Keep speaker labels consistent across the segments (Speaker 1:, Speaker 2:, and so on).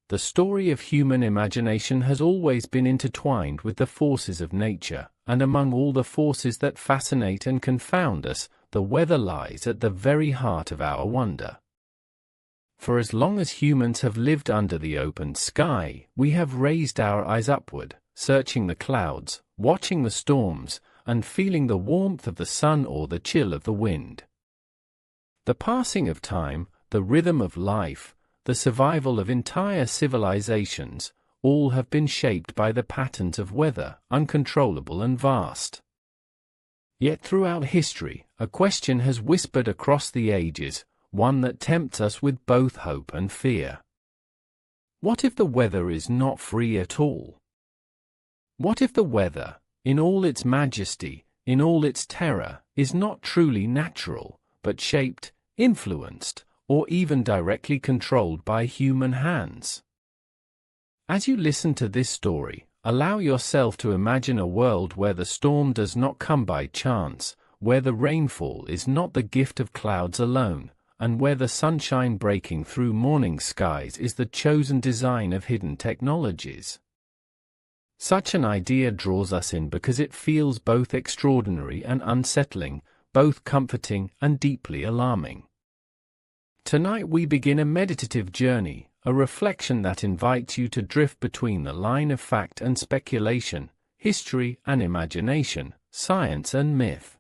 Speaker 1: The story of human imagination has always been intertwined with the forces of nature, and among all the forces that fascinate and confound us, the weather lies at the very heart of our wonder. For as long as humans have lived under the open sky, we have raised our eyes upward, searching the clouds, watching the storms, and feeling the warmth of the sun or the chill of the wind. The passing of time, the rhythm of life, the survival of entire civilizations, all have been shaped by the patterns of weather, uncontrollable and vast. Yet throughout history, a question has whispered across the ages, one that tempts us with both hope and fear. What if the weather is not free at all? What if the weather, in all its majesty, in all its terror, is not truly natural, but shaped, influenced, or even directly controlled by human hands? As you listen to this story, allow yourself to imagine a world where the storm does not come by chance, where the rainfall is not the gift of clouds alone, and where the sunshine breaking through morning skies is the chosen design of hidden technologies. Such an idea draws us in because it feels both extraordinary and unsettling, both comforting and deeply alarming. Tonight we begin a meditative journey, a reflection that invites you to drift between the line of fact and speculation, history and imagination, science and myth.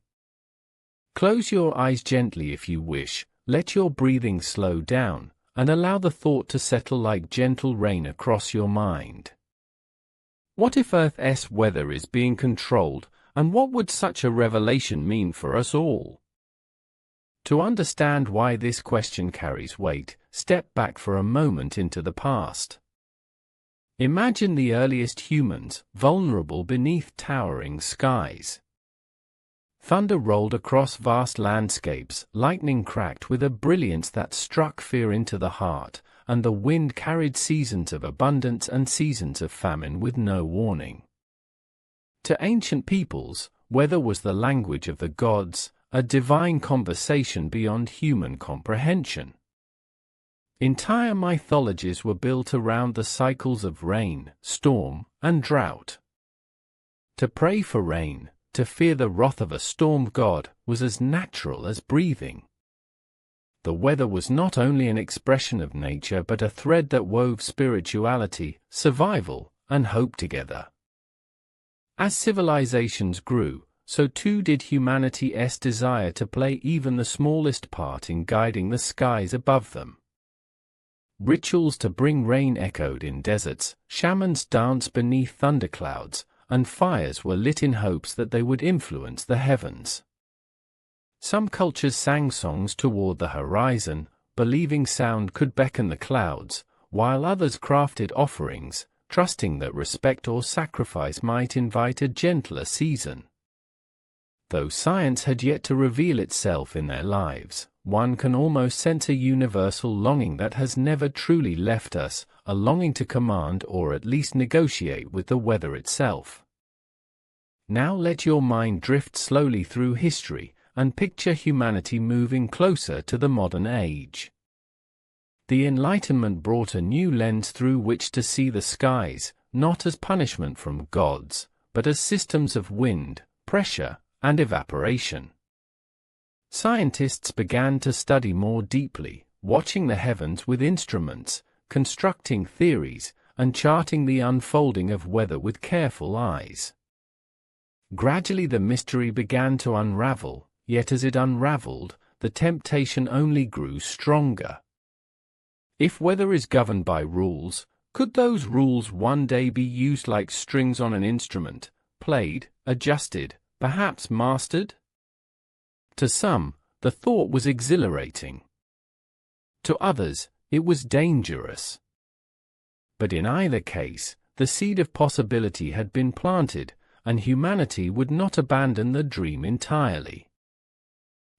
Speaker 1: Close your eyes gently if you wish, let your breathing slow down, and allow the thought to settle like gentle rain across your mind. What if Earth's weather is being controlled, and what would such a revelation mean for us all? To understand why this question carries weight, step back for a moment into the past. Imagine the earliest humans, vulnerable beneath towering skies. Thunder rolled across vast landscapes, lightning cracked with a brilliance that struck fear into the heart, and the wind carried seasons of abundance and seasons of famine with no warning. To ancient peoples, weather was the language of the gods, a divine conversation beyond human comprehension. Entire mythologies were built around the cycles of rain, storm, and drought. To pray for rain, to fear the wrath of a storm god, was as natural as breathing. The weather was not only an expression of nature but a thread that wove spirituality, survival, and hope together. As civilizations grew, so too did humanity's desire to play even the smallest part in guiding the skies above them. Rituals to bring rain echoed in deserts, shamans danced beneath thunderclouds, and fires were lit in hopes that they would influence the heavens. Some cultures sang songs toward the horizon, believing sound could beckon the clouds, while others crafted offerings, trusting that respect or sacrifice might invite a gentler season. Though science had yet to reveal itself in their lives, one can almost sense a universal longing that has never truly left us, a longing to command or at least negotiate with the weather itself. Now let your mind drift slowly through history, and picture humanity moving closer to the modern age. The Enlightenment brought a new lens through which to see the skies, not as punishment from gods, but as systems of wind, pressure, and evaporation. Scientists began to study more deeply, watching the heavens with instruments, constructing theories, and charting the unfolding of weather with careful eyes. Gradually the mystery began to unravel, yet as it unraveled, the temptation only grew stronger. If weather is governed by rules, could those rules one day be used like strings on an instrument, played, adjusted, perhaps mastered? To some, the thought was exhilarating. To others, it was dangerous. But in either case, the seed of possibility had been planted, and humanity would not abandon the dream entirely.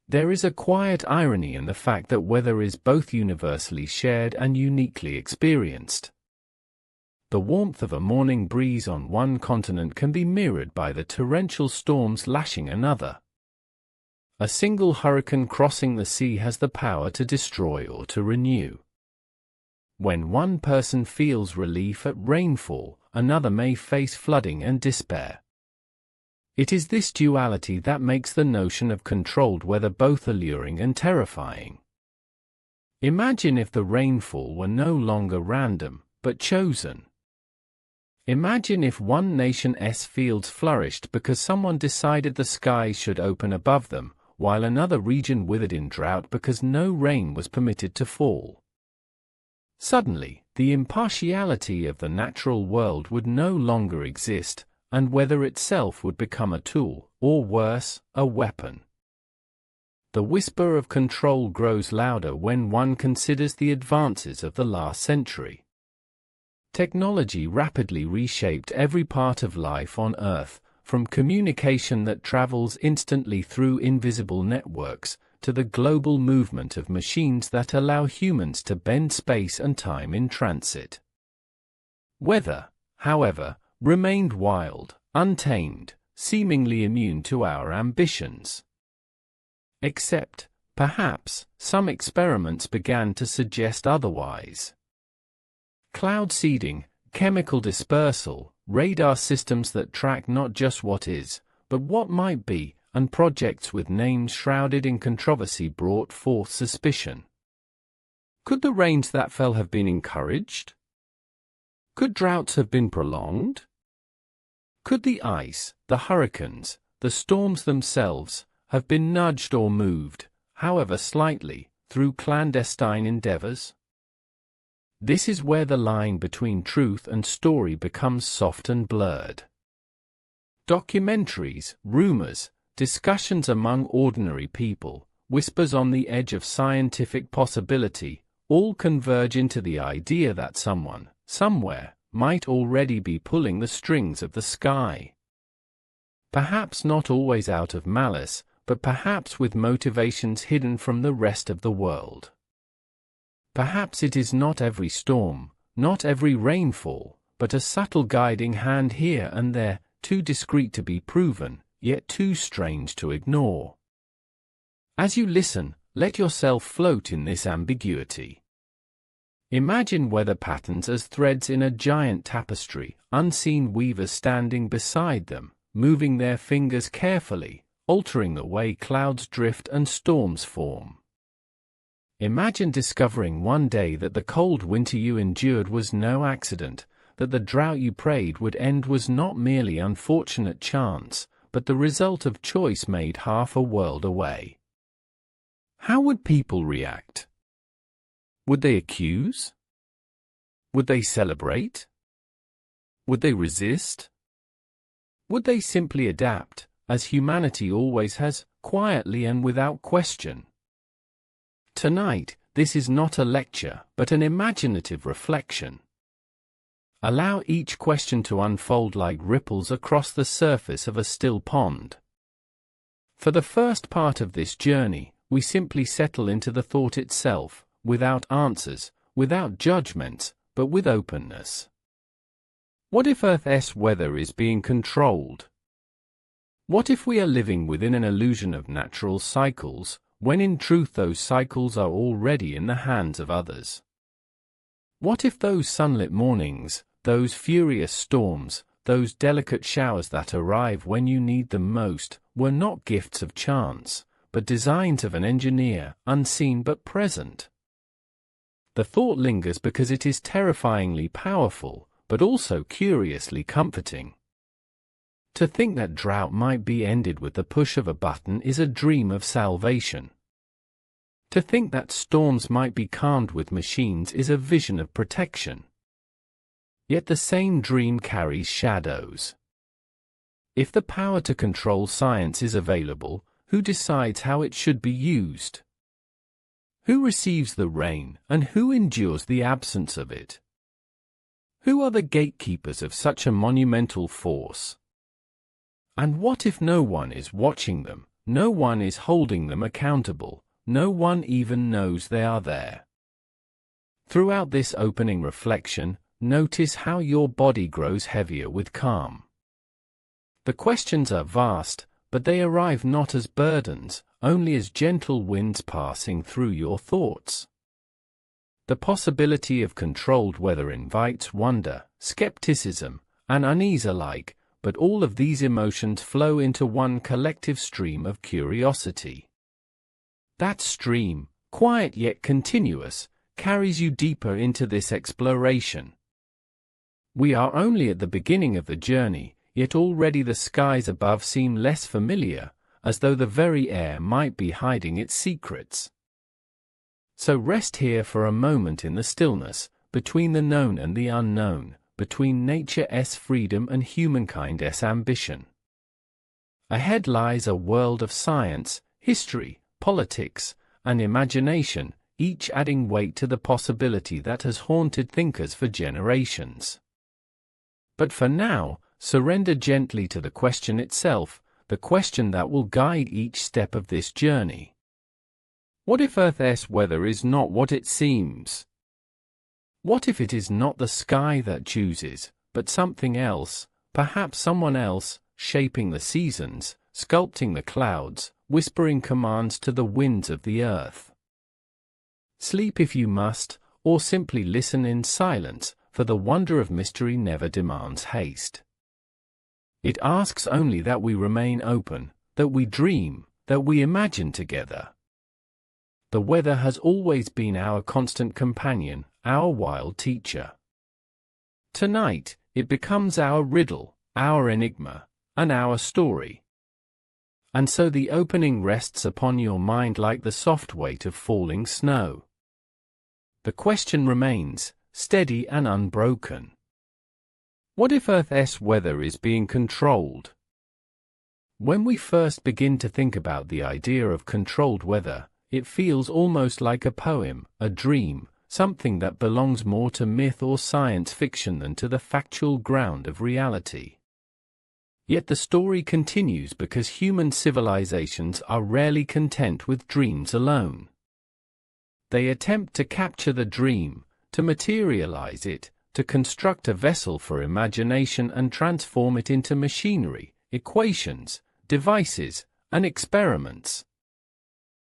Speaker 1: There is a quiet irony in the fact that weather is both universally shared and uniquely experienced. The warmth of a morning breeze on one continent can be mirrored by the torrential storms lashing another. A single hurricane crossing the sea has the power to destroy or to renew. When one person feels relief at rainfall, another may face flooding and despair. It is this duality that makes the notion of controlled weather both alluring and terrifying. Imagine if the rainfall were no longer random, but chosen. Imagine if one nation's fields flourished because someone decided the skies should open above them, while another region withered in drought because no rain was permitted to fall. Suddenly, the impartiality of the natural world would no longer exist, and weather itself would become a tool, or worse, a weapon. The whisper of control grows louder when one considers the advances of the last century. Technology rapidly reshaped every part of life on Earth, from communication that travels instantly through invisible networks, to the global movement of machines that allow humans to bend space and time in transit. Weather, however, remained wild, untamed, seemingly immune to our ambitions. Except, perhaps, some experiments began to suggest otherwise. Cloud seeding, chemical dispersal, radar systems that track not just what is, but what might be, and projects with names shrouded in controversy brought forth suspicion. Could the rains that fell have been encouraged? Could droughts have been prolonged? Could the ice, the hurricanes, the storms themselves, have been nudged or moved, however slightly, through clandestine endeavors? This is where the line between truth and story becomes soft and blurred. Documentaries, rumors, discussions among ordinary people, whispers on the edge of scientific possibility, all converge into the idea that someone, somewhere, might already be pulling the strings of the sky. Perhaps not always out of malice, but perhaps with motivations hidden from the rest of the world. Perhaps it is not every storm, not every rainfall, but a subtle guiding hand here and there, too discreet to be proven, yet too strange to ignore. As you listen, let yourself float in this ambiguity. Imagine weather patterns as threads in a giant tapestry, unseen weavers standing beside them, moving their fingers carefully, altering the way clouds drift and storms form. Imagine discovering one day that the cold winter you endured was no accident, that the drought you prayed would end was not merely unfortunate chance, but the result of choice made half a world away. How would people react? Would they accuse? Would they celebrate? Would they resist? Would they simply adapt, as humanity always has, quietly and without question? Tonight, this is not a lecture, but an imaginative reflection. Allow each question to unfold like ripples across the surface of a still pond. For the first part of this journey, we simply settle into the thought itself, without answers, without judgments, but with openness. What if Earth's weather is being controlled? What if we are living within an illusion of natural cycles, when in truth those cycles are already in the hands of others? What if those sunlit mornings, those furious storms, those delicate showers that arrive when you need them most, were not gifts of chance, but designs of an engineer, unseen but present? The thought lingers because it is terrifyingly powerful, but also curiously comforting. To think that drought might be ended with the push of a button is a dream of salvation. To think that storms might be calmed with machines is a vision of protection. Yet the same dream carries shadows. If the power to control science is available, who decides how it should be used? Who receives the rain, and who endures the absence of it? Who are the gatekeepers of such a monumental force? And what if no one is watching them, no one is holding them accountable, no one even knows they are there? Throughout this opening reflection, notice how your body grows heavier with calm. The questions are vast, but they arrive not as burdens, only as gentle winds passing through your thoughts. The possibility of controlled weather invites wonder, skepticism, and unease alike, but all of these emotions flow into one collective stream of curiosity. That stream, quiet yet continuous, carries you deeper into this exploration. We are only at the beginning of the journey, yet already the skies above seem less familiar, as though the very air might be hiding its secrets. So rest here for a moment in the stillness, between the known and the unknown, between nature's freedom and humankind's ambition. Ahead lies a world of science, history, politics, and imagination, each adding weight to the possibility that has haunted thinkers for generations. But for now, surrender gently to the question itself, the question that will guide each step of this journey. What if Earth's weather is not what it seems? What if it is not the sky that chooses, but something else, perhaps someone else, shaping the seasons, sculpting the clouds, whispering commands to the winds of the earth? Sleep if you must, or simply listen in silence, for the wonder of mystery never demands haste. It asks only that we remain open, that we dream, that we imagine together. The weather has always been our constant companion, our wild teacher. Tonight, it becomes our riddle, our enigma, and our story. And so the opening rests upon your mind like the soft weight of falling snow. The question remains, steady and unbroken. What if Earth's weather is being controlled? When we first begin to think about the idea of controlled weather, it feels almost like a poem, a dream, something that belongs more to myth or science fiction than to the factual ground of reality. Yet the story continues because human civilizations are rarely content with dreams alone. They attempt to capture the dream, to materialize it, to construct a vessel for imagination and transform it into machinery, equations, devices, and experiments.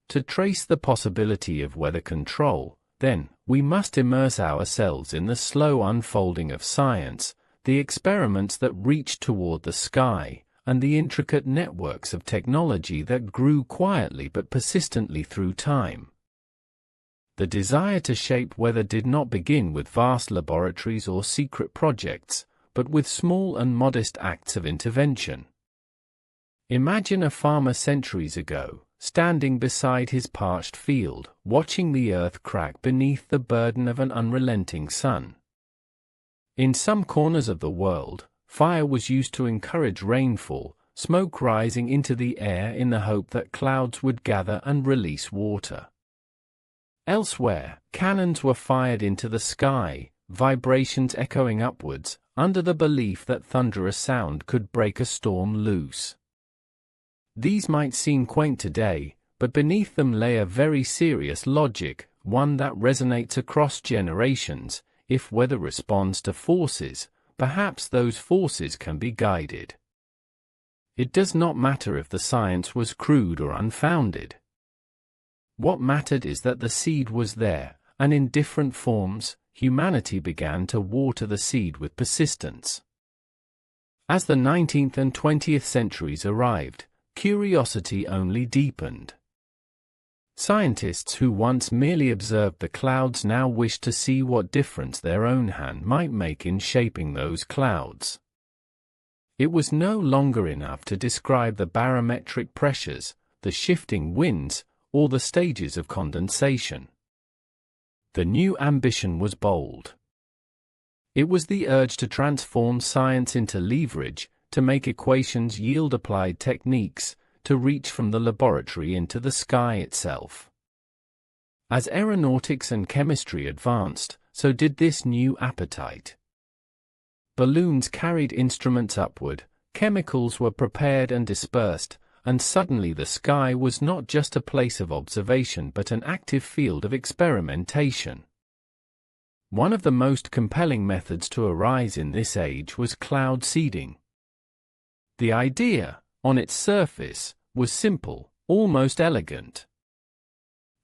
Speaker 1: To trace the possibility of weather control, then, we must immerse ourselves in the slow unfolding of science, the experiments that reach toward the sky, and the intricate networks of technology that grew quietly but persistently through time. The desire to shape weather did not begin with vast laboratories or secret projects, but with small and modest acts of intervention. Imagine a farmer centuries ago, standing beside his parched field, watching the earth crack beneath the burden of an unrelenting sun. In some corners of the world, fire was used to encourage rainfall, smoke rising into the air in the hope that clouds would gather and release water. Elsewhere, cannons were fired into the sky, vibrations echoing upwards, under the belief that thunderous sound could break a storm loose. These might seem quaint today, but beneath them lay a very serious logic, one that resonates across generations. If weather responds to forces, perhaps those forces can be guided. It does not matter if the science was crude or unfounded. What mattered is that the seed was there, and in different forms, humanity began to water the seed with persistence. As the 19th and 20th centuries arrived, curiosity only deepened. Scientists who once merely observed the clouds now wished to see what difference their own hand might make in shaping those clouds. It was no longer enough to describe the barometric pressures, the shifting winds, or the stages of condensation. The new ambition was bold. It was the urge to transform science into leverage, to make equations yield applied techniques, to reach from the laboratory into the sky itself. As aeronautics and chemistry advanced, so did this new appetite. Balloons carried instruments upward, chemicals were prepared and dispersed, and suddenly the sky was not just a place of observation but an active field of experimentation. One of the most compelling methods to arise in this age was cloud seeding. The idea, on its surface, was simple, almost elegant.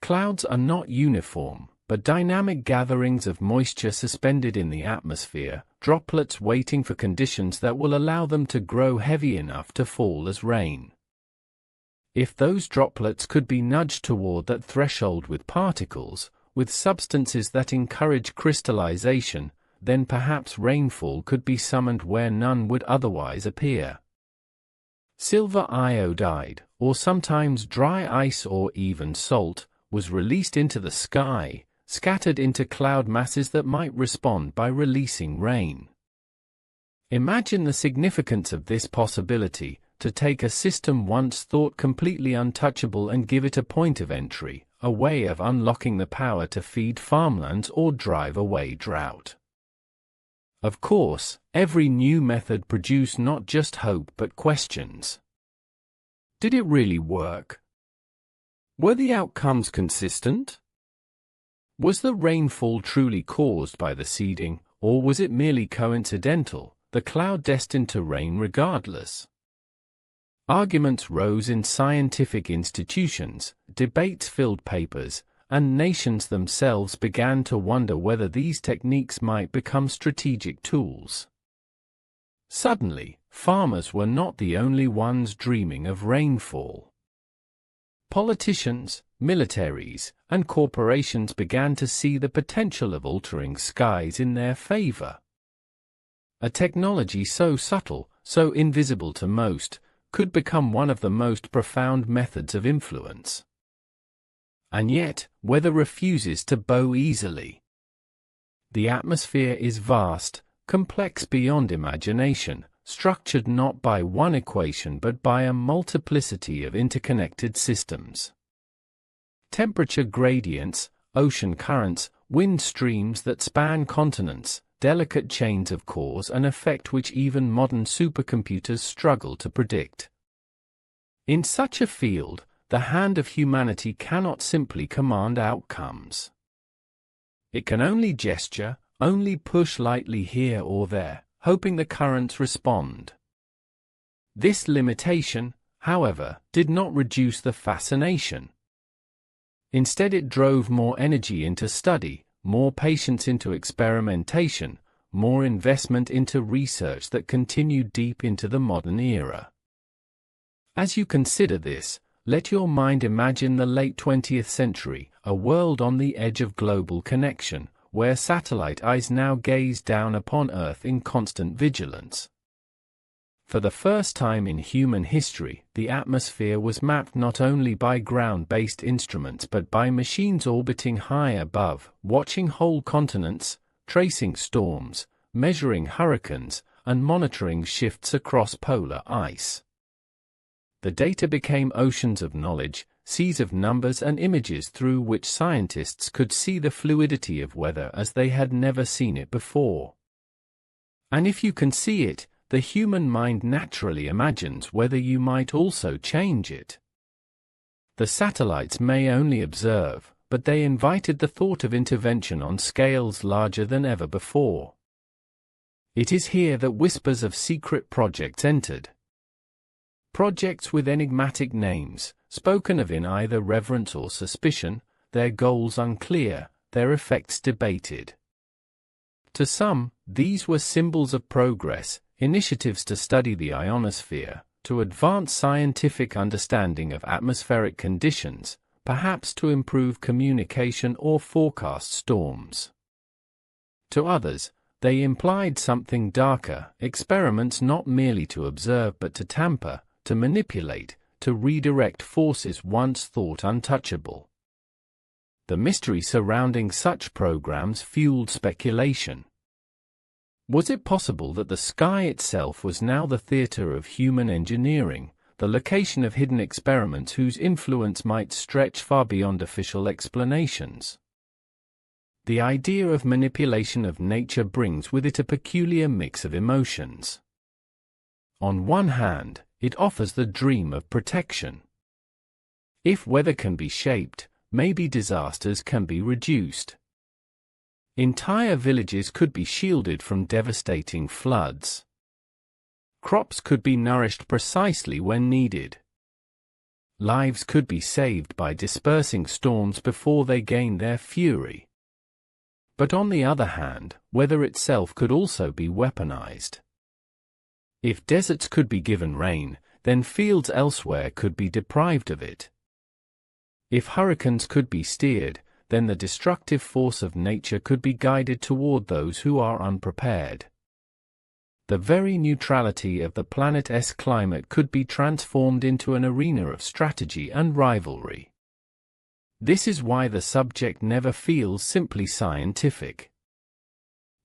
Speaker 1: Clouds are not uniform, but dynamic gatherings of moisture suspended in the atmosphere, droplets waiting for conditions that will allow them to grow heavy enough to fall as rain. If those droplets could be nudged toward that threshold with particles, with substances that encourage crystallization, then perhaps rainfall could be summoned where none would otherwise appear. Silver iodide, or sometimes dry ice or even salt, was released into the sky, scattered into cloud masses that might respond by releasing rain. Imagine the significance of this possibility, to take a system once thought completely untouchable and give it a point of entry, a way of unlocking the power to feed farmlands or drive away drought. Of course, every new method produced not just hope but questions. Did it really work? Were the outcomes consistent? Was the rainfall truly caused by the seeding, or was it merely coincidental, the cloud destined to rain regardless? Arguments rose in scientific institutions, debates filled papers, and nations themselves began to wonder whether these techniques might become strategic tools. Suddenly, farmers were not the only ones dreaming of rainfall. Politicians, militaries, and corporations began to see the potential of altering skies in their favor. A technology so subtle, so invisible to most, could become one of the most profound methods of influence. And yet, weather refuses to bow easily. The atmosphere is vast, complex beyond imagination, structured not by one equation but by a multiplicity of interconnected systems. Temperature gradients, ocean currents, wind streams that span continents, delicate chains of cause and effect which even modern supercomputers struggle to predict. In such a field, the hand of humanity cannot simply command outcomes. It can only gesture, only push lightly here or there, hoping the currents respond. This limitation, however, did not reduce the fascination. Instead, it drove more energy into study, more patience into experimentation, more investment into research that continued deep into the modern era. As you consider this, let your mind imagine the late 20th century, a world on the edge of global connection, where satellite eyes now gaze down upon Earth in constant vigilance. For the first time in human history, the atmosphere was mapped not only by ground-based instruments but by machines orbiting high above, watching whole continents, tracing storms, measuring hurricanes, and monitoring shifts across polar ice. The data became oceans of knowledge, seas of numbers and images through which scientists could see the fluidity of weather as they had never seen it before. And if you can see it, the human mind naturally imagines whether you might also change it. The satellites may only observe, but they invited the thought of intervention on scales larger than ever before. It is here that whispers of secret projects entered. Projects with enigmatic names, spoken of in either reverence or suspicion, their goals unclear, their effects debated. To some, these were symbols of progress, initiatives to study the ionosphere, to advance scientific understanding of atmospheric conditions, perhaps to improve communication or forecast storms. To others, they implied something darker, experiments not merely to observe but to tamper, to manipulate, to redirect forces once thought untouchable. The mystery surrounding such programs fueled speculation. Was it possible that the sky itself was now the theater of human engineering, the location of hidden experiments whose influence might stretch far beyond official explanations? The idea of manipulation of nature brings with it a peculiar mix of emotions. On one hand, it offers the dream of protection. If weather can be shaped, maybe disasters can be reduced. Entire villages could be shielded from devastating floods. Crops could be nourished precisely when needed. Lives could be saved by dispersing storms before they gain their fury. But on the other hand, weather itself could also be weaponized. If deserts could be given rain, then fields elsewhere could be deprived of it. If hurricanes could be steered, then the destructive force of nature could be guided toward those who are unprepared. The very neutrality of the planet's climate could be transformed into an arena of strategy and rivalry. This is why the subject never feels simply scientific.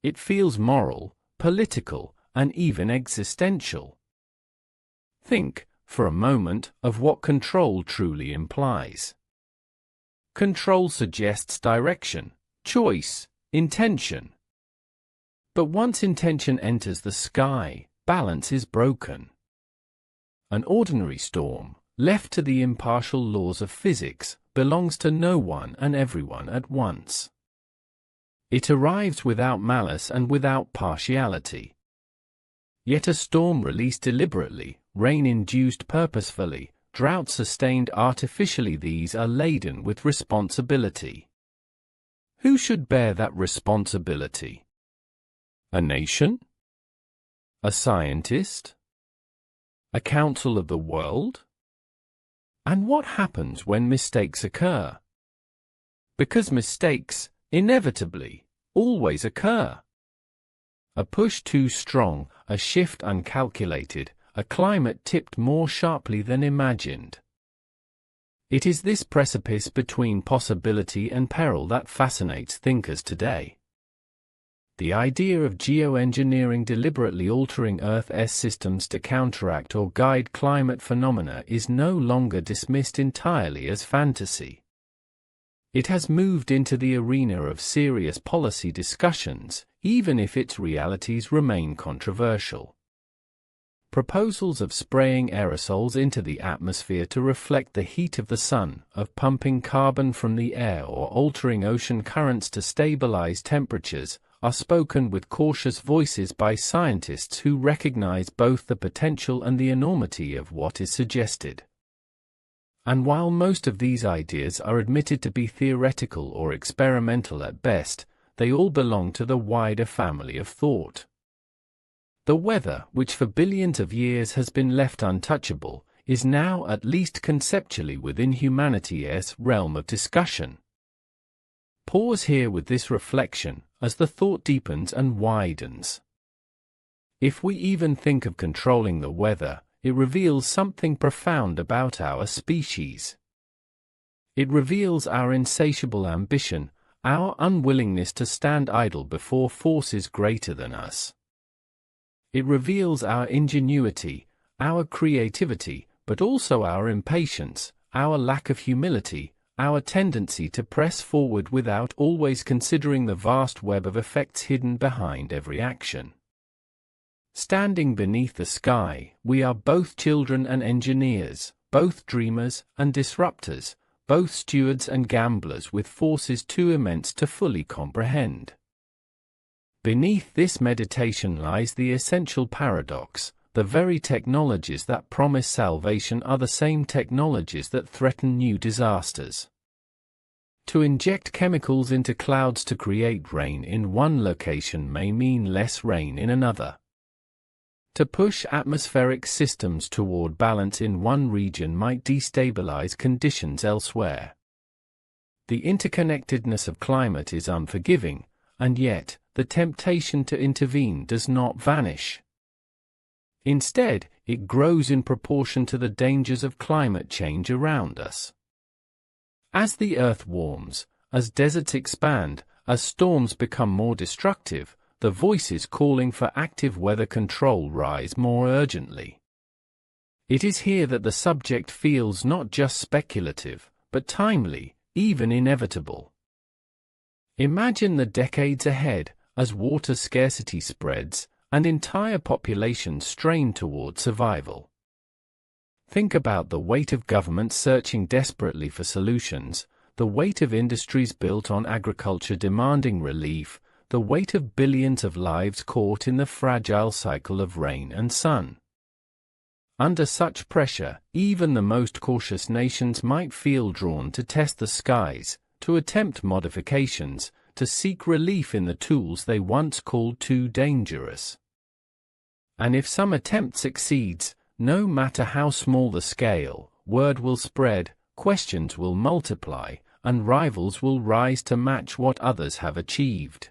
Speaker 1: It feels moral, political, and even existential. Think, for a moment, of what control truly implies. Control suggests direction, choice, intention. But once intention enters the sky, balance is broken. An ordinary storm, left to the impartial laws of physics, belongs to no one and everyone at once. It arrives without malice and without partiality. Yet a storm released deliberately, rain induced purposefully, drought sustained artificially, these are laden with responsibility. Who should bear that responsibility? A nation? A scientist? A council of the world? And what happens when mistakes occur? Because mistakes, inevitably, always occur. A push too strong, a shift uncalculated, a climate tipped more sharply than imagined. It is this precipice between possibility and peril that fascinates thinkers today. The idea of geoengineering deliberately altering Earth's systems to counteract or guide climate phenomena is no longer dismissed entirely as fantasy. It has moved into the arena of serious policy discussions, even if its realities remain controversial. Proposals of spraying aerosols into the atmosphere to reflect the heat of the sun, of pumping carbon from the air or altering ocean currents to stabilize temperatures, are spoken with cautious voices by scientists who recognize both the potential and the enormity of what is suggested. And while most of these ideas are admitted to be theoretical or experimental at best, they all belong to the wider family of thought. The weather, which for billions of years has been left untouchable, is now at least conceptually within humanity's realm of discussion. Pause here with this reflection, as the thought deepens and widens. If we even think of controlling the weather, it reveals something profound about our species. It reveals our insatiable ambition, our unwillingness to stand idle before forces greater than us. It reveals our ingenuity, our creativity, but also our impatience, our lack of humility, our tendency to press forward without always considering the vast web of effects hidden behind every action. Standing beneath the sky, we are both children and engineers, both dreamers and disruptors, both stewards and gamblers with forces too immense to fully comprehend. Beneath this meditation lies the essential paradox: the very technologies that promise salvation are the same technologies that threaten new disasters. To inject chemicals into clouds to create rain in one location may mean less rain in another. To push atmospheric systems toward balance in one region might destabilize conditions elsewhere. The interconnectedness of climate is unforgiving, and yet, the temptation to intervene does not vanish. Instead, it grows in proportion to the dangers of climate change around us. As the Earth warms, as deserts expand, as storms become more destructive, the voices calling for active weather control rise more urgently. It is here that the subject feels not just speculative, but timely, even inevitable. Imagine the decades ahead, as water scarcity spreads, and entire populations strain toward survival. Think about the weight of governments searching desperately for solutions, the weight of industries built on agriculture demanding relief, the weight of billions of lives caught in the fragile cycle of rain and sun. Under such pressure, even the most cautious nations might feel drawn to test the skies, to attempt modifications, to seek relief in the tools they once called too dangerous. And if some attempt succeeds, no matter how small the scale, word will spread, questions will multiply, and rivals will rise to match what others have achieved.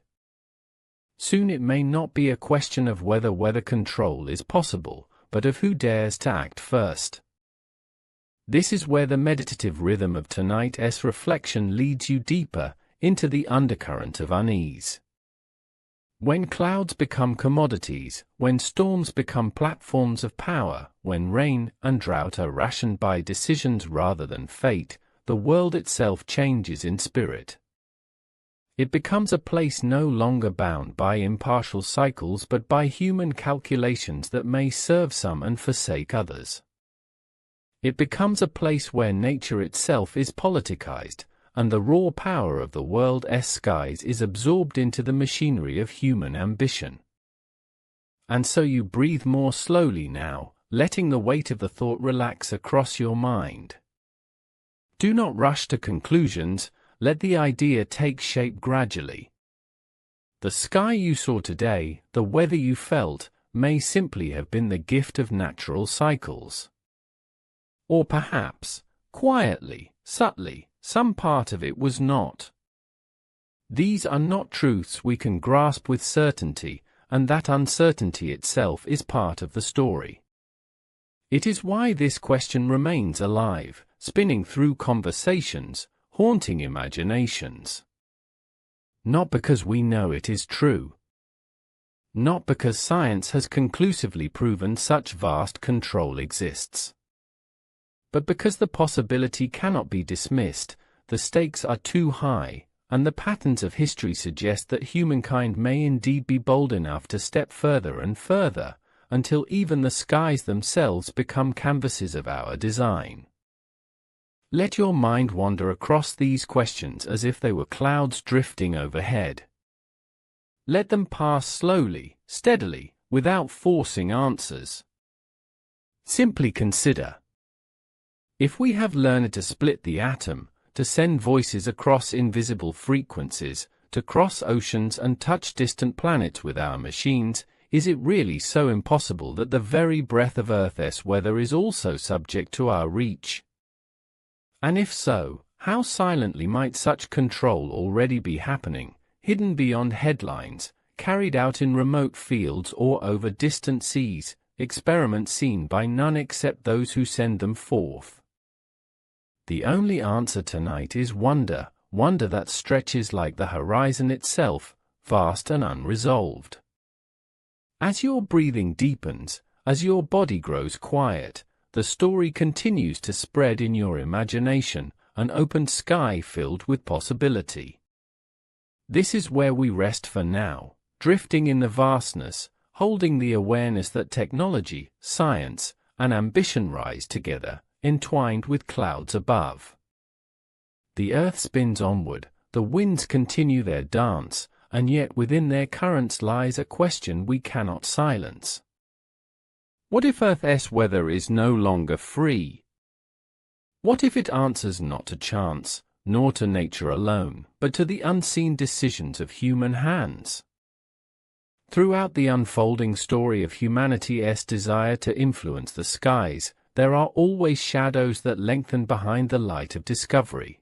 Speaker 1: Soon it may not be a question of whether weather control is possible, but of who dares to act first. This is where the meditative rhythm of tonight's reflection leads you deeper into the undercurrent of unease. When clouds become commodities, when storms become platforms of power, when rain and drought are rationed by decisions rather than fate, the world itself changes in spirit. It becomes a place no longer bound by impartial cycles but by human calculations that may serve some and forsake others. It becomes a place where nature itself is politicized, and the raw power of the world's skies is absorbed into the machinery of human ambition. And so you breathe more slowly now, letting the weight of the thought relax across your mind. Do not rush to conclusions, let the idea take shape gradually. The sky you saw today, the weather you felt, may simply have been the gift of natural cycles. Or perhaps, quietly, subtly, some part of it was not. These are not truths we can grasp with certainty, and that uncertainty itself is part of the story. It is why this question remains alive, spinning through conversations, haunting imaginations. Not because we know it is true. Not because science has conclusively proven such vast control exists. But because the possibility cannot be dismissed, the stakes are too high, and the patterns of history suggest that humankind may indeed be bold enough to step further and further, until even the skies themselves become canvases of our design. Let your mind wander across these questions as if they were clouds drifting overhead. Let them pass slowly, steadily, without forcing answers. Simply consider. If we have learned to split the atom, to send voices across invisible frequencies, to cross oceans and touch distant planets with our machines, is it really so impossible that the very breath of Earth's weather is also subject to our reach? And if so, how silently might such control already be happening, hidden beyond headlines, carried out in remote fields or over distant seas, experiments seen by none except those who send them forth? The only answer tonight is wonder, wonder that stretches like the horizon itself, vast and unresolved. As your breathing deepens, as your body grows quiet, the story continues to spread in your imagination, an open sky filled with possibility. This is where we rest for now, drifting in the vastness, holding the awareness that technology, science, and ambition rise together, entwined with clouds above. The earth spins onward, the winds continue their dance, and yet within their currents lies a question we cannot silence. What if Earth's weather is no longer free? What if it answers not to chance, nor to nature alone, but to the unseen decisions of human hands? Throughout the unfolding story of humanity's desire to influence the skies, there are always shadows that lengthen behind the light of discovery.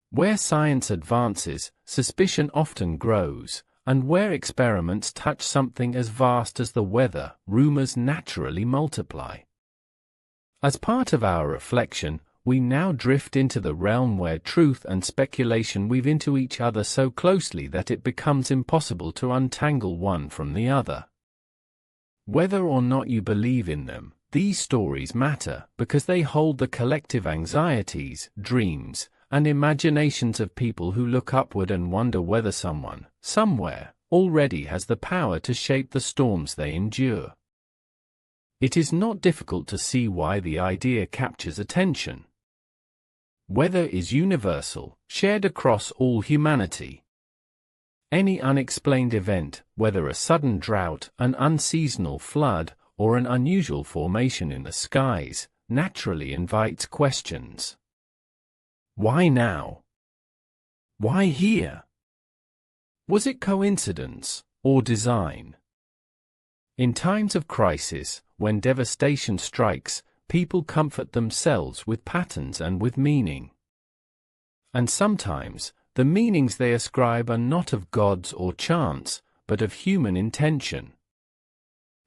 Speaker 1: Where science advances, suspicion often grows, and where experiments touch something as vast as the weather, rumors naturally multiply. As part of our reflection, we now drift into the realm where truth and speculation weave into each other so closely that it becomes impossible to untangle one from the other. Whether or not you believe in them, these stories matter because they hold the collective anxieties, dreams, and imaginations of people who look upward and wonder whether someone, somewhere, already has the power to shape the storms they endure. It is not difficult to see why the idea captures attention. Weather is universal, shared across all humanity. Any unexplained event, whether a sudden drought, an unseasonal flood, or an unusual formation in the skies, naturally invites questions. Why now? Why here? Was it coincidence or design? In times of crisis, when devastation strikes, people comfort themselves with patterns and with meaning. And sometimes, the meanings they ascribe are not of gods or chance, but of human intention.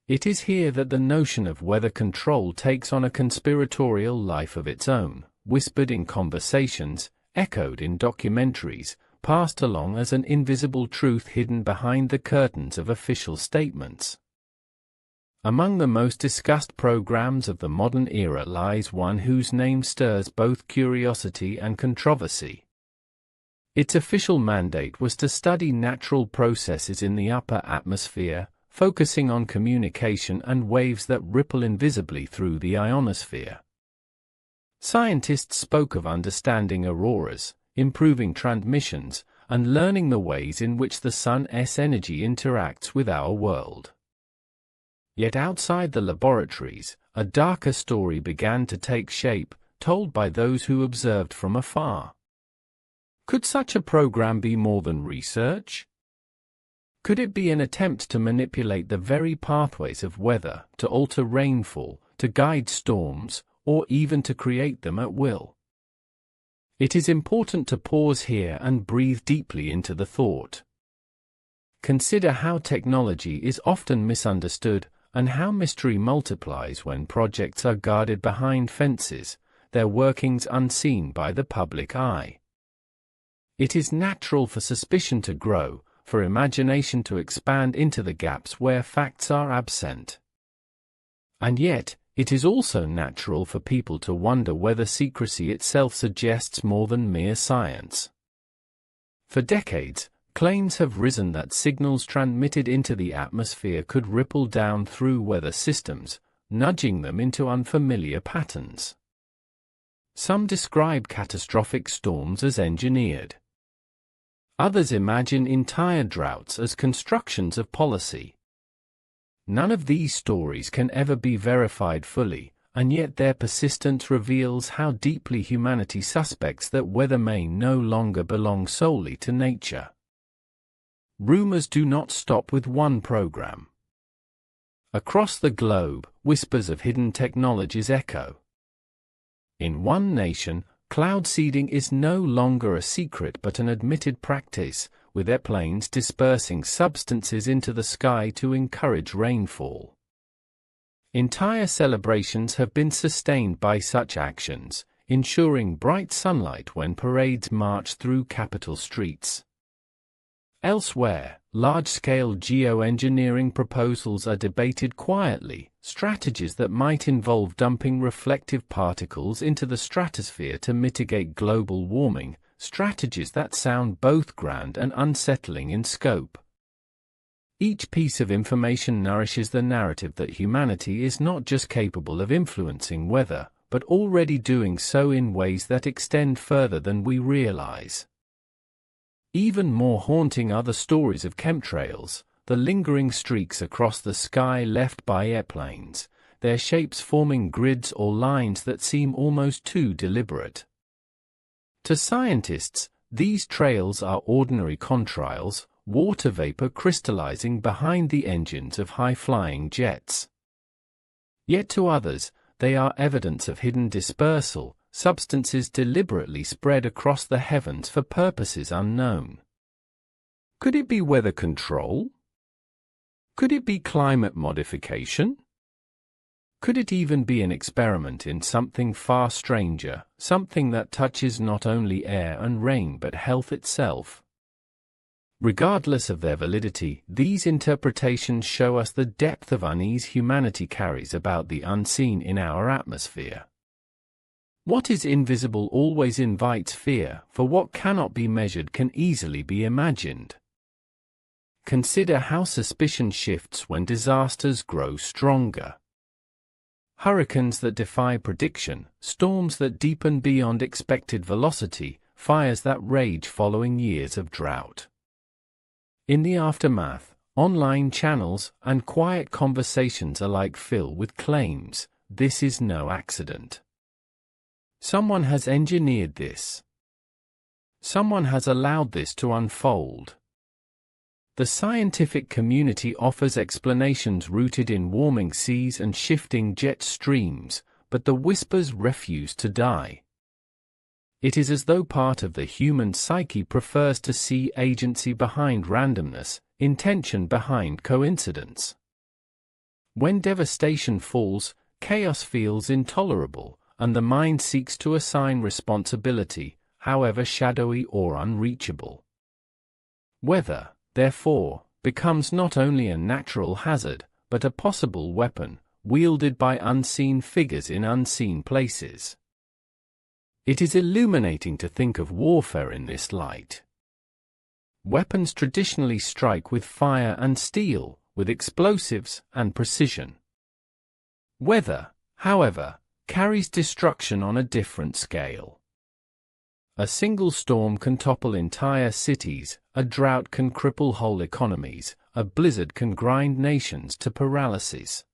Speaker 1: It is here that the notion of weather control takes on a conspiratorial life of its own, whispered in conversations, echoed in documentaries, passed along as an invisible truth hidden behind the curtains of official statements. Among the most discussed programs of the modern era lies one whose name stirs both curiosity and controversy. Its official mandate was to study natural processes in the upper atmosphere, focusing on communication and waves that ripple invisibly through the ionosphere. Scientists spoke of understanding auroras, improving transmissions, and learning the ways in which the sun's energy interacts with our world. Yet outside the laboratories, a darker story began to take shape, told by those who observed from afar. Could such a program be more than research? Could it be an attempt to manipulate the very pathways of weather, to alter rainfall, to guide storms, or even to create them at will? It is important to pause here and breathe deeply into the thought. Consider how technology is often misunderstood, and how mystery multiplies when projects are guarded behind fences, their workings unseen by the public eye. It is natural for suspicion to grow, for imagination to expand into the gaps where facts are absent. And yet, it is also natural for people to wonder whether secrecy itself suggests more than mere science. For decades, claims have risen that signals transmitted into the atmosphere could ripple down through weather systems, nudging them into unfamiliar patterns. Some describe catastrophic storms as engineered. Others imagine entire droughts as constructions of policy. None of these stories can ever be verified fully, and yet their persistence reveals how deeply humanity suspects that weather may no longer belong solely to nature. Rumors do not stop with one program. Across the globe, whispers of hidden technologies echo. In one nation, cloud seeding is no longer a secret but an admitted practice, with airplanes dispersing substances into the sky to encourage rainfall. Entire celebrations have been sustained by such actions, ensuring bright sunlight when parades march through capital streets. Elsewhere, large-scale geoengineering proposals are debated quietly, strategies that might involve dumping reflective particles into the stratosphere to mitigate global warming, strategies that sound both grand and unsettling in scope. Each piece of information nourishes the narrative that humanity is not just capable of influencing weather, but already doing so in ways that extend further than we realize. Even more haunting are the stories of chemtrails, the lingering streaks across the sky left by airplanes, their shapes forming grids or lines that seem almost too deliberate. To scientists, these trails are ordinary contrails, water vapor crystallizing behind the engines of high-flying jets. Yet to others, they are evidence of hidden dispersal, substances deliberately spread across the heavens for purposes unknown. Could it be weather control? Could it be climate modification? Could it even be an experiment in something far stranger, something that touches not only air and rain but health itself? Regardless of their validity, these interpretations show us the depth of unease humanity carries about the unseen in our atmosphere. What is invisible always invites fear, for what cannot be measured can easily be imagined. Consider how suspicion shifts when disasters grow stronger. Hurricanes that defy prediction, storms that deepen beyond expected velocity, fires that rage following years of drought. In the aftermath, online channels and quiet conversations alike fill with claims, "This is no accident. Someone has engineered this. Someone has allowed this to unfold." The scientific community offers explanations rooted in warming seas and shifting jet streams, but the whispers refuse to die. It is as though part of the human psyche prefers to see agency behind randomness, intention behind coincidence. When devastation falls, chaos feels intolerable, and the mind seeks to assign responsibility, however shadowy or unreachable. Weather, therefore, becomes not only a natural hazard, but a possible weapon, wielded by unseen figures in unseen places. It is illuminating to think of warfare in this light. Weapons traditionally strike with fire and steel, with explosives and precision. Weather, however, carries destruction on a different scale. A single storm can topple entire cities, a drought can cripple whole economies, a blizzard can grind nations to paralysis.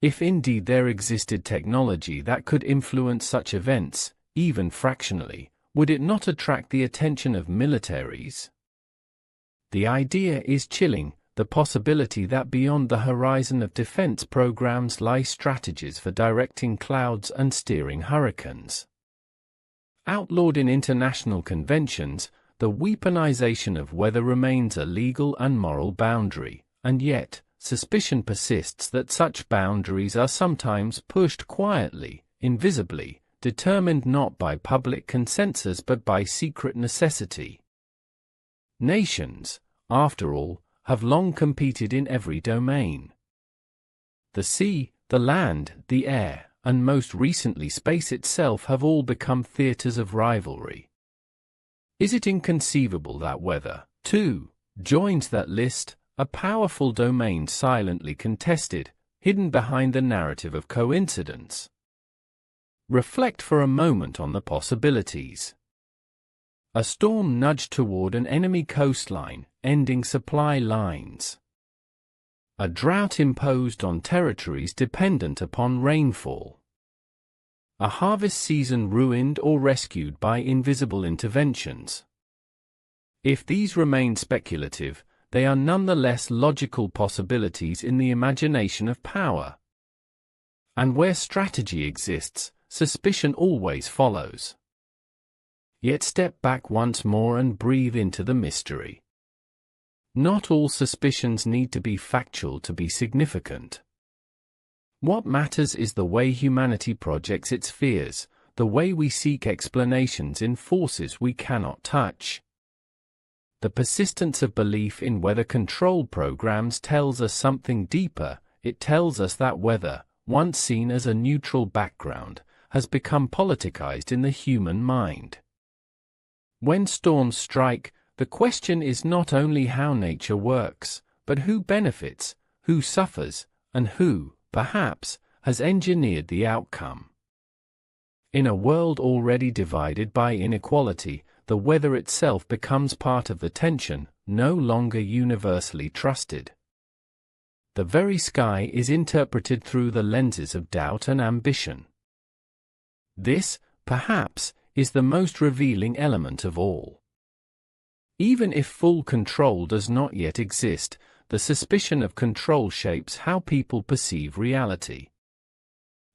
Speaker 1: If indeed there existed technology that could influence such events, even fractionally, would it not attract the attention of militaries? The idea is chilling, the possibility that beyond the horizon of defense programs lie strategies for directing clouds and steering hurricanes. Outlawed in international conventions, the weaponization of weather remains a legal and moral boundary, and yet, suspicion persists that such boundaries are sometimes pushed quietly, invisibly, determined not by public consensus but by secret necessity. Nations, after all, have long competed in every domain. The sea, the land, the air, and most recently space itself have all become theaters of rivalry. Is it inconceivable that weather, too, joins that list, a powerful domain silently contested, hidden behind the narrative of coincidence? Reflect for a moment on the possibilities. A storm nudged toward an enemy coastline, ending supply lines. A drought imposed on territories dependent upon rainfall. A harvest season ruined or rescued by invisible interventions. If these remain speculative, they are nonetheless logical possibilities in the imagination of power. And where strategy exists, suspicion always follows. Yet step back once more and breathe into the mystery. Not all suspicions need to be factual to be significant. What matters is the way humanity projects its fears, the way we seek explanations in forces we cannot touch. The persistence of belief in weather control programs tells us something deeper. It tells us that weather, once seen as a neutral background, has become politicized in the human mind. When storms strike, the question is not only how nature works, but who benefits, who suffers, and who, perhaps, has engineered the outcome. In a world already divided by inequality, the weather itself becomes part of the tension, no longer universally trusted. The very sky is interpreted through the lenses of doubt and ambition. This, perhaps, is the most revealing element of all. Even if full control does not yet exist, the suspicion of control shapes how people perceive reality.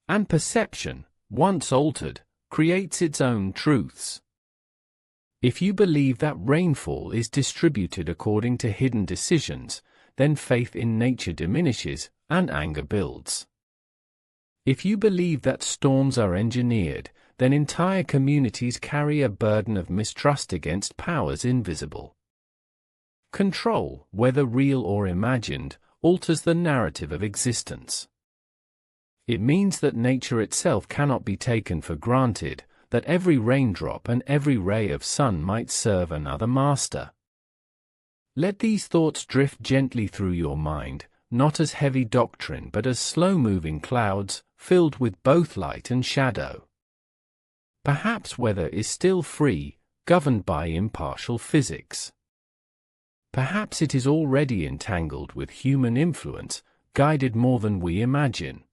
Speaker 1: And perception, once altered, creates its own truths. If you believe that rainfall is distributed according to hidden decisions, then faith in nature diminishes, and anger builds. If you believe that storms are engineered, then entire communities carry a burden of mistrust against powers invisible. Control, whether real or imagined, alters the narrative of existence. It means that nature itself cannot be taken for granted, that every raindrop and every ray of sun might serve another master. Let these thoughts drift gently through your mind, not as heavy doctrine but as slow-moving clouds, filled with both light and shadow. Perhaps weather is still free, governed by impartial physics. Perhaps it is already entangled with human influence, guided more than we imagine.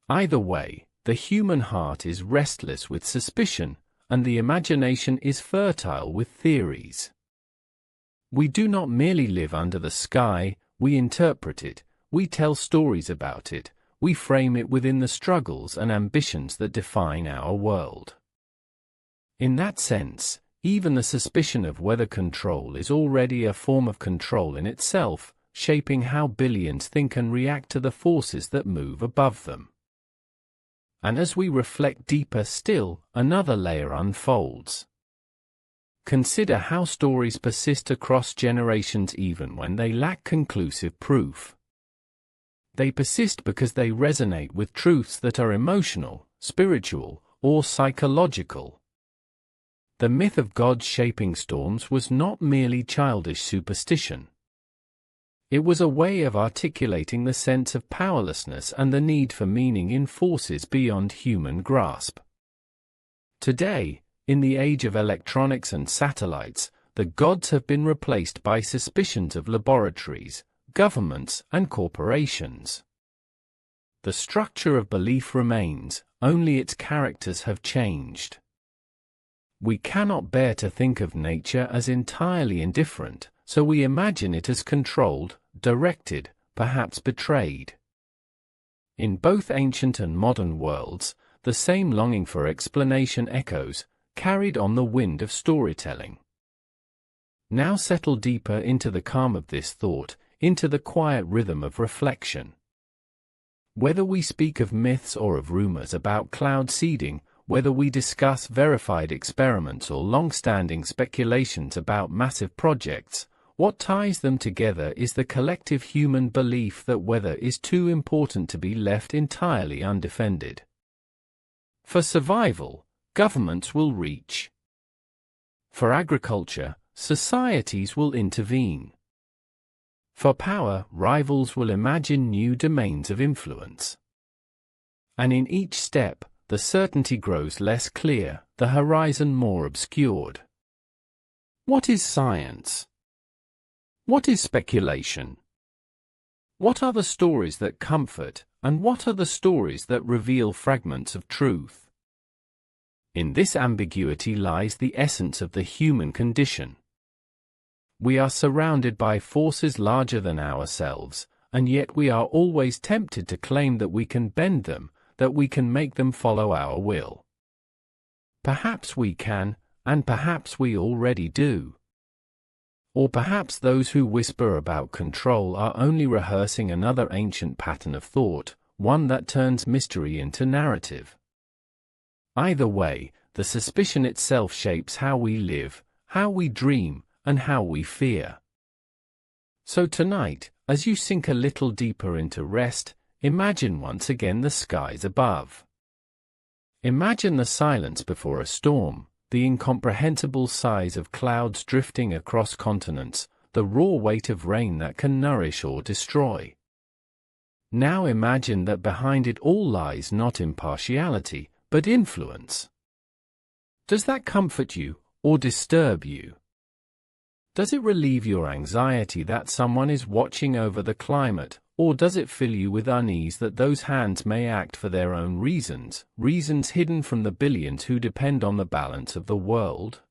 Speaker 1: Either way, the human heart is restless with suspicion, and the imagination is fertile with theories. We do not merely live under the sky, we interpret it, we tell stories about it, we frame it within the struggles and ambitions that define our world. In that sense, even the suspicion of weather control is already a form of control in itself, shaping how billions think and react to the forces that move above them. And as we reflect deeper still, another layer unfolds. Consider how stories persist across generations even when they lack conclusive proof. They persist because they resonate with truths that are emotional, spiritual, or psychological. The myth of God shaping storms was not merely childish superstition. It was a way of articulating the sense of powerlessness and the need for meaning in forces beyond human grasp. Today, in the age of electronics and satellites, the gods have been replaced by suspicions of laboratories, governments, and corporations. The structure of belief remains, only its characters have changed. We cannot bear to think of nature as entirely indifferent, so we imagine it as controlled, directed, perhaps betrayed. In both ancient and modern worlds, the same longing for explanation echoes, carried on the wind of storytelling. Now settle deeper into the calm of this thought, into the quiet rhythm of reflection. Whether we speak of myths or of rumors about cloud seeding, whether we discuss verified experiments or long-standing speculations about massive projects, what ties them together is the collective human belief that weather is too important to be left entirely undefended. For survival, governments will reach. For agriculture, societies will intervene. For power, rivals will imagine new domains of influence. And in each step, the certainty grows less clear, the horizon more obscured. What is science? What is speculation? What are the stories that comfort, and what are the stories that reveal fragments of truth? In this ambiguity lies the essence of the human condition. We are surrounded by forces larger than ourselves, and yet we are always tempted to claim that we can bend them, that we can make them follow our will. Perhaps we can, and perhaps we already do. Or perhaps those who whisper about control are only rehearsing another ancient pattern of thought, one that turns mystery into narrative. Either way, the suspicion itself shapes how we live, how we dream, and how we fear. So tonight, as you sink a little deeper into rest, imagine once again the skies above. Imagine the silence before a storm, the incomprehensible size of clouds drifting across continents, the raw weight of rain that can nourish or destroy. Now imagine that behind it all lies not impartiality, but influence. Does that comfort you, or disturb you? Does it relieve your anxiety that someone is watching over the climate, or does it fill you with unease that those hands may act for their own reasons, reasons hidden from the billions who depend on the balance of the world?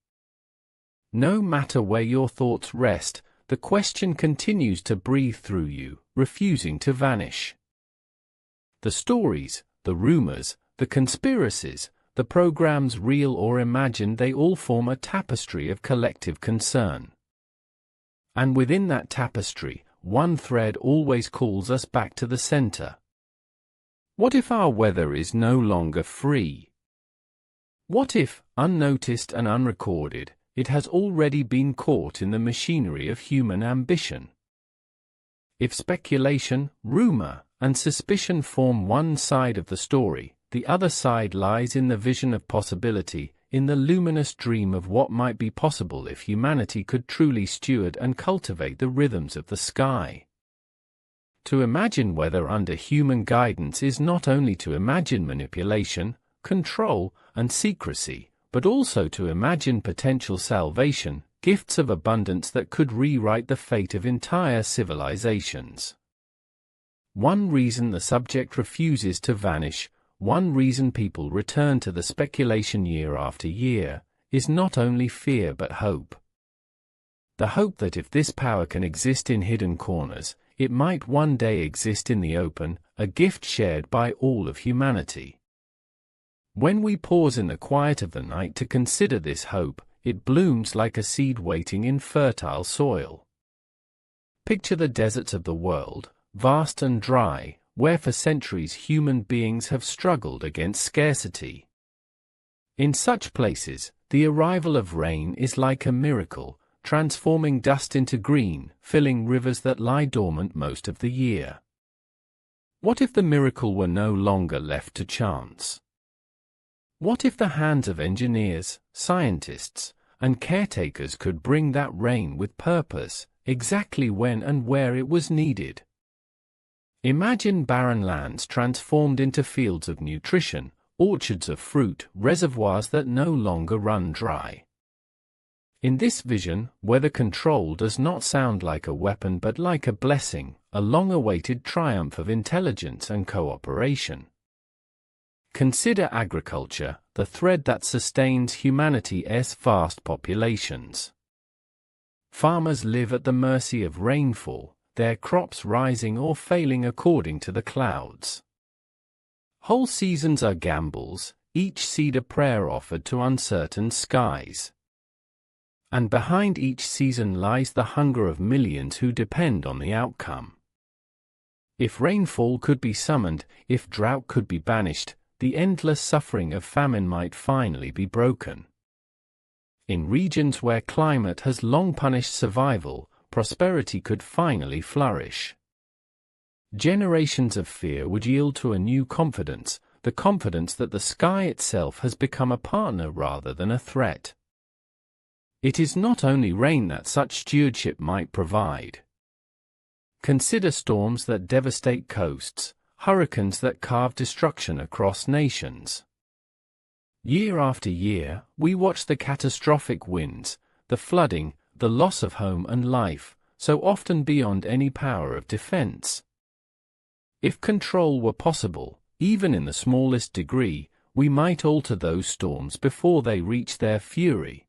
Speaker 1: No matter where your thoughts rest, the question continues to breathe through you, refusing to vanish. The stories, the rumors, the conspiracies, the programs real or imagined, they all form a tapestry of collective concern. And within that tapestry, one thread always calls us back to the center. What if our weather is no longer free? What if, unnoticed and unrecorded, it has already been caught in the machinery of human ambition? If speculation, rumor, and suspicion form one side of the story, the other side lies in the vision of possibility, in the luminous dream of what might be possible if humanity could truly steward and cultivate the rhythms of the sky. To imagine weather under human guidance is not only to imagine manipulation, control, and secrecy, but also to imagine potential salvation, gifts of abundance that could rewrite the fate of entire civilizations. One reason the subject refuses to vanish, one reason people return to the speculation year after year, is not only fear but hope. The hope that if this power can exist in hidden corners, it might one day exist in the open, a gift shared by all of humanity. When we pause in the quiet of the night to consider this hope, it blooms like a seed waiting in fertile soil. Picture the deserts of the world, vast and dry, where for centuries human beings have struggled against scarcity. In such places, the arrival of rain is like a miracle, transforming dust into green, filling rivers that lie dormant most of the year. What if the miracle were no longer left to chance? What if the hands of engineers, scientists, and caretakers could bring that rain with purpose, exactly when and where it was needed? Imagine barren lands transformed into fields of nutrition, orchards of fruit, reservoirs that no longer run dry. In this vision, weather control does not sound like a weapon but like a blessing, a long-awaited triumph of intelligence and cooperation. Consider agriculture, the thread that sustains humanity's vast populations. Farmers live at the mercy of rainfall, their crops rising or failing according to the clouds. Whole seasons are gambles, each seed a prayer offered to uncertain skies. And behind each season lies the hunger of millions who depend on the outcome. If rainfall could be summoned, if drought could be banished, the endless suffering of famine might finally be broken. In regions where climate has long punished survival, prosperity could finally flourish. Generations of fear would yield to a new confidence, the confidence that the sky itself has become a partner rather than a threat. It is not only rain that such stewardship might provide. Consider storms that devastate coasts, hurricanes that carve destruction across nations. Year after year, we watch the catastrophic winds, the flooding, the loss of home and life, so often beyond any power of defense. If control were possible, even in the smallest degree, we might alter those storms before they reach their fury.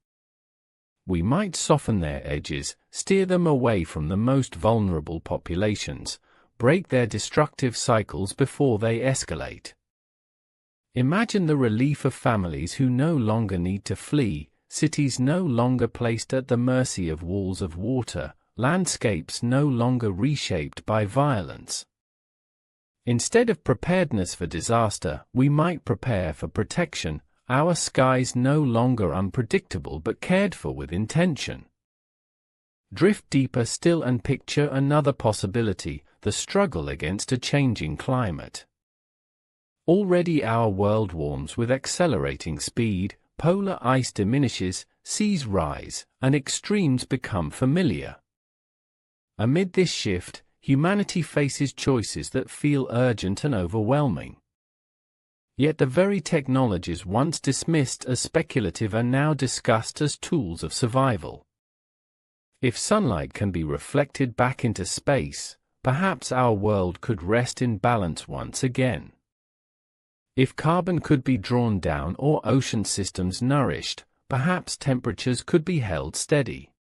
Speaker 1: We might soften their edges, steer them away from the most vulnerable populations, break their destructive cycles before they escalate. Imagine the relief of families who no longer need to flee, cities no longer placed at the mercy of walls of water, landscapes no longer reshaped by violence. Instead of preparedness for disaster, we might prepare for protection, our skies no longer unpredictable but cared for with intention. Drift deeper still and picture another possibility, the struggle against a changing climate. Already our world warms with accelerating speed, polar ice diminishes, seas rise, and extremes become familiar. Amid this shift, humanity faces choices that feel urgent and overwhelming. Yet the very technologies once dismissed as speculative are now discussed as tools of survival. If sunlight can be reflected back into space, perhaps our world could rest in balance once again. If carbon could be drawn down or ocean systems nourished, perhaps temperatures could be held steady.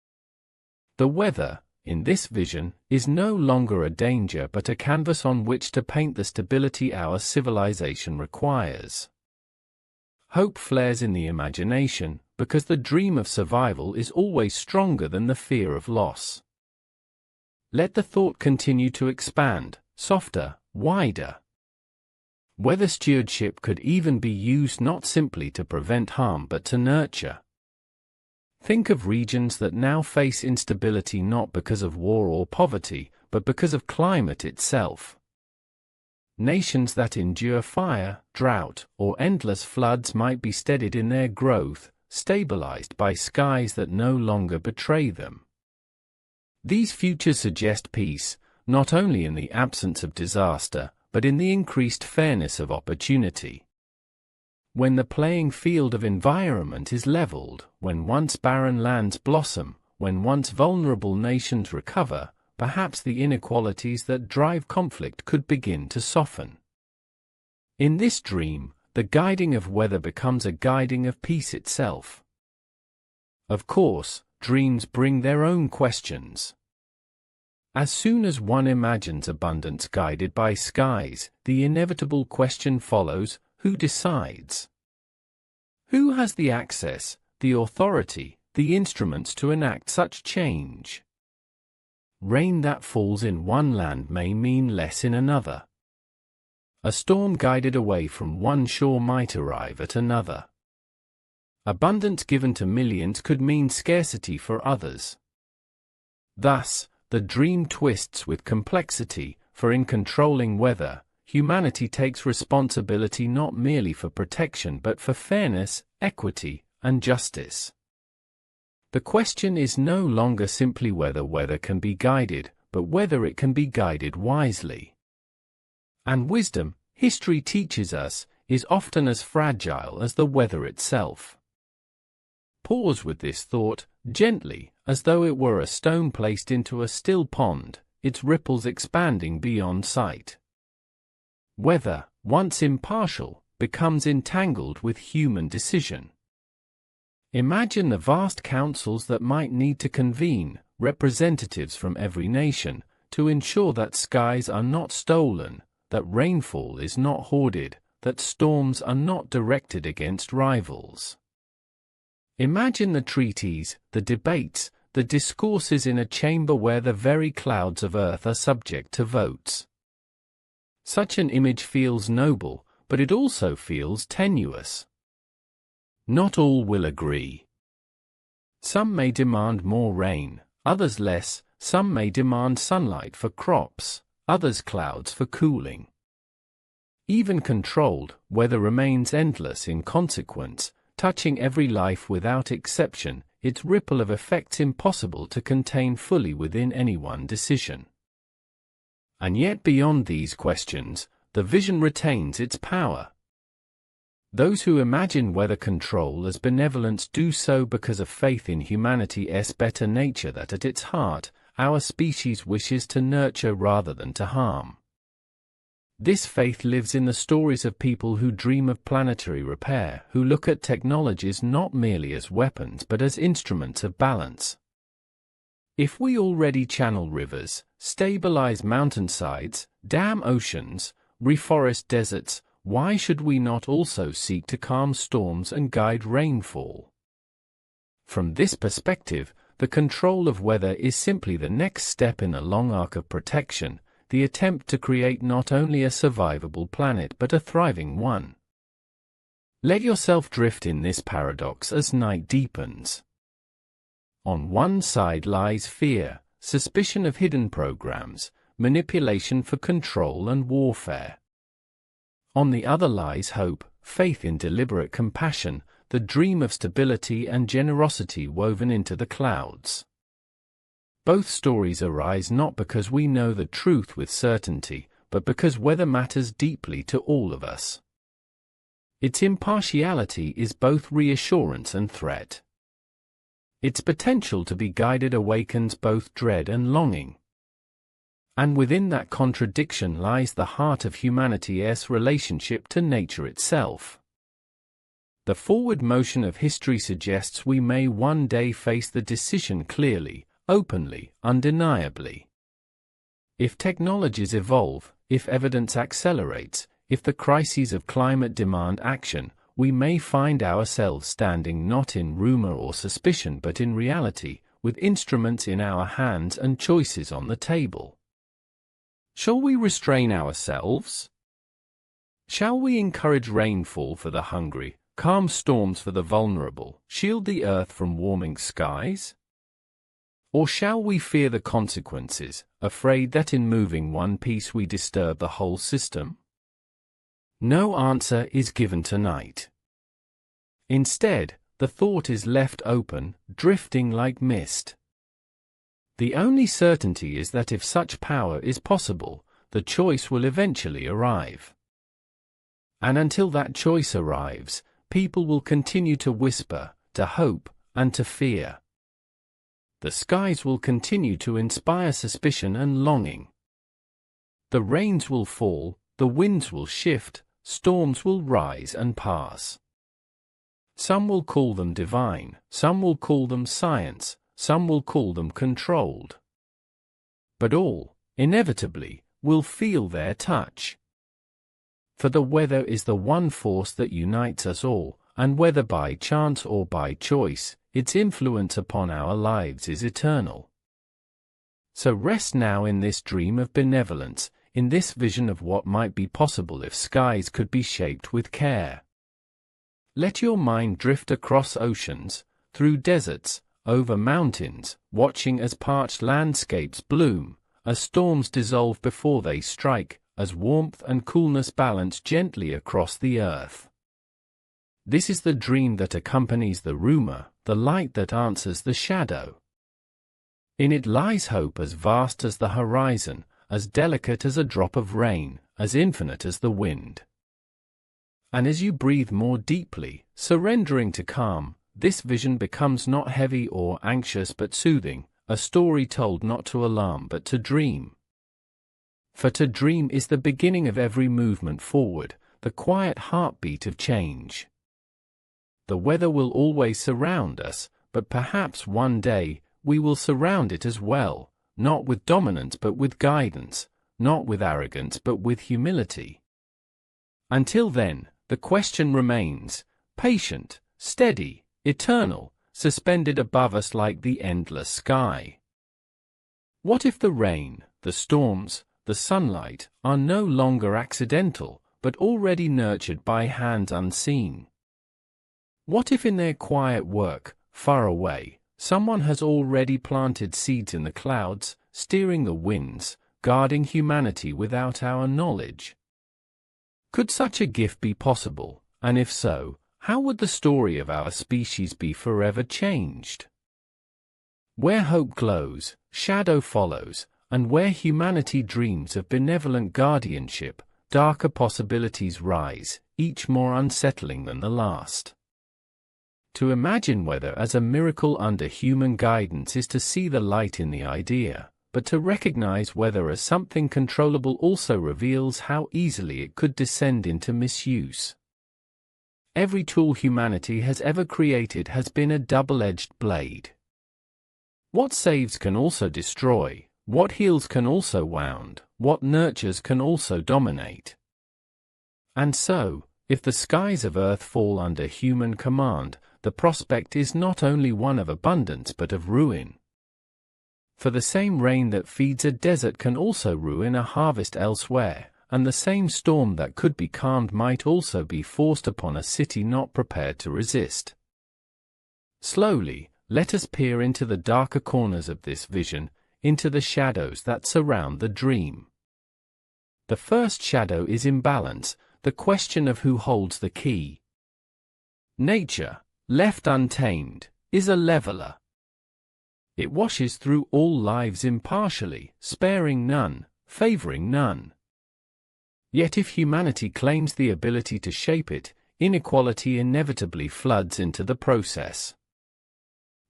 Speaker 1: The weather, in this vision, is no longer a danger but a canvas on which to paint the stability our civilization requires. Hope flares in the imagination, because the dream of survival is always stronger than the fear of loss. Let the thought continue to expand, softer, wider. Weather stewardship could even be used not simply to prevent harm but to nurture. Think of regions that now face instability not because of war or poverty, but because of climate itself. Nations that endure fire, drought, or endless floods might be steadied in their growth, stabilized by skies that no longer betray them. These futures suggest peace, not only in the absence of disaster, but in the increased fairness of opportunity. When the playing field of environment is leveled, when once barren lands blossom, when once vulnerable nations recover, perhaps the inequalities that drive conflict could begin to soften. In this dream, the guiding of weather becomes a guiding of peace itself. Of course, dreams bring their own questions. As soon as one imagines abundance guided by skies, the inevitable question follows: who decides? Who has the access, the authority, the instruments to enact such change? Rain that falls in one land may mean less in another. A storm guided away from one shore might arrive at another. Abundance given to millions could mean scarcity for others. Thus, the dream twists with complexity, for in controlling weather, humanity takes responsibility not merely for protection but for fairness, equity, and justice. The question is no longer simply whether weather can be guided, but whether it can be guided wisely. And wisdom, history teaches us, is often as fragile as the weather itself. Pause with this thought, gently, as though it were a stone placed into a still pond, its ripples expanding beyond sight. Weather, once impartial, becomes entangled with human decision. Imagine the vast councils that might need to convene, representatives from every nation, to ensure that skies are not stolen, that rainfall is not hoarded, that storms are not directed against rivals. Imagine the treaties, the debates, the discourses in a chamber where the very clouds of earth are subject to votes. Such an image feels noble, but it also feels tenuous. Not all will agree. Some may demand more rain, others less, some may demand sunlight for crops, others clouds for cooling. Even controlled, weather remains endless in consequence, touching every life without exception, its ripple of effects impossible to contain fully within any one decision. And yet beyond these questions, the vision retains its power. Those who imagine weather control as benevolence do so because of faith in humanity's better nature that at its heart, our species wishes to nurture rather than to harm. This faith lives in the stories of people who dream of planetary repair, who look at technologies not merely as weapons but as instruments of balance. If we already channel rivers, stabilize mountainsides, dam oceans, reforest deserts, why should we not also seek to calm storms and guide rainfall? From this perspective, the control of weather is simply the next step in a long arc of protection, the attempt to create not only a survivable planet but a thriving one. Let yourself drift in this paradox as night deepens. On one side lies fear, suspicion of hidden programs, manipulation for control and warfare. On the other lies hope, faith in deliberate compassion, the dream of stability and generosity woven into the clouds. Both stories arise not because we know the truth with certainty, but because weather matters deeply to all of us. Its impartiality is both reassurance and threat. Its potential to be guided awakens both dread and longing. And within that contradiction lies the heart of humanity's relationship to nature itself. The forward motion of history suggests we may one day face the decision clearly, openly, undeniably. If technologies evolve, if evidence accelerates, if the crises of climate demand action, we may find ourselves standing not in rumor or suspicion but in reality, with instruments in our hands and choices on the table. Shall we restrain ourselves? Shall we encourage rainfall for the hungry, calm storms for the vulnerable, shield the earth from warming skies? Or shall we fear the consequences, afraid that in moving one piece we disturb the whole system? No answer is given tonight. Instead, the thought is left open, drifting like mist. The only certainty is that if such power is possible, the choice will eventually arrive. And until that choice arrives, people will continue to whisper, to hope, and to fear. The skies will continue to inspire suspicion and longing. The rains will fall, the winds will shift, storms will rise and pass. Some will call them divine, some will call them science, some will call them controlled. But all, inevitably, will feel their touch. For the weather is the one force that unites us all, and whether by chance or by choice, its influence upon our lives is eternal. So rest now in this dream of benevolence, in this vision of what might be possible if skies could be shaped with care. Let your mind drift across oceans, through deserts, over mountains, watching as parched landscapes bloom, as storms dissolve before they strike, as warmth and coolness balance gently across the earth. This is the dream that accompanies the rumor, the light that answers the shadow. In it lies hope as vast as the horizon, as delicate as a drop of rain, as infinite as the wind. And as you breathe more deeply, surrendering to calm, this vision becomes not heavy or anxious but soothing, a story told not to alarm but to dream. For to dream is the beginning of every movement forward, the quiet heartbeat of change. The weather will always surround us, but perhaps one day, we will surround it as well, not with dominance but with guidance, not with arrogance but with humility. Until then, the question remains, patient, steady, eternal, suspended above us like the endless sky. What if the rain, the storms, the sunlight, are no longer accidental, but already nurtured by hands unseen? What if in their quiet work, far away, someone has already planted seeds in the clouds, steering the winds, guarding humanity without our knowledge? Could such a gift be possible, and if so, how would the story of our species be forever changed? Where hope glows, shadow follows, and where humanity dreams of benevolent guardianship, darker possibilities rise, each more unsettling than the last. To imagine weather as a miracle under human guidance is to see the light in the idea, but to recognize weather as something controllable also reveals how easily it could descend into misuse. Every tool humanity has ever created has been a double-edged blade. What saves can also destroy, what heals can also wound, what nurtures can also dominate. And so, if the skies of earth fall under human command, the prospect is not only one of abundance but of ruin. For the same rain that feeds a desert can also ruin a harvest elsewhere, and the same storm that could be calmed might also be forced upon a city not prepared to resist. Slowly, let us peer into the darker corners of this vision, into the shadows that surround the dream. The first shadow is imbalance, the question of who holds the key. Nature, left untamed, is a leveler. It washes through all lives impartially, sparing none, favoring none. Yet if humanity claims the ability to shape it, inequality inevitably floods into the process.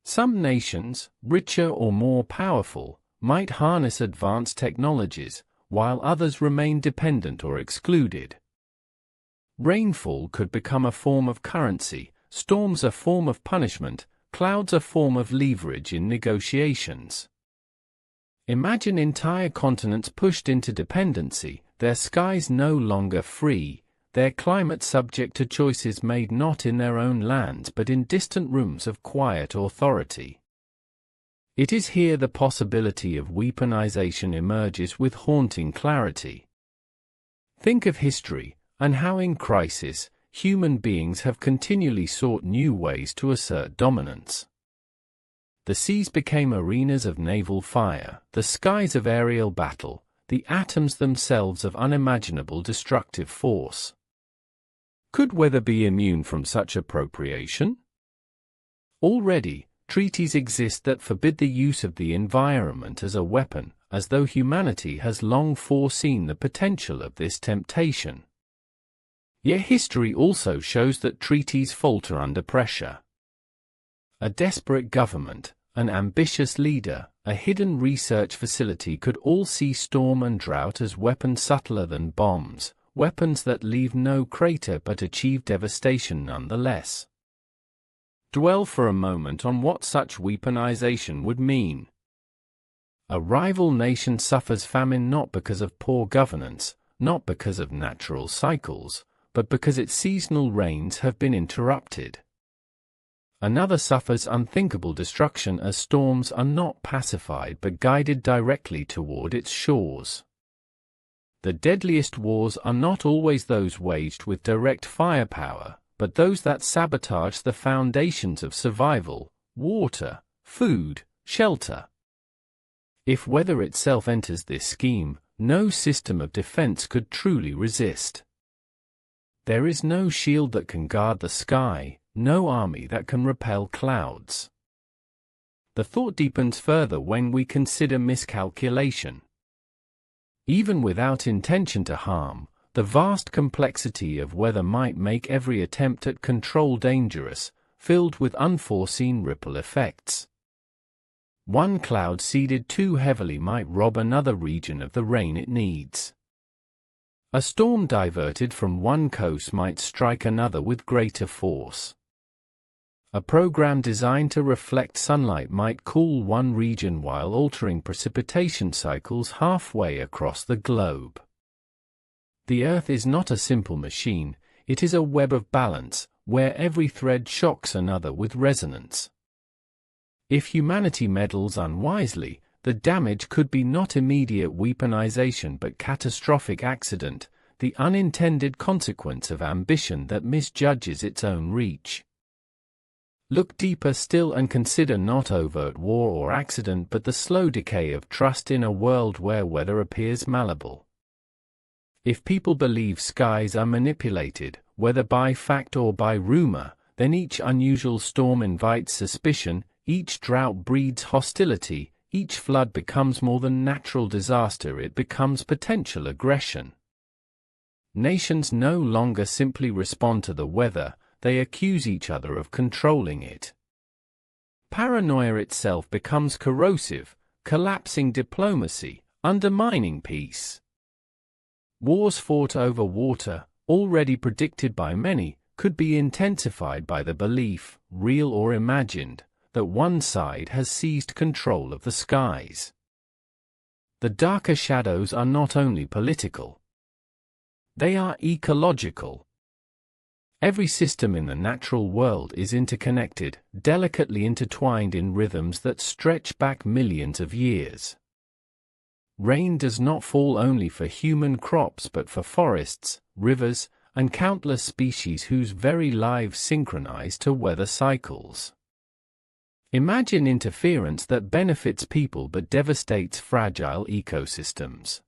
Speaker 1: Some nations, richer or more powerful, might harness advanced technologies, while others remain dependent or excluded. Rainfall could become a form of currency, storms a form of punishment, clouds a form of leverage in negotiations. Imagine entire continents pushed into dependency, their skies no longer free, their climate subject to choices made not in their own lands but in distant rooms of quiet authority. It is here the possibility of weaponization emerges with haunting clarity. Think of history, and how in crisis, human beings have continually sought new ways to assert dominance. The seas became arenas of naval fire, the skies of aerial battle, the atoms themselves of unimaginable destructive force. Could weather be immune from such appropriation? Already, treaties exist that forbid the use of the environment as a weapon, as though humanity has long foreseen the potential of this temptation. Yet history also shows that treaties falter under pressure. A desperate government, an ambitious leader, a hidden research facility could all see storm and drought as weapons subtler than bombs, weapons that leave no crater but achieve devastation nonetheless. Dwell for a moment on what such weaponization would mean. A rival nation suffers famine not because of poor governance, not because of natural cycles, but because its seasonal rains have been interrupted. Another suffers unthinkable destruction as storms are not pacified but guided directly toward its shores. The deadliest wars are not always those waged with direct firepower, but those that sabotage the foundations of survival: water, food, shelter. If weather itself enters this scheme, no system of defense could truly resist. There is no shield that can guard the sky, no army that can repel clouds. The thought deepens further when we consider miscalculation. Even without intention to harm, the vast complexity of weather might make every attempt at control dangerous, filled with unforeseen ripple effects. One cloud seeded too heavily might rob another region of the rain it needs. A storm diverted from one coast might strike another with greater force. A program designed to reflect sunlight might cool one region while altering precipitation cycles halfway across the globe. The Earth is not a simple machine, it is a web of balance, where every thread shocks another with resonance. If humanity meddles unwisely, the damage could be not immediate weaponization but catastrophic accident, the unintended consequence of ambition that misjudges its own reach. Look deeper still and consider not overt war or accident but the slow decay of trust in a world where weather appears malleable. If people believe skies are manipulated, whether by fact or by rumor, then each unusual storm invites suspicion, each drought breeds hostility, each flood becomes more than natural disaster, it becomes potential aggression. Nations no longer simply respond to the weather, they accuse each other of controlling it. Paranoia itself becomes corrosive, collapsing diplomacy, undermining peace. Wars fought over water, already predicted by many, could be intensified by the belief, real or imagined, that one side has seized control of the skies. The darker shadows are not only political. They are ecological. Every system in the natural world is interconnected, delicately intertwined in rhythms that stretch back millions of years. Rain does not fall only for human crops but for forests, rivers, and countless species whose very lives synchronize to weather cycles. Imagine interference that benefits people but devastates fragile ecosystems.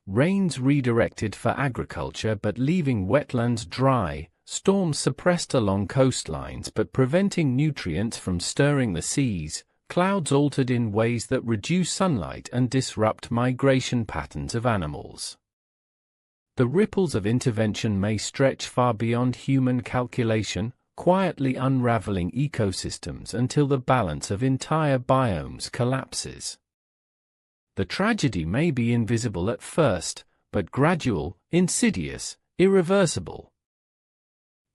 Speaker 1: Rains redirected for agriculture but leaving wetlands dry, storms suppressed along coastlines but preventing nutrients from stirring the seas, clouds altered in ways that reduce sunlight and disrupt migration patterns of animals. The ripples of intervention may stretch far beyond human calculation, quietly unraveling ecosystems until the balance of entire biomes collapses. The tragedy may be invisible at first, but gradual, insidious, irreversible.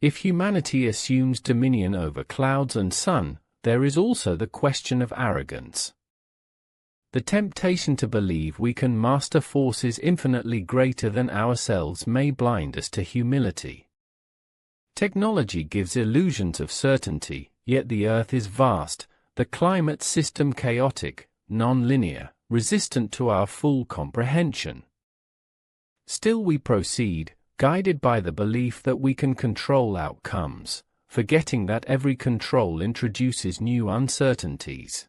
Speaker 1: If humanity assumes dominion over clouds and sun, there is also the question of arrogance. The temptation to believe we can master forces infinitely greater than ourselves may blind us to humility. Technology gives illusions of certainty, yet the Earth is vast, the climate system chaotic, non-linear, resistant to our full comprehension. Still we proceed, guided by the belief that we can control outcomes, forgetting that every control introduces new uncertainties.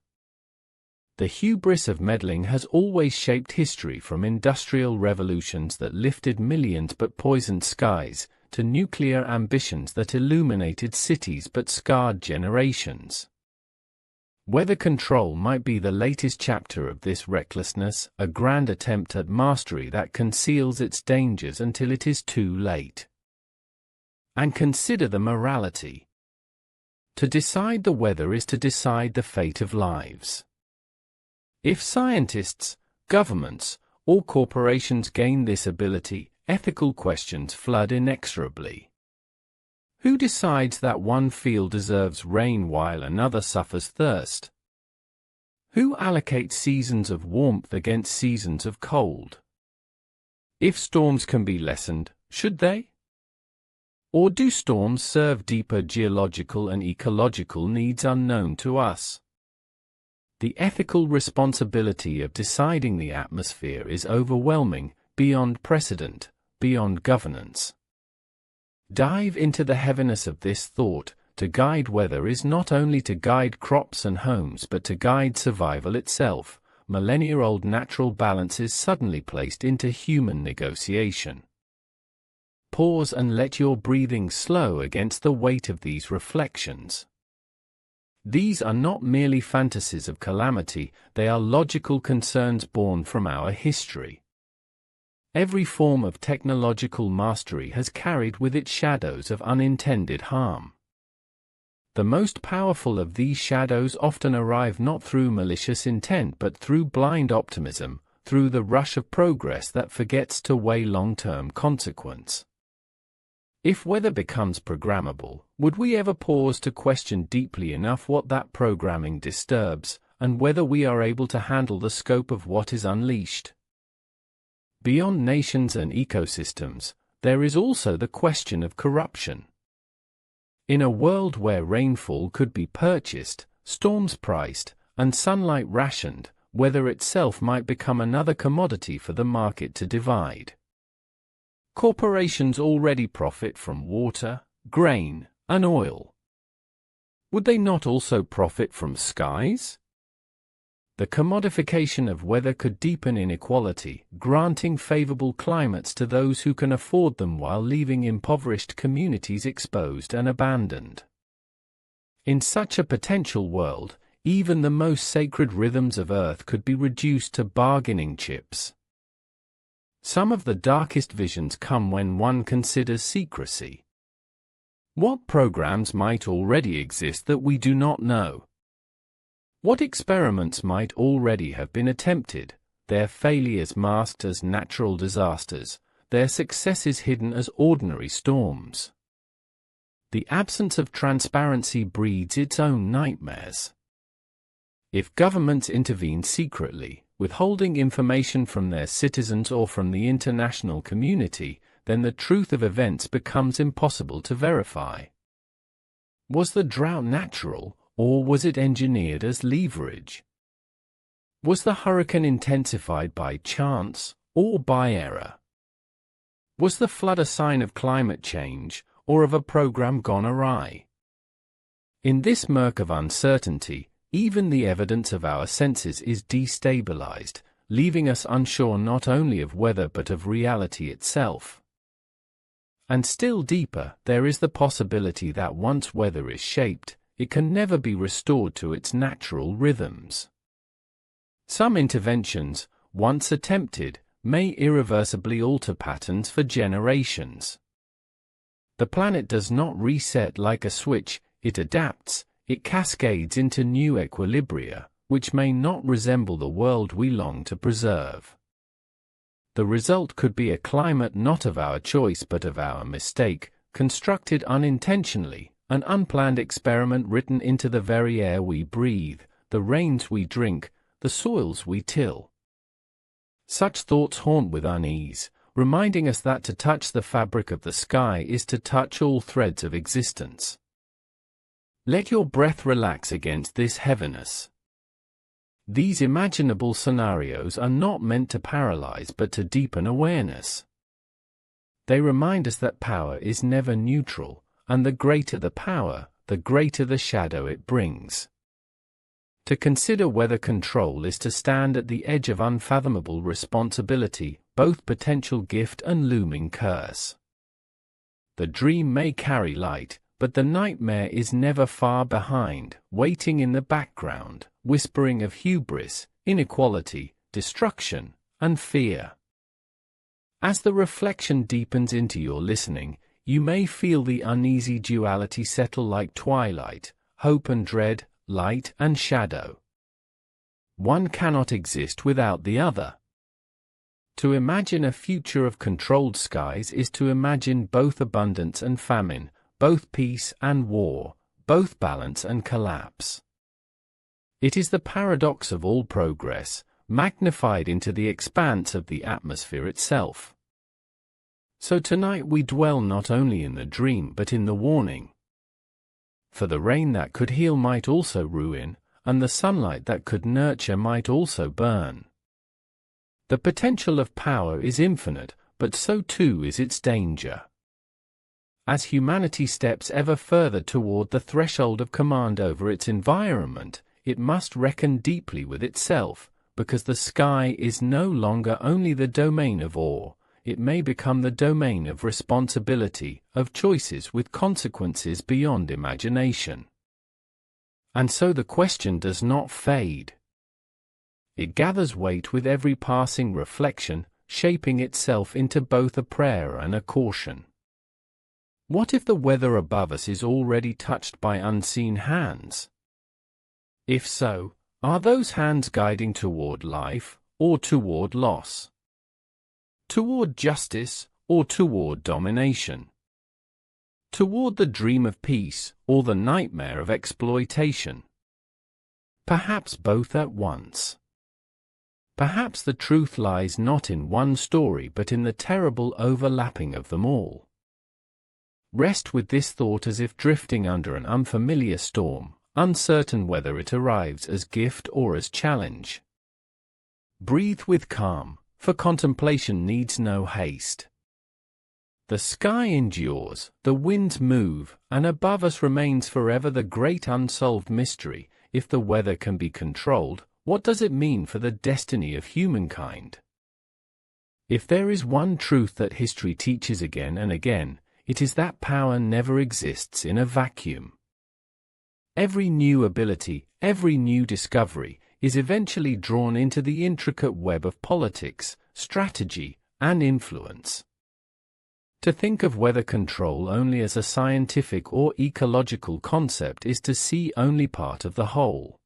Speaker 1: The hubris of meddling has always shaped history, from industrial revolutions that lifted millions but poisoned skies, to nuclear ambitions that illuminated cities but scarred generations. Weather control might be the latest chapter of this recklessness, a grand attempt at mastery that conceals its dangers until it is too late. And consider the morality. To decide the weather is to decide the fate of lives. If scientists, governments, or corporations gain this ability, ethical questions flood inexorably. Who decides that one field deserves rain while another suffers thirst? Who allocates seasons of warmth against seasons of cold? If storms can be lessened, should they? Or do storms serve deeper geological and ecological needs unknown to us? The ethical responsibility of deciding the atmosphere is overwhelming, beyond precedent, beyond governance. Dive into the heaviness of this thought. To guide weather is not only to guide crops and homes but to guide survival itself. Millennia-old natural balance is suddenly placed into human negotiation. Pause and let your breathing slow against the weight of these reflections. These are not merely fantasies of calamity, they are logical concerns born from our history. Every form of technological mastery has carried with it shadows of unintended harm. The most powerful of these shadows often arrive not through malicious intent but through blind optimism, through the rush of progress that forgets to weigh long-term consequence. If weather becomes programmable, would we ever pause to question deeply enough what that programming disturbs, and whether we are able to handle the scope of what is unleashed? Beyond nations and ecosystems, there is also the question of corruption. In a world where rainfall could be purchased, storms priced, and sunlight rationed, weather itself might become another commodity for the market to divide. Corporations already profit from water, grain, and oil. Would they not also profit from skies? The commodification of weather could deepen inequality, granting favorable climates to those who can afford them while leaving impoverished communities exposed and abandoned. In such a potential world, even the most sacred rhythms of Earth could be reduced to bargaining chips. Some of the darkest visions come when one considers secrecy. What programs might already exist that we do not know? What experiments might already have been attempted, their failures masked as natural disasters, their successes hidden as ordinary storms? The absence of transparency breeds its own nightmares. If governments intervene secretly, withholding information from their citizens or from the international community, then the truth of events becomes impossible to verify. Was the drought natural, or was it engineered as leverage? Was the hurricane intensified by chance, or by error? Was the flood a sign of climate change, or of a program gone awry? In this murk of uncertainty, even the evidence of our senses is destabilized, leaving us unsure not only of weather but of reality itself. And still deeper, there is the possibility that once weather is shaped, it can never be restored to its natural rhythms. Some interventions, once attempted, may irreversibly alter patterns for generations. The planet does not reset like a switch, it adapts, it cascades into new equilibria, which may not resemble the world we long to preserve. The result could be a climate not of our choice but of our mistake, constructed unintentionally, an unplanned experiment written into the very air we breathe, the rains we drink, the soils we till. Such thoughts haunt with unease, reminding us that to touch the fabric of the sky is to touch all threads of existence. Let your breath relax against this heaviness. These imaginable scenarios are not meant to paralyze but to deepen awareness. They remind us that power is never neutral, and the greater the power, the greater the shadow it brings. To consider weather control is to stand at the edge of unfathomable responsibility, both potential gift and looming curse. The dream may carry light, but the nightmare is never far behind, waiting in the background, whispering of hubris, inequality, destruction, and fear. As the reflection deepens into your listening, you may feel the uneasy duality settle like twilight, hope and dread, light and shadow. One cannot exist without the other. To imagine a future of controlled skies is to imagine both abundance and famine, both peace and war, both balance and collapse. It is the paradox of all progress, magnified into the expanse of the atmosphere itself. So tonight we dwell not only in the dream but in the warning. For the rain that could heal might also ruin, and the sunlight that could nurture might also burn. The potential of power is infinite, but so too is its danger. As humanity steps ever further toward the threshold of command over its environment, it must reckon deeply with itself, because the sky is no longer only the domain of awe, it may become the domain of responsibility, of choices with consequences beyond imagination. And so the question does not fade. It gathers weight with every passing reflection, shaping itself into both a prayer and a caution. What if the weather above us is already touched by unseen hands? If so, are those hands guiding toward life, or toward loss? Toward justice, or toward domination? Toward the dream of peace, or the nightmare of exploitation? Perhaps both at once. Perhaps the truth lies not in one story but in the terrible overlapping of them all. Rest with this thought as if drifting under an unfamiliar storm, uncertain whether it arrives as gift or as challenge. Breathe with calm, for contemplation needs no haste. The sky endures, the winds move, and above us remains forever the great unsolved mystery: if the weather can be controlled, what does it mean for the destiny of humankind? If there is one truth that history teaches again and again, it is that power never exists in a vacuum. Every new ability, every new discovery, is eventually drawn into the intricate web of politics, strategy, and influence. To think of weather control only as a scientific or ecological concept is to see only part of the whole.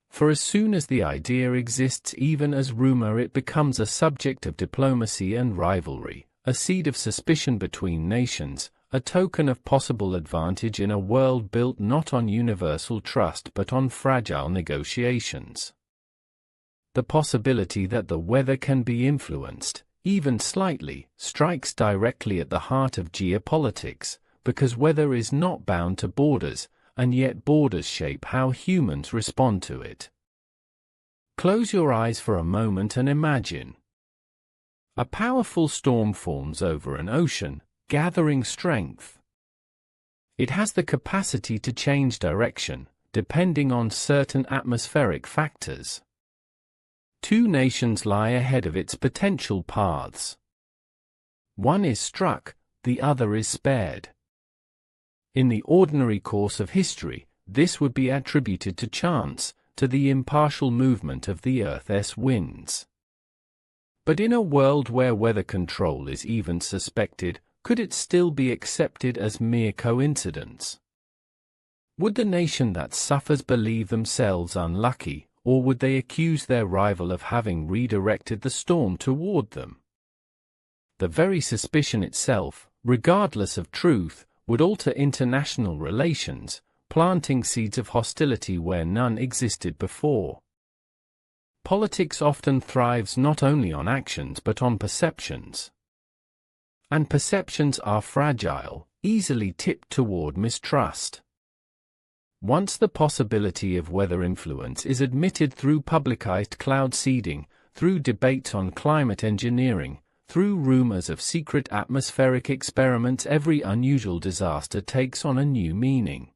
Speaker 1: For as soon as the idea exists even as rumor, it becomes a subject of diplomacy and rivalry, a seed of suspicion between nations, a token of possible advantage in a world built not on universal trust but on fragile negotiations. The possibility that the weather can be influenced, even slightly, strikes directly at the heart of geopolitics, because weather is not bound to borders, and yet borders shape how humans respond to it. Close your eyes for a moment and imagine. A powerful storm forms over an ocean, gathering strength. It has the capacity to change direction, depending on certain atmospheric factors. Two nations lie ahead of its potential paths. One is struck, the other is spared. In the ordinary course of history, this would be attributed to chance, to the impartial movement of the Earth's winds. But in a world where weather control is even suspected, could it still be accepted as mere coincidence? Would the nation that suffers believe themselves unlucky, or would they accuse their rival of having redirected the storm toward them? The very suspicion itself, regardless of truth, would alter international relations, planting seeds of hostility where none existed before. Politics often thrives not only on actions but on perceptions. And perceptions are fragile, easily tipped toward mistrust. Once the possibility of weather influence is admitted through publicized cloud seeding, through debates on climate engineering, through rumors of secret atmospheric experiments, every unusual disaster takes on a new meaning.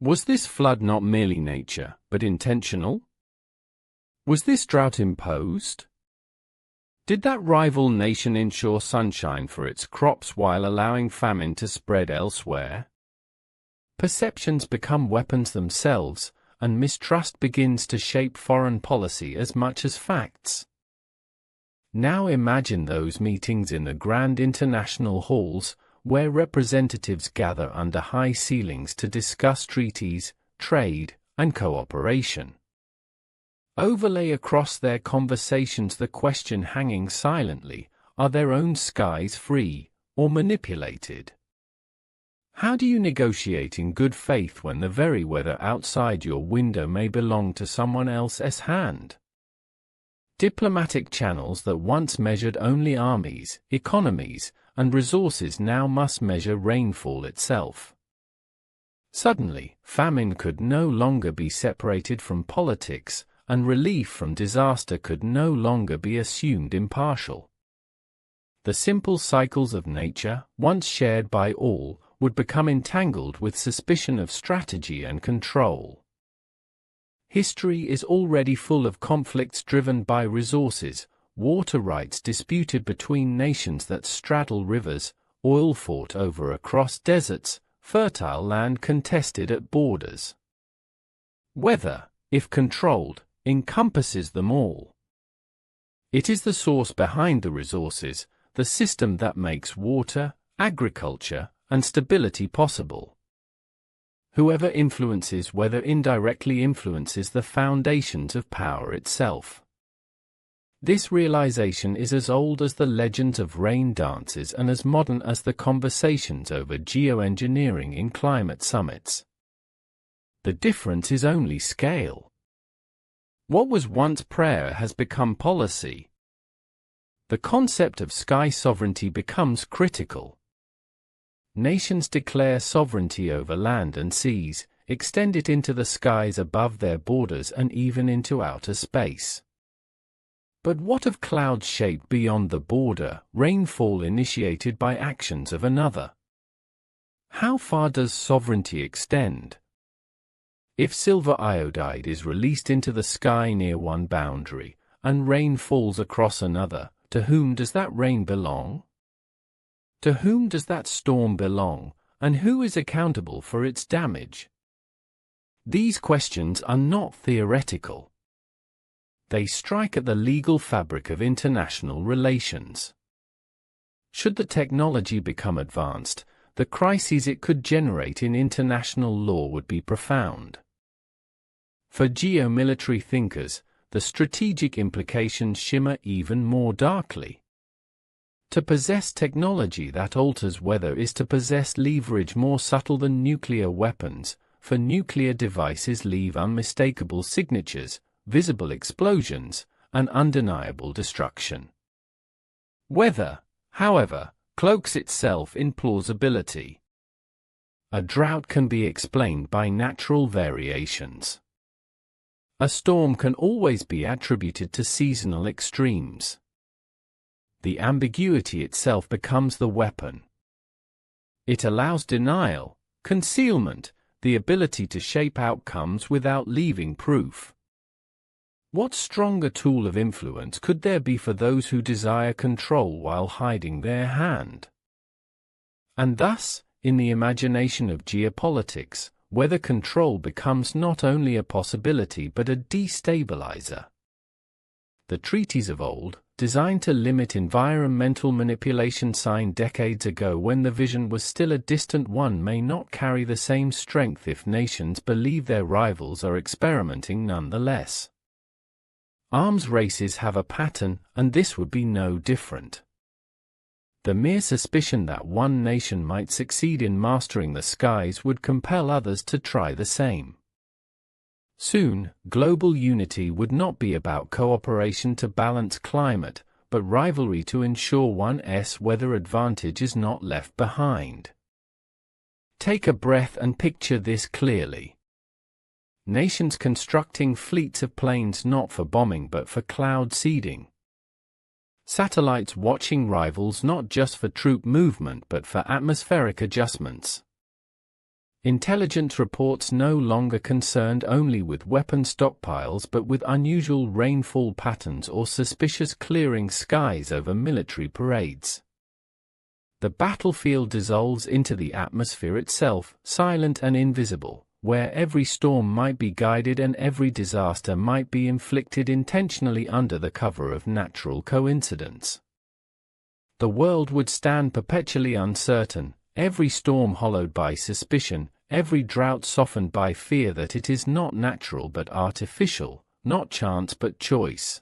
Speaker 1: Was this flood not merely nature, but intentional? Was this drought imposed? Did that rival nation ensure sunshine for its crops while allowing famine to spread elsewhere? Perceptions become weapons themselves, and mistrust begins to shape foreign policy as much as facts. Now imagine those meetings in the grand international halls, where representatives gather under high ceilings to discuss treaties, trade, and cooperation. Overlay across their conversations the question hanging silently: are their own skies free, or manipulated? How do you negotiate in good faith when the very weather outside your window may belong to someone else's hand? Diplomatic channels that once measured only armies, economies, and resources now must measure rainfall itself. Suddenly, famine could no longer be separated from politics, and relief from disaster could no longer be assumed impartial. The simple cycles of nature, once shared by all, would become entangled with suspicion of strategy and control. History is already full of conflicts driven by resources, water rights disputed between nations that straddle rivers, oil fought over across deserts, fertile land contested at borders. Weather, if controlled, encompasses them all. It is the source behind the resources, the system that makes water, agriculture, and stability possible. Whoever influences weather indirectly influences the foundations of power itself. This realization is as old as the legends of rain dances and as modern as the conversations over geoengineering in climate summits. The difference is only scale. What was once prayer has become policy. The concept of sky sovereignty becomes critical. Nations declare sovereignty over land and seas, extend it into the skies above their borders and even into outer space. But what of clouds shaped beyond the border, rainfall initiated by actions of another? How far does sovereignty extend? If silver iodide is released into the sky near one boundary, and rain falls across another, to whom does that rain belong? To whom does that storm belong, and who is accountable for its damage? These questions are not theoretical. They strike at the legal fabric of international relations. Should the technology become advanced, the crises it could generate in international law would be profound. For geomilitary thinkers, the strategic implications shimmer even more darkly. To possess technology that alters weather is to possess leverage more subtle than nuclear weapons, for nuclear devices leave unmistakable signatures, visible explosions, and undeniable destruction. Weather, however, cloaks itself in plausibility. A drought can be explained by natural variations. A storm can always be attributed to seasonal extremes. The ambiguity itself becomes the weapon. It allows denial, concealment, the ability to shape outcomes without leaving proof. What stronger tool of influence could there be for those who desire control while hiding their hand? And thus, in the imagination of geopolitics, weather control becomes not only a possibility but a destabilizer. The treaties of old, designed to limit environmental manipulation signed decades ago when the vision was still a distant one, may not carry the same strength if nations believe their rivals are experimenting nonetheless. Arms races have a pattern, and this would be no different. The mere suspicion that one nation might succeed in mastering the skies would compel others to try the same. Soon, global unity would not be about cooperation to balance climate, but rivalry to ensure one's weather advantage is not left behind. Take a breath and picture this clearly. Nations constructing fleets of planes not for bombing but for cloud seeding. Satellites watching rivals not just for troop movement but for atmospheric adjustments. Intelligence reports no longer concerned only with weapon stockpiles but with unusual rainfall patterns or suspicious clearing skies over military parades. The battlefield dissolves into the atmosphere itself, silent and invisible, where every storm might be guided and every disaster might be inflicted intentionally under the cover of natural coincidence. The world would stand perpetually uncertain, every storm hollowed by suspicion, every drought softened by fear that it is not natural but artificial, not chance but choice.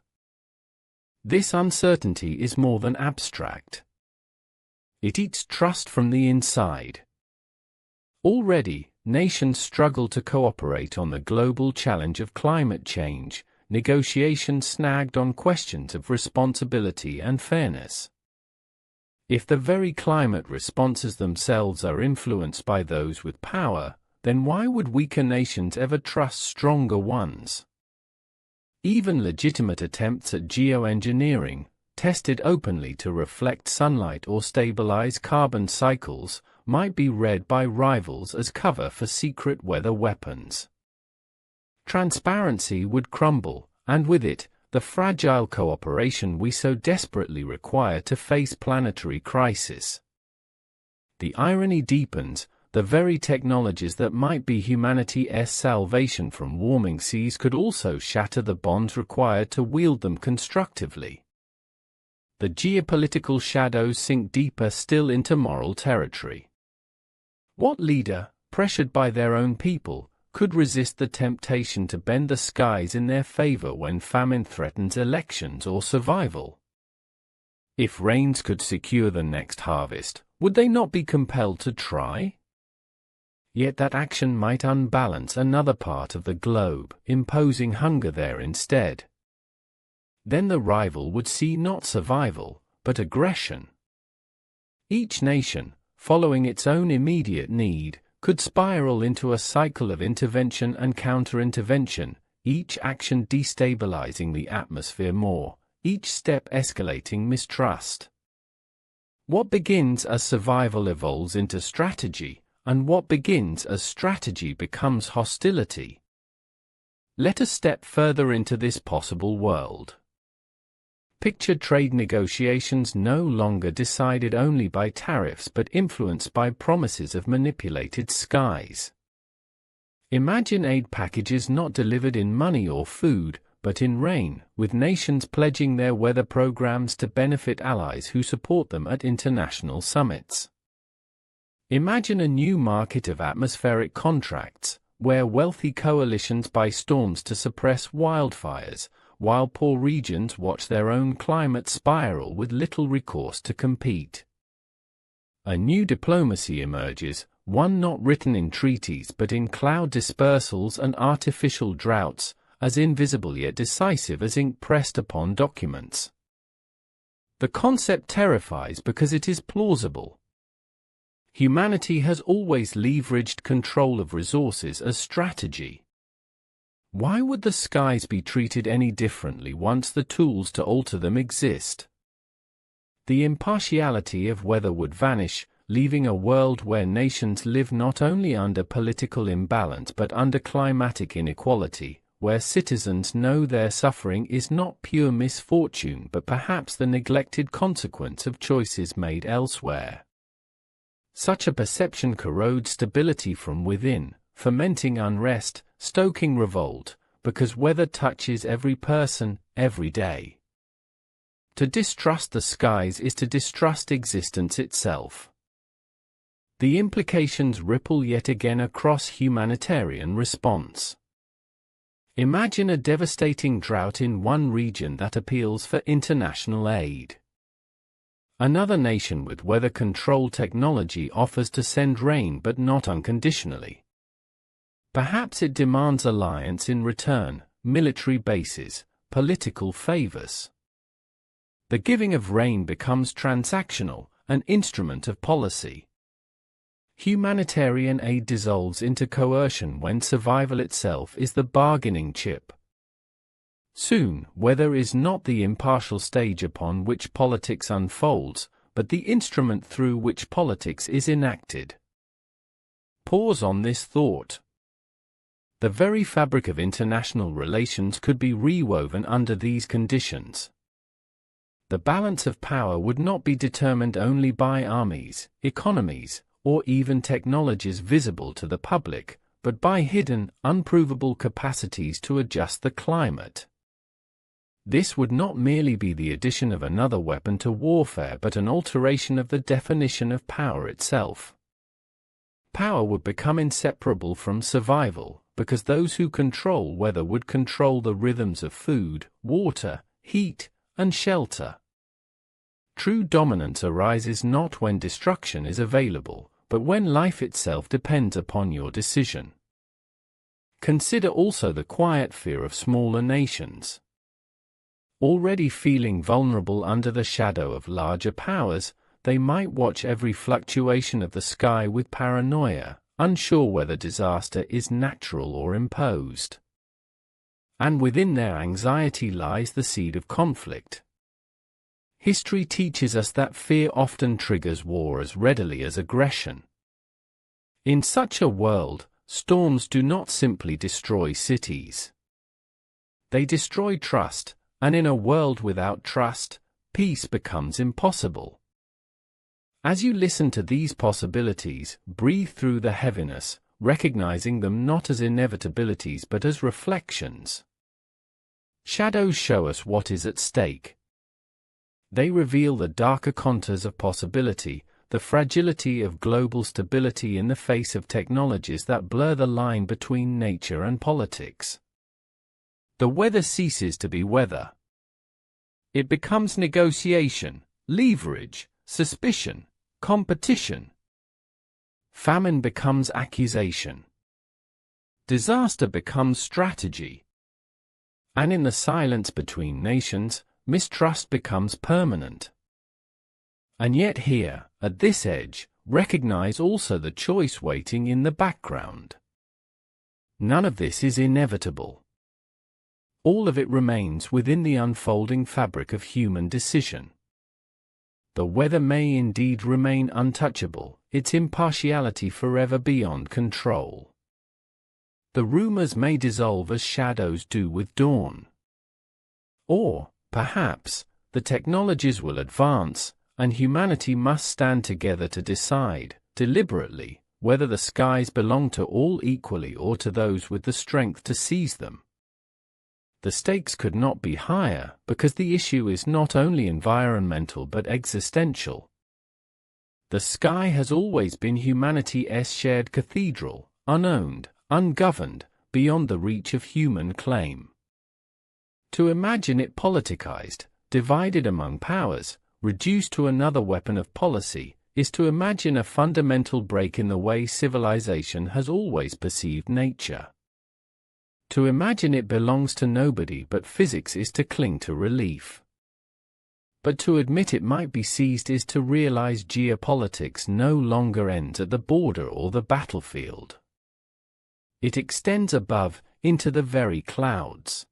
Speaker 1: This uncertainty is more than abstract. It eats trust from the inside. Already, nations struggle to cooperate on the global challenge of climate change, negotiations snagged on questions of responsibility and fairness. If the very climate responses themselves are influenced by those with power, then why would weaker nations ever trust stronger ones? Even legitimate attempts at geoengineering, tested openly to reflect sunlight or stabilize carbon cycles, might be read by rivals as cover for secret weather weapons. Transparency would crumble, and with it, the fragile cooperation we so desperately require to face planetary crisis. The irony deepens. The very technologies that might be humanity's salvation from warming seas could also shatter the bonds required to wield them constructively. The geopolitical shadows sink deeper still into moral territory. What leader, pressured by their own people, could resist the temptation to bend the skies in their favor when famine threatens elections or survival? If rains could secure the next harvest, would they not be compelled to try? Yet that action might unbalance another part of the globe, imposing hunger there instead. Then the rival would see not survival, but aggression. Each nation, following its own immediate need, could spiral into a cycle of intervention and counter-intervention, each action destabilizing the atmosphere more, each step escalating mistrust. What begins as survival evolves into strategy, and what begins as strategy becomes hostility. Let us step further into this possible world. Picture trade negotiations no longer decided only by tariffs but influenced by promises of manipulated skies. Imagine aid packages not delivered in money or food, but in rain, with nations pledging their weather programs to benefit allies who support them at international summits. Imagine a new market of atmospheric contracts, where wealthy coalitions buy storms to suppress wildfires, while poor regions watch their own climate spiral with little recourse to compete. A new diplomacy emerges, one not written in treaties but in cloud dispersals and artificial droughts, as invisible yet decisive as ink pressed upon documents. The concept terrifies because it is plausible. Humanity has always leveraged control of resources as strategy. Why would the skies be treated any differently once the tools to alter them exist? The impartiality of weather would vanish, leaving a world where nations live not only under political imbalance but under climatic inequality, where citizens know their suffering is not pure misfortune but perhaps the neglected consequence of choices made elsewhere. Such a perception corrodes stability from within, fomenting unrest, stoking revolt, because weather touches every person, every day. To distrust the skies is to distrust existence itself. The implications ripple yet again across humanitarian response. Imagine a devastating drought in one region that appeals for international aid. Another nation with weather control technology offers to send rain but not unconditionally. Perhaps it demands alliance in return, military bases, political favors. The giving of rain becomes transactional, an instrument of policy. Humanitarian aid dissolves into coercion when survival itself is the bargaining chip. Soon, weather is not the impartial stage upon which politics unfolds, but the instrument through which politics is enacted. Pause on this thought. The very fabric of international relations could be rewoven under these conditions. The balance of power would not be determined only by armies, economies, or even technologies visible to the public, but by hidden, unprovable capacities to adjust the climate. This would not merely be the addition of another weapon to warfare but an alteration of the definition of power itself. Power would become inseparable from survival, because those who control weather would control the rhythms of food, water, heat, and shelter. True dominance arises not when destruction is available, but when life itself depends upon your decision. Consider also the quiet fear of smaller nations. Already feeling vulnerable under the shadow of larger powers, they might watch every fluctuation of the sky with paranoia, unsure whether disaster is natural or imposed. And within their anxiety lies the seed of conflict. History teaches us that fear often triggers war as readily as aggression. In such a world, storms do not simply destroy cities. They destroy trust, and in a world without trust, peace becomes impossible. As you listen to these possibilities, breathe through the heaviness, recognizing them not as inevitabilities but as reflections. Shadows show us what is at stake. They reveal the darker contours of possibility, the fragility of global stability in the face of technologies that blur the line between nature and politics. The weather ceases to be weather. It becomes negotiation, leverage, suspicion, competition. Famine becomes accusation. Disaster becomes strategy. And in the silence between nations, mistrust becomes permanent. And yet here, at this edge, recognize also the choice waiting in the background. None of this is inevitable. All of it remains within the unfolding fabric of human decision. The weather may indeed remain untouchable, its impartiality forever beyond control. The rumors may dissolve as shadows do with dawn. Or, perhaps, the technologies will advance, and humanity must stand together to decide, deliberately, whether the skies belong to all equally or to those with the strength to seize them. The stakes could not be higher, because the issue is not only environmental but existential. The sky has always been humanity's shared cathedral, unowned, ungoverned, beyond the reach of human claim. To imagine it politicized, divided among powers, reduced to another weapon of policy, is to imagine a fundamental break in the way civilization has always perceived nature. To imagine it belongs to nobody but physics is to cling to relief. But to admit it might be seized is to realize geopolitics no longer ends at the border or the battlefield. It extends above, into the very clouds.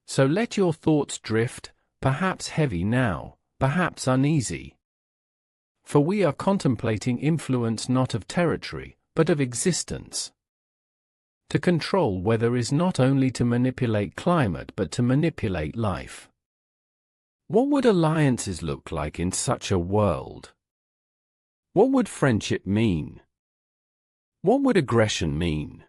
Speaker 1: So let your thoughts drift, perhaps heavy now, perhaps uneasy. For we are contemplating influence not of territory, but of existence. To control weather is not only to manipulate climate but to manipulate life. What would alliances look like in such a world? What would friendship mean? What would aggression mean?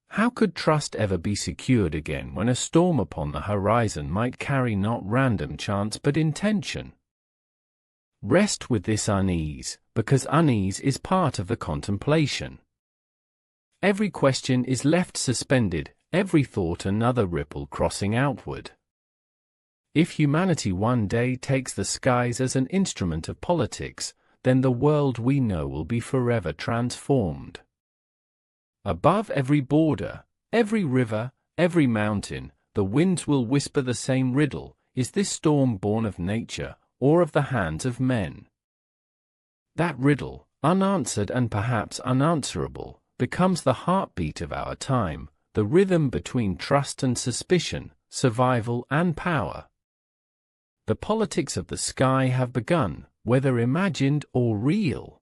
Speaker 1: How could trust ever be secured again when a storm upon the horizon might carry not random chance but intention? Rest with this unease, because unease is part of the contemplation. Every question is left suspended, every thought another ripple crossing outward. If humanity one day takes the skies as an instrument of politics, then the world we know will be forever transformed. Above every border, every river, every mountain, the winds will whisper the same riddle: is this storm born of nature, or of the hands of men? That riddle, unanswered and perhaps unanswerable, becomes the heartbeat of our time, the rhythm between trust and suspicion, survival and power. The politics of the sky have begun, whether imagined or real.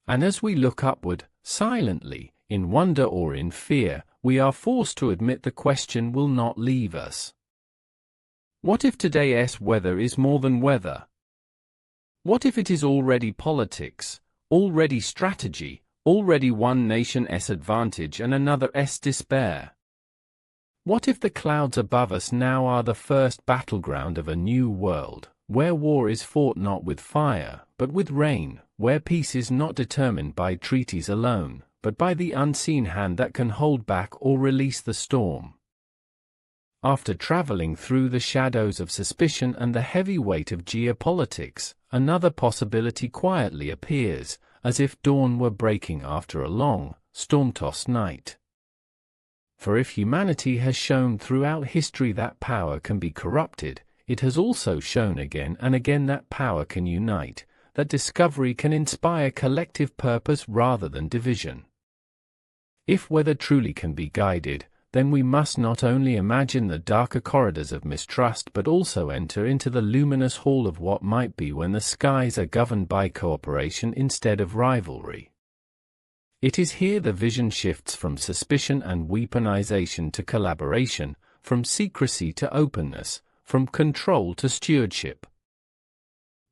Speaker 1: And as we look upward, silently, in wonder or in fear, we are forced to admit the question will not leave us. What if today's weather is more than weather? What if it is already politics, already strategy, already one nation's advantage and another's despair? What if the clouds above us now are the first battleground of a new world, where war is fought not with fire, but with rain, where peace is not determined by treaties alone, but by the unseen hand that can hold back or release the storm? After traveling through the shadows of suspicion and the heavy weight of geopolitics, another possibility quietly appears, as if dawn were breaking after a long, storm-tossed night. For if humanity has shown throughout history that power can be corrupted, it has also shown again and again that power can unite, that discovery can inspire collective purpose rather than division. If weather truly can be guided, then we must not only imagine the darker corridors of mistrust but also enter into the luminous hall of what might be when the skies are governed by cooperation instead of rivalry. It is here the vision shifts from suspicion and weaponization to collaboration, from secrecy to openness, from control to stewardship.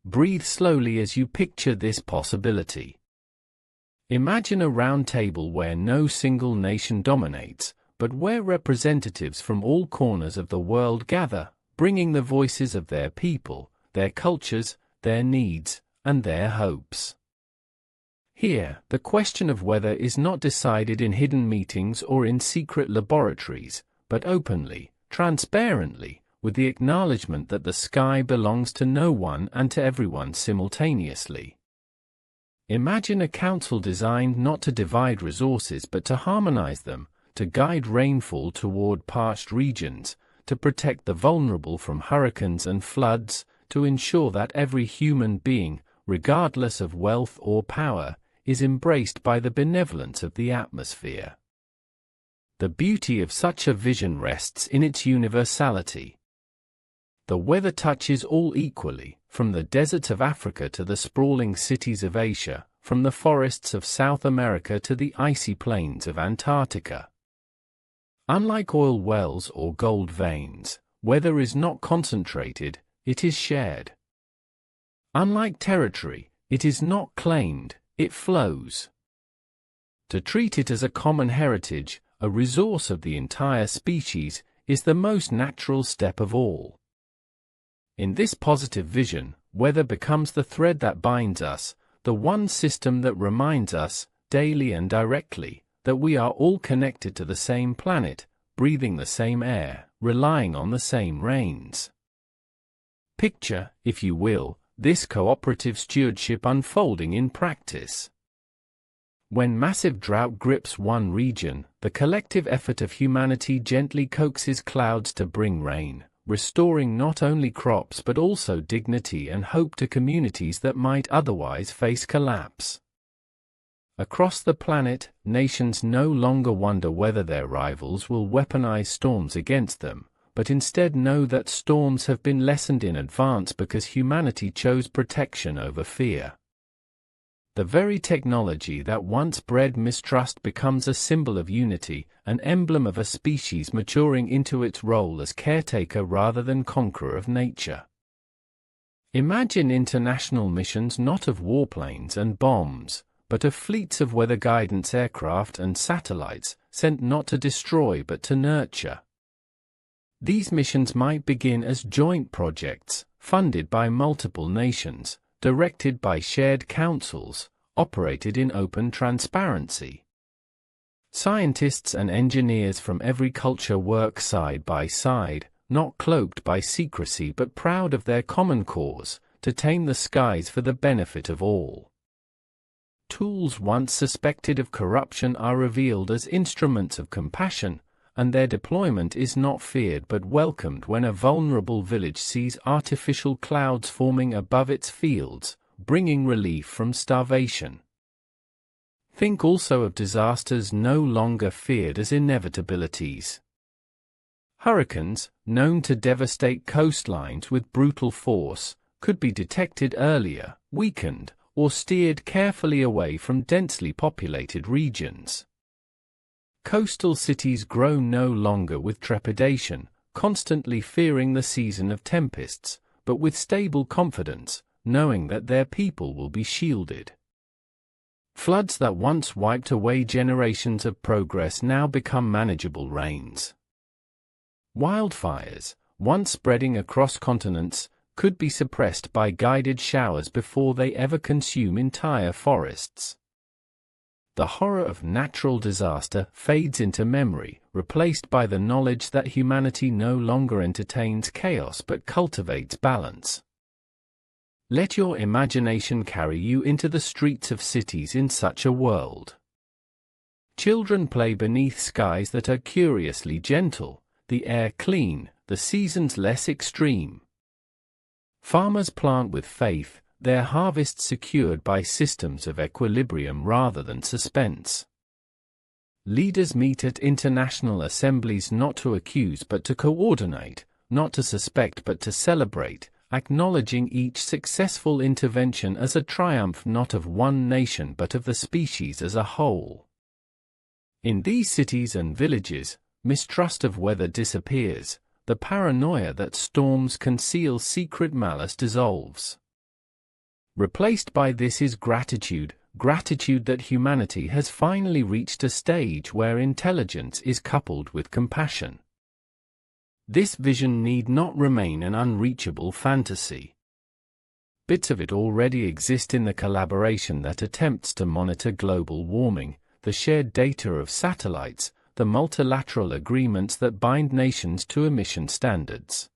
Speaker 1: Breathe slowly as you picture this possibility. Imagine a round table where no single nation dominates, but where representatives from all corners of the world gather, bringing the voices of their people, their cultures, their needs, and their hopes. Here, the question of weather is not decided in hidden meetings or in secret laboratories, but openly, transparently, with the acknowledgement that the sky belongs to no one and to everyone simultaneously. Imagine a council designed not to divide resources but to harmonize them, to guide rainfall toward parched regions, to protect the vulnerable from hurricanes and floods, to ensure that every human being, regardless of wealth or power, is embraced by the benevolence of the atmosphere. The beauty of such a vision rests in its universality. The weather touches all equally, from the deserts of Africa to the sprawling cities of Asia, from the forests of South America to the icy plains of Antarctica. Unlike oil wells or gold veins, weather is not concentrated, it is shared. Unlike territory, it is not claimed, it flows. To treat it as a common heritage, a resource of the entire species, is the most natural step of all. In this positive vision, weather becomes the thread that binds us, the one system that reminds us, daily and directly, that we are all connected to the same planet, breathing the same air, relying on the same rains. Picture, if you will, this cooperative stewardship unfolding in practice. When massive drought grips one region, the collective effort of humanity gently coaxes clouds to bring rain, restoring not only crops but also dignity and hope to communities that might otherwise face collapse. Across the planet, nations no longer wonder whether their rivals will weaponize storms against them, but instead know that storms have been lessened in advance because humanity chose protection over fear. The very technology that once bred mistrust becomes a symbol of unity, an emblem of a species maturing into its role as caretaker rather than conqueror of nature. Imagine international missions not of warplanes and bombs, but of fleets of weather guidance aircraft and satellites, sent not to destroy but to nurture. These missions might begin as joint projects, funded by multiple nations, directed by shared councils, operated in open transparency. Scientists and engineers from every culture work side by side, not cloaked by secrecy but proud of their common cause, to tame the skies for the benefit of all. Tools once suspected of corruption are revealed as instruments of compassion, and their deployment is not feared but welcomed when a vulnerable village sees artificial clouds forming above its fields, bringing relief from starvation. Think also of disasters no longer feared as inevitabilities. Hurricanes, known to devastate coastlines with brutal force, could be detected earlier, weakened, or steered carefully away from densely populated regions. Coastal cities grow no longer with trepidation, constantly fearing the season of tempests, but with stable confidence, knowing that their people will be shielded. Floods that once wiped away generations of progress now become manageable rains. Wildfires, once spreading across continents, could be suppressed by guided showers before they ever consume entire forests. the horror of natural disaster fades into memory, replaced by the knowledge that humanity no longer entertains chaos but cultivates balance. Let your imagination carry you into the streets of cities in such a world. Children play beneath skies that are curiously gentle, the air clean, the seasons less extreme. Farmers plant with faith, their harvests secured by systems of equilibrium rather than suspense. Leaders meet at international assemblies not to accuse but to coordinate, not to suspect but to celebrate, acknowledging each successful intervention as a triumph not of one nation but of the species as a whole. In these cities and villages, mistrust of weather disappears, the paranoia that storms conceal secret malice dissolves. Replaced by this is gratitude that humanity has finally reached a stage where intelligence is coupled with compassion. This vision need not remain an unreachable fantasy. Bits of it already exist in the collaboration that attempts to monitor global warming, the shared data of satellites, the multilateral agreements that bind nations to emission standards.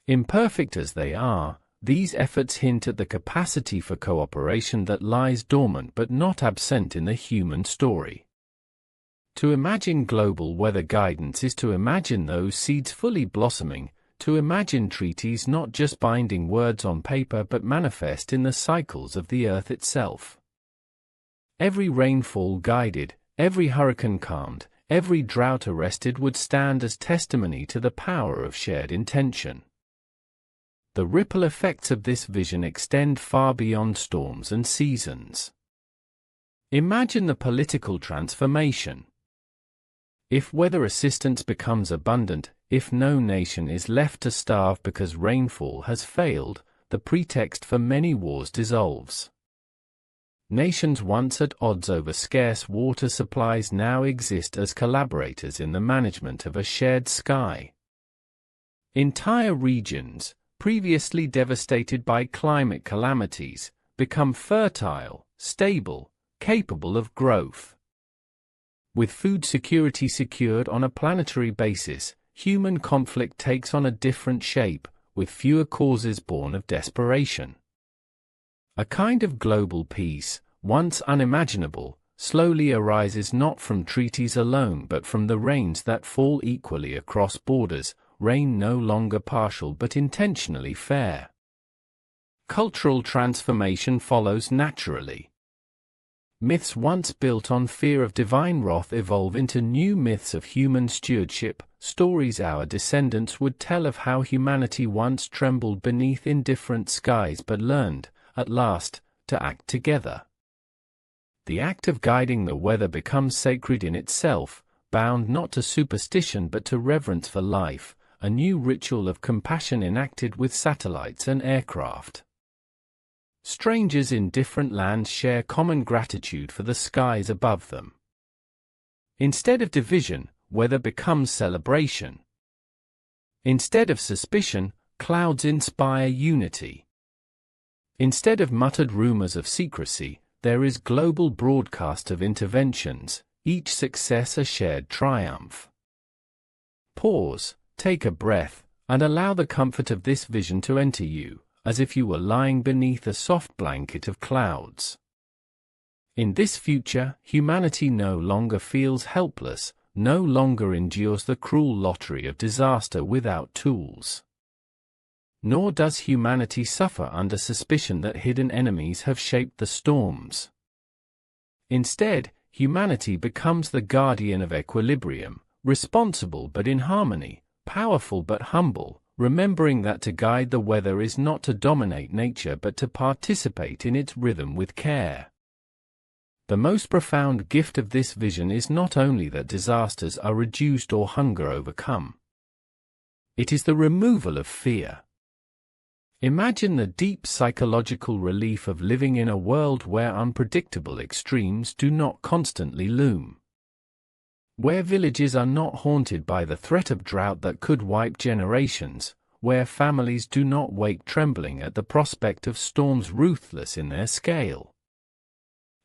Speaker 1: Imperfect as they are, these efforts hint at the capacity for cooperation that lies dormant but not absent in the human story. To imagine global weather guidance is to imagine those seeds fully blossoming, to imagine treaties not just binding words on paper but manifest in the cycles of the earth itself. Every rainfall guided, every hurricane calmed, every drought arrested would stand as testimony to the power of shared intention. The ripple effects of this vision extend far beyond storms and seasons. Imagine the political transformation. If weather assistance becomes abundant, if no nation is left to starve because rainfall has failed, the pretext for many wars dissolves. Nations once at odds over scarce water supplies now exist as collaborators in the management of a shared sky. Entire regions, previously devastated by climate calamities, become fertile, stable, capable of growth. With food security secured on a planetary basis, human conflict takes on a different shape, with fewer causes born of desperation. A kind of global peace, once unimaginable, slowly arises not from treaties alone but from the rains that fall equally across borders, rain no longer partial but intentionally fair. Cultural transformation follows naturally. Myths once built on fear of divine wrath evolve into new myths of human stewardship, stories our descendants would tell of how humanity once trembled beneath indifferent skies but learned, at last, to act together. The act of guiding the weather becomes sacred in itself, bound not to superstition but to reverence for life, a new ritual of compassion enacted with satellites and aircraft. Strangers in different lands share common gratitude for the skies above them. Instead of division, weather becomes celebration. Instead of suspicion, clouds inspire unity. Instead of muttered rumors of secrecy, there is global broadcast of interventions, each success a shared triumph. Pause, take a breath, and allow the comfort of this vision to enter you, as if you were lying beneath a soft blanket of clouds. In this future, humanity no longer feels helpless, no longer endures the cruel lottery of disaster without tools. Nor does humanity suffer under suspicion that hidden enemies have shaped the storms. Instead, humanity becomes the guardian of equilibrium, responsible but in harmony, powerful but humble, remembering that to guide the weather is not to dominate nature but to participate in its rhythm with care. The most profound gift of this vision is not only that disasters are reduced or hunger overcome. It is the removal of fear. Imagine the deep psychological relief of living in a world where unpredictable extremes do not constantly loom. Where villages are not haunted by the threat of drought that could wipe generations, where families do not wake trembling at the prospect of storms ruthless in their scale.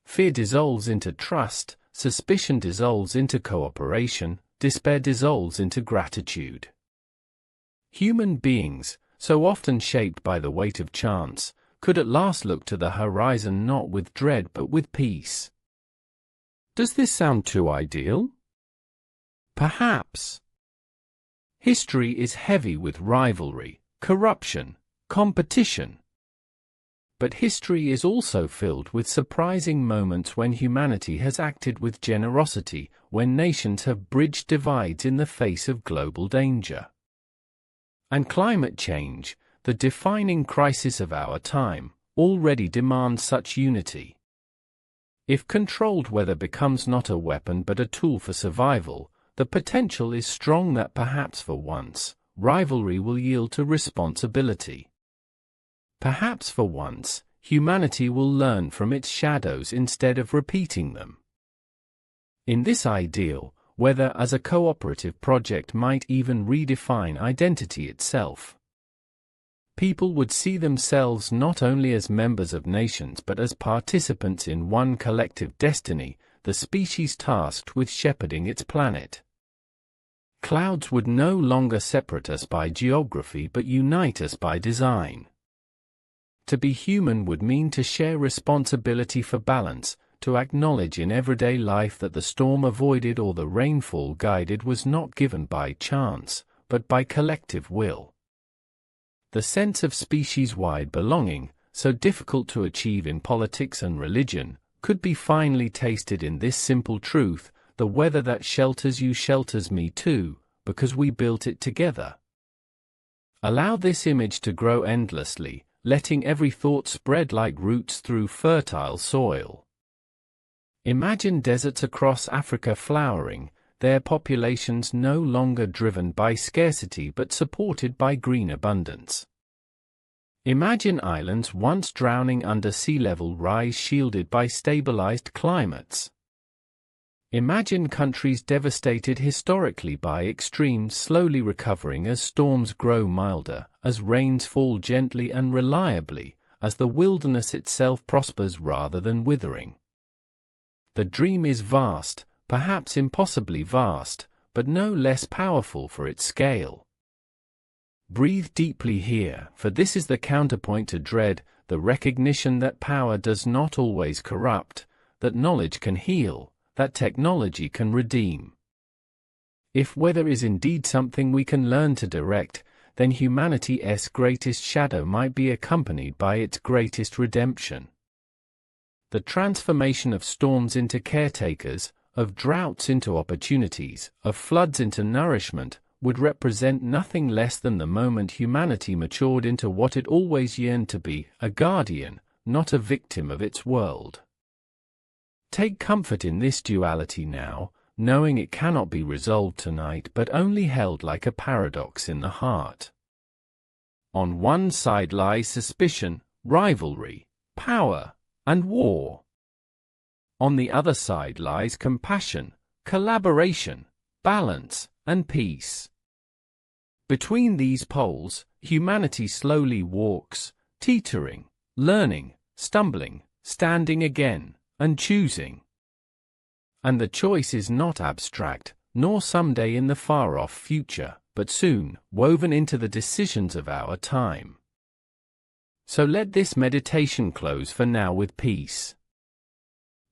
Speaker 1: fear dissolves into trust, suspicion dissolves into cooperation, despair dissolves into gratitude. Human beings, so often shaped by the weight of chance, could at last look to the horizon not with dread but with peace. Does this sound too ideal? Perhaps. History is heavy with rivalry, corruption, competition. But history is also filled with surprising moments when humanity has acted with generosity, when nations have bridged divides in the face of global danger. And climate change, the defining crisis of our time, already demands such unity. If controlled weather becomes not a weapon but a tool for survival, the potential is strong that perhaps for once, rivalry will yield to responsibility. Perhaps for once, humanity will learn from its shadows instead of repeating them. In this ideal, weather as a cooperative project might even redefine identity itself. People would see themselves not only as members of nations but as participants in one collective destiny, the species tasked with shepherding its planet. Clouds would no longer separate us by geography but unite us by design. To be human would mean to share responsibility for balance, to acknowledge in everyday life that the storm avoided or the rainfall guided was not given by chance, but by collective will. The sense of species-wide belonging, so difficult to achieve in politics and religion, could be finely tasted in this simple truth: the weather that shelters you shelters me too, because we built it together. Allow this image to grow endlessly, letting every thought spread like roots through fertile soil. Imagine deserts across Africa flowering, their populations no longer driven by scarcity but supported by green abundance. Imagine islands once drowning under sea level rise shielded by stabilized climates. Imagine countries devastated historically by extremes slowly recovering as storms grow milder, as rains fall gently and reliably, as the wilderness itself prospers rather than withering. The dream is vast, perhaps impossibly vast, but no less powerful for its scale. Breathe deeply here, for this is the counterpoint to dread, the recognition that power does not always corrupt, that knowledge can heal, that technology can redeem. If weather is indeed something we can learn to direct, then humanity's greatest shadow might be accompanied by its greatest redemption. The transformation of storms into caretakers, of droughts into opportunities, of floods into nourishment, would represent nothing less than the moment humanity matured into what it always yearned to be, a guardian, not a victim of its world. Take comfort in this duality now, knowing it cannot be resolved tonight but only held like a paradox in the heart. On one side lies suspicion, rivalry, power, and war. On the other side lies compassion, collaboration, balance, and peace. Between these poles, humanity slowly walks, teetering, learning, stumbling, standing again, and choosing. And the choice is not abstract, nor someday in the far-off future, but soon, woven into the decisions of our time. So let this meditation close for now with peace.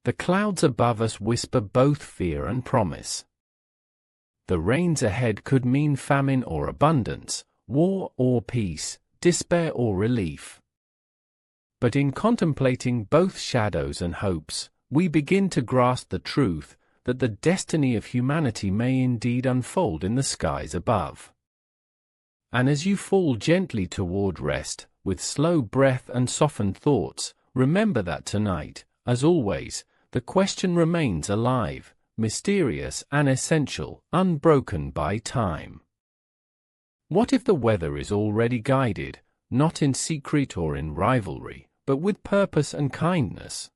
Speaker 1: The clouds above us whisper both fear and promise. The rains ahead could mean famine or abundance, war or peace, despair or relief. But in contemplating both shadows and hopes, we begin to grasp the truth that the destiny of humanity may indeed unfold in the skies above. And as you fall gently toward rest, with slow breath and softened thoughts, remember that tonight, as always, the question remains alive, mysterious and essential, unbroken by time. What if the weather is already guided, not in secret or in rivalry, but with purpose and kindness?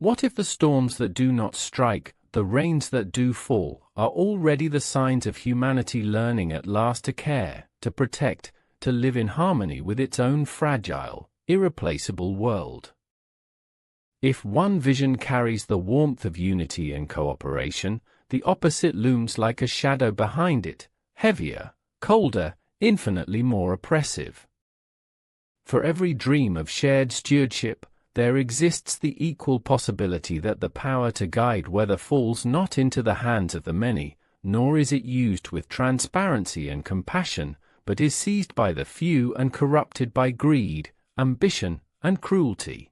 Speaker 1: What if the storms that do not strike, the rains that do fall, are already the signs of humanity learning at last to care, to protect, to live in harmony with its own fragile, irreplaceable world? If one vision carries the warmth of unity and cooperation, the opposite looms like a shadow behind it, heavier, colder, infinitely more oppressive. For every dream of shared stewardship, there exists the equal possibility that the power to guide weather falls not into the hands of the many, nor is it used with transparency and compassion, but is seized by the few and corrupted by greed, ambition, and cruelty.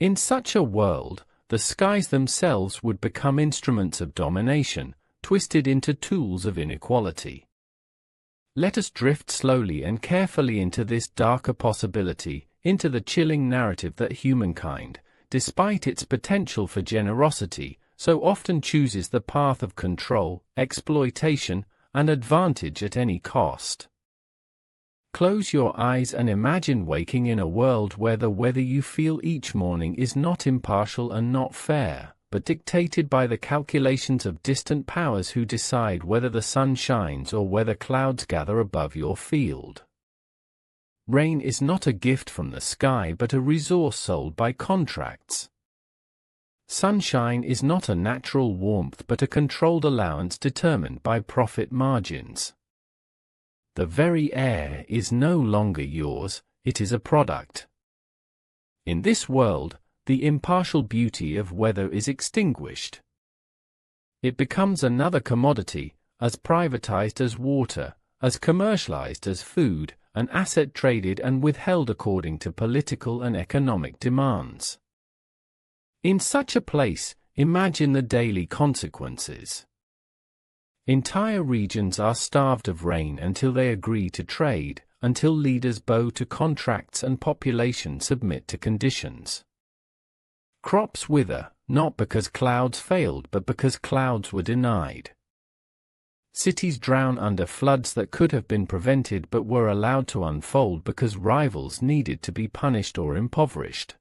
Speaker 1: In such a world, the skies themselves would become instruments of domination, twisted into tools of inequality. Let us drift slowly and carefully into this darker possibility, into the chilling narrative that humankind, despite its potential for generosity, so often chooses the path of control, exploitation, and advantage at any cost. Close your eyes and imagine waking in a world where the weather you feel each morning is not impartial and not fair, but dictated by the calculations of distant powers who decide whether the sun shines or whether clouds gather above your field. Rain is not a gift from the sky but a resource sold by contracts. Sunshine is not a natural warmth but a controlled allowance determined by profit margins. The very air is no longer yours, it is a product. In this world, the impartial beauty of weather is extinguished. It becomes another commodity, as privatized as water, as commercialized as food, an asset traded and withheld according to political and economic demands. In such a place, imagine the daily consequences. Entire regions are starved of rain until they agree to trade, until leaders bow to contracts and population submit to conditions. Crops wither, not because clouds failed but because clouds were denied. Cities drown under floods that could have been prevented but were allowed to unfold because rivals needed to be punished or impoverished.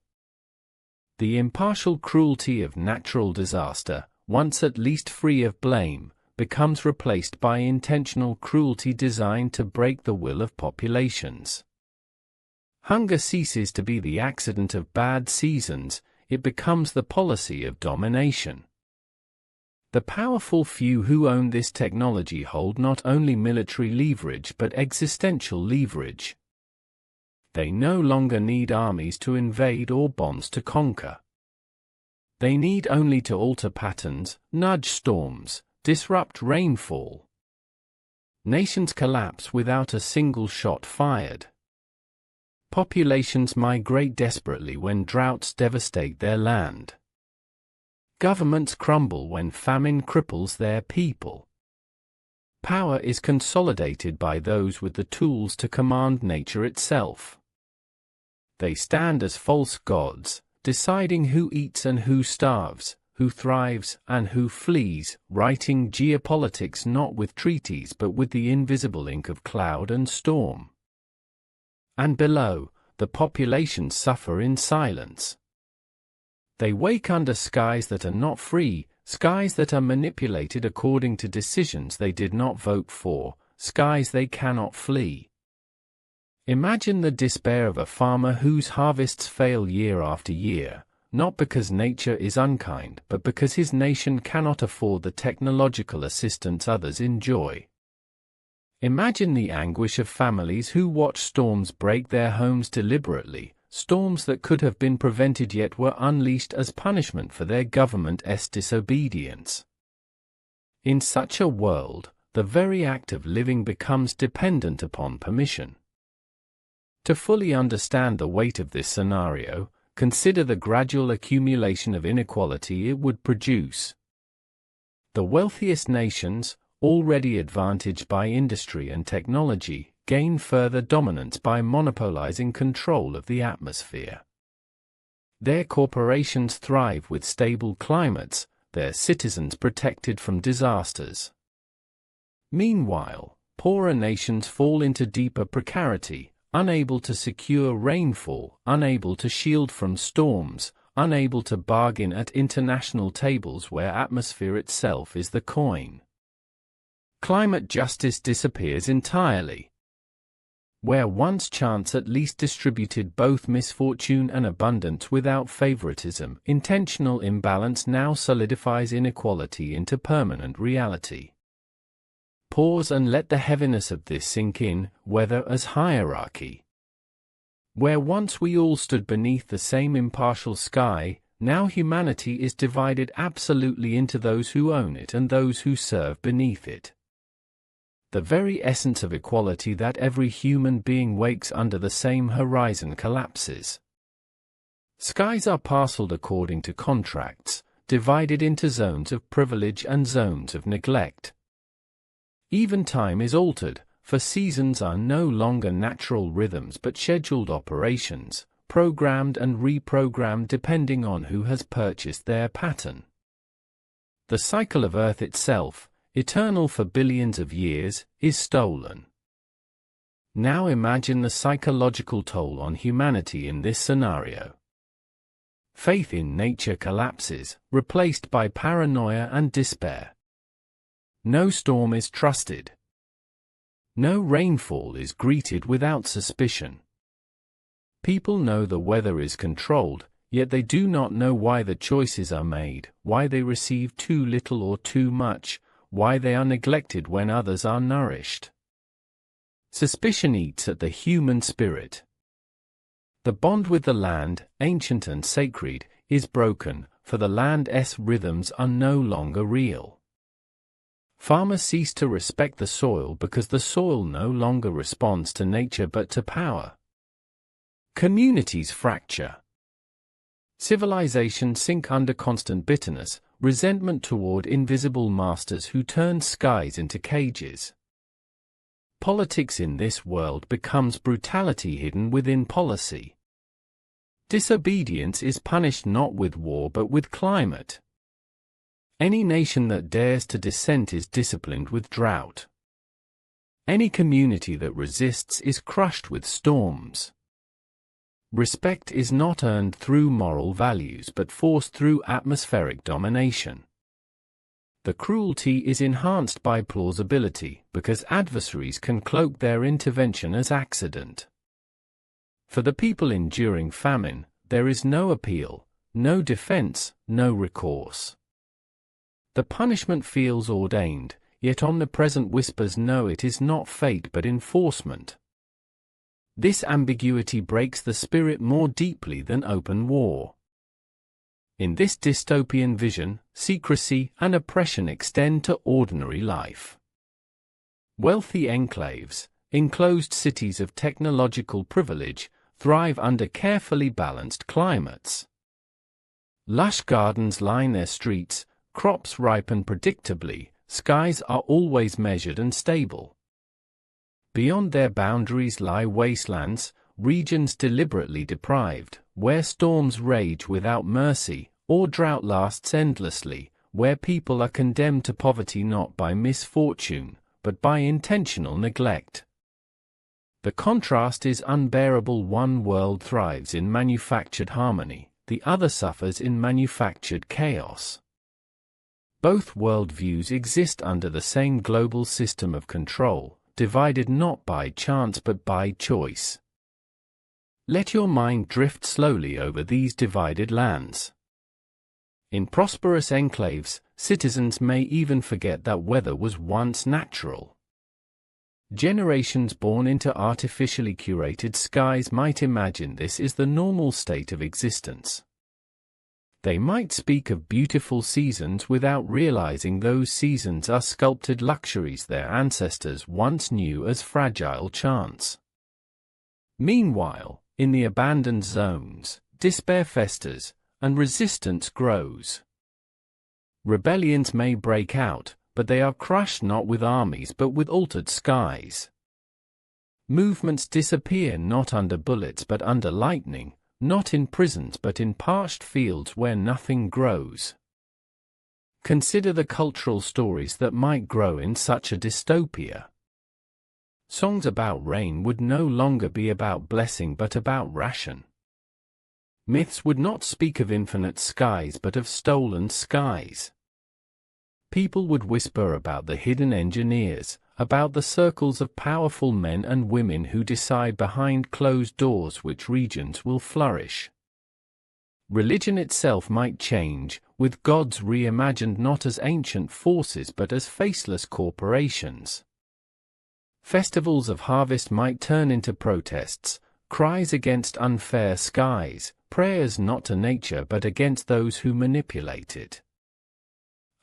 Speaker 1: The impartial cruelty of natural disaster, once at least free of blame, becomes replaced by intentional cruelty designed to break the will of populations. Hunger ceases to be the accident of bad seasons, it becomes the policy of domination. The powerful few who own this technology hold not only military leverage but existential leverage. They no longer need armies to invade or bombs to conquer. They need only to alter patterns, nudge storms, disrupt rainfall. Nations collapse without a single shot fired. Populations migrate desperately when droughts devastate their land. Governments crumble when famine cripples their people. Power is consolidated by those with the tools to command nature itself. They stand as false gods, deciding who eats and who starves, who thrives and who flees, writing geopolitics not with treaties but with the invisible ink of cloud and storm. And below, the populations suffer in silence. They wake under skies that are not free, skies that are manipulated according to decisions they did not vote for, skies they cannot flee. Imagine the despair of a farmer whose harvests fail year after year, not because nature is unkind but because his nation cannot afford the technological assistance others enjoy. Imagine the anguish of families who watch storms break their homes deliberately, storms that could have been prevented yet were unleashed as punishment for their government's disobedience. In such a world, the very act of living becomes dependent upon permission. To fully understand the weight of this scenario, consider the gradual accumulation of inequality it would produce. The wealthiest nations, already advantaged by industry and technology, gain further dominance by monopolizing control of the atmosphere. Their corporations thrive with stable climates, their citizens protected from disasters. Meanwhile, poorer nations fall into deeper precarity, unable to secure rainfall, unable to shield from storms, unable to bargain at international tables where atmosphere itself is the coin. Climate justice disappears entirely. Where once chance at least distributed both misfortune and abundance without favoritism, intentional imbalance now solidifies inequality into permanent reality. Pause and let the heaviness of this sink in, whether as hierarchy. Where once we all stood beneath the same impartial sky, now humanity is divided absolutely into those who own it and those who serve beneath it. The very essence of equality, that every human being wakes under the same horizon, collapses. Skies are parceled according to contracts, divided into zones of privilege and zones of neglect. Even time is altered, for seasons are no longer natural rhythms but scheduled operations, programmed and reprogrammed depending on who has purchased their pattern. The cycle of Earth itself, eternal for billions of years, is stolen. Now imagine the psychological toll on humanity in this scenario. Faith in nature collapses, replaced by paranoia and despair. No storm is trusted. No rainfall is greeted without suspicion. People know the weather is controlled, yet they do not know why the choices are made, why they receive too little or too much, why they are neglected when others are nourished. Suspicion eats at the human spirit. The bond with the land, ancient and sacred, is broken, for the land's rhythms are no longer real. Farmers cease to respect the soil because the soil no longer responds to nature but to power. Communities fracture. Civilizations sink under constant bitterness, resentment toward invisible masters who turn skies into cages. Politics in this world becomes brutality hidden within policy. Disobedience is punished not with war but with climate. Any nation that dares to dissent is disciplined with drought. Any community that resists is crushed with storms. Respect is not earned through moral values but forced through atmospheric domination. The cruelty is enhanced by plausibility because adversaries can cloak their intervention as accident. For the people enduring famine, there is no appeal, no defense, no recourse. The punishment feels ordained, yet omnipresent whispers know it is not fate but enforcement. This ambiguity breaks the spirit more deeply than open war. In this dystopian vision, secrecy and oppression extend to ordinary life. Wealthy enclaves, enclosed cities of technological privilege, thrive under carefully balanced climates. Lush gardens line their streets, crops ripen predictably, skies are always measured and stable. Beyond their boundaries lie wastelands, regions deliberately deprived, where storms rage without mercy, or drought lasts endlessly, where people are condemned to poverty not by misfortune, but by intentional neglect. The contrast is unbearable. One world thrives in manufactured harmony, the other suffers in manufactured chaos. Both worldviews exist under the same global system of control, divided not by chance but by choice. Let your mind drift slowly over these divided lands. In prosperous enclaves, citizens may even forget that weather was once natural. Generations born into artificially curated skies might imagine this is the normal state of existence. They might speak of beautiful seasons without realizing those seasons are sculpted luxuries their ancestors once knew as fragile chance. Meanwhile, in the abandoned zones, despair festers, and resistance grows. Rebellions may break out, but they are crushed not with armies but with altered skies. Movements disappear not under bullets but under lightning, not in prisons but in parched fields where nothing grows. Consider the cultural stories that might grow in such a dystopia. Songs about rain would no longer be about blessing but about ration. Myths would not speak of infinite skies but of stolen skies. People would whisper about the hidden engineers, about the circles of powerful men and women who decide behind closed doors which regions will flourish. Religion itself might change, with gods reimagined not as ancient forces but as faceless corporations. Festivals of harvest might turn into protests, cries against unfair skies, prayers not to nature but against those who manipulate it.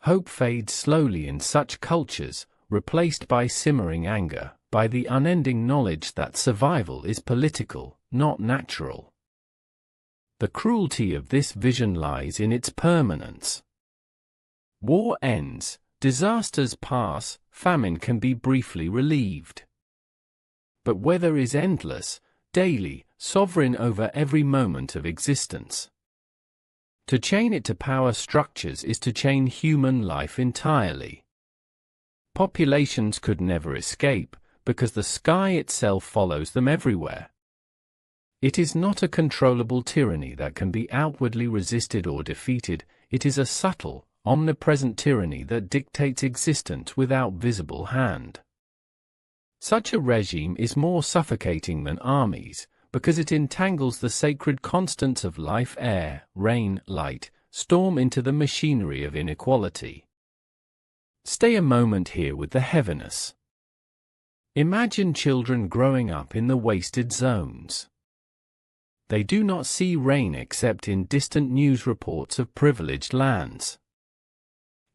Speaker 1: Hope fades slowly in such cultures, replaced by simmering anger, by the unending knowledge that survival is political, not natural. The cruelty of this vision lies in its permanence. War ends, disasters pass, famine can be briefly relieved. But weather is endless, daily, sovereign over every moment of existence. To chain it to power structures is to chain human life entirely. Populations could never escape, because the sky itself follows them everywhere. It is not a controllable tyranny that can be outwardly resisted or defeated, it is a subtle, omnipresent tyranny that dictates existence without visible hand. Such a regime is more suffocating than armies, because it entangles the sacred constants of life, air, rain, light, storm into the machinery of inequality. Stay a moment here with the heaviness. Imagine children growing up in the wasted zones. They do not see rain except in distant news reports of privileged lands.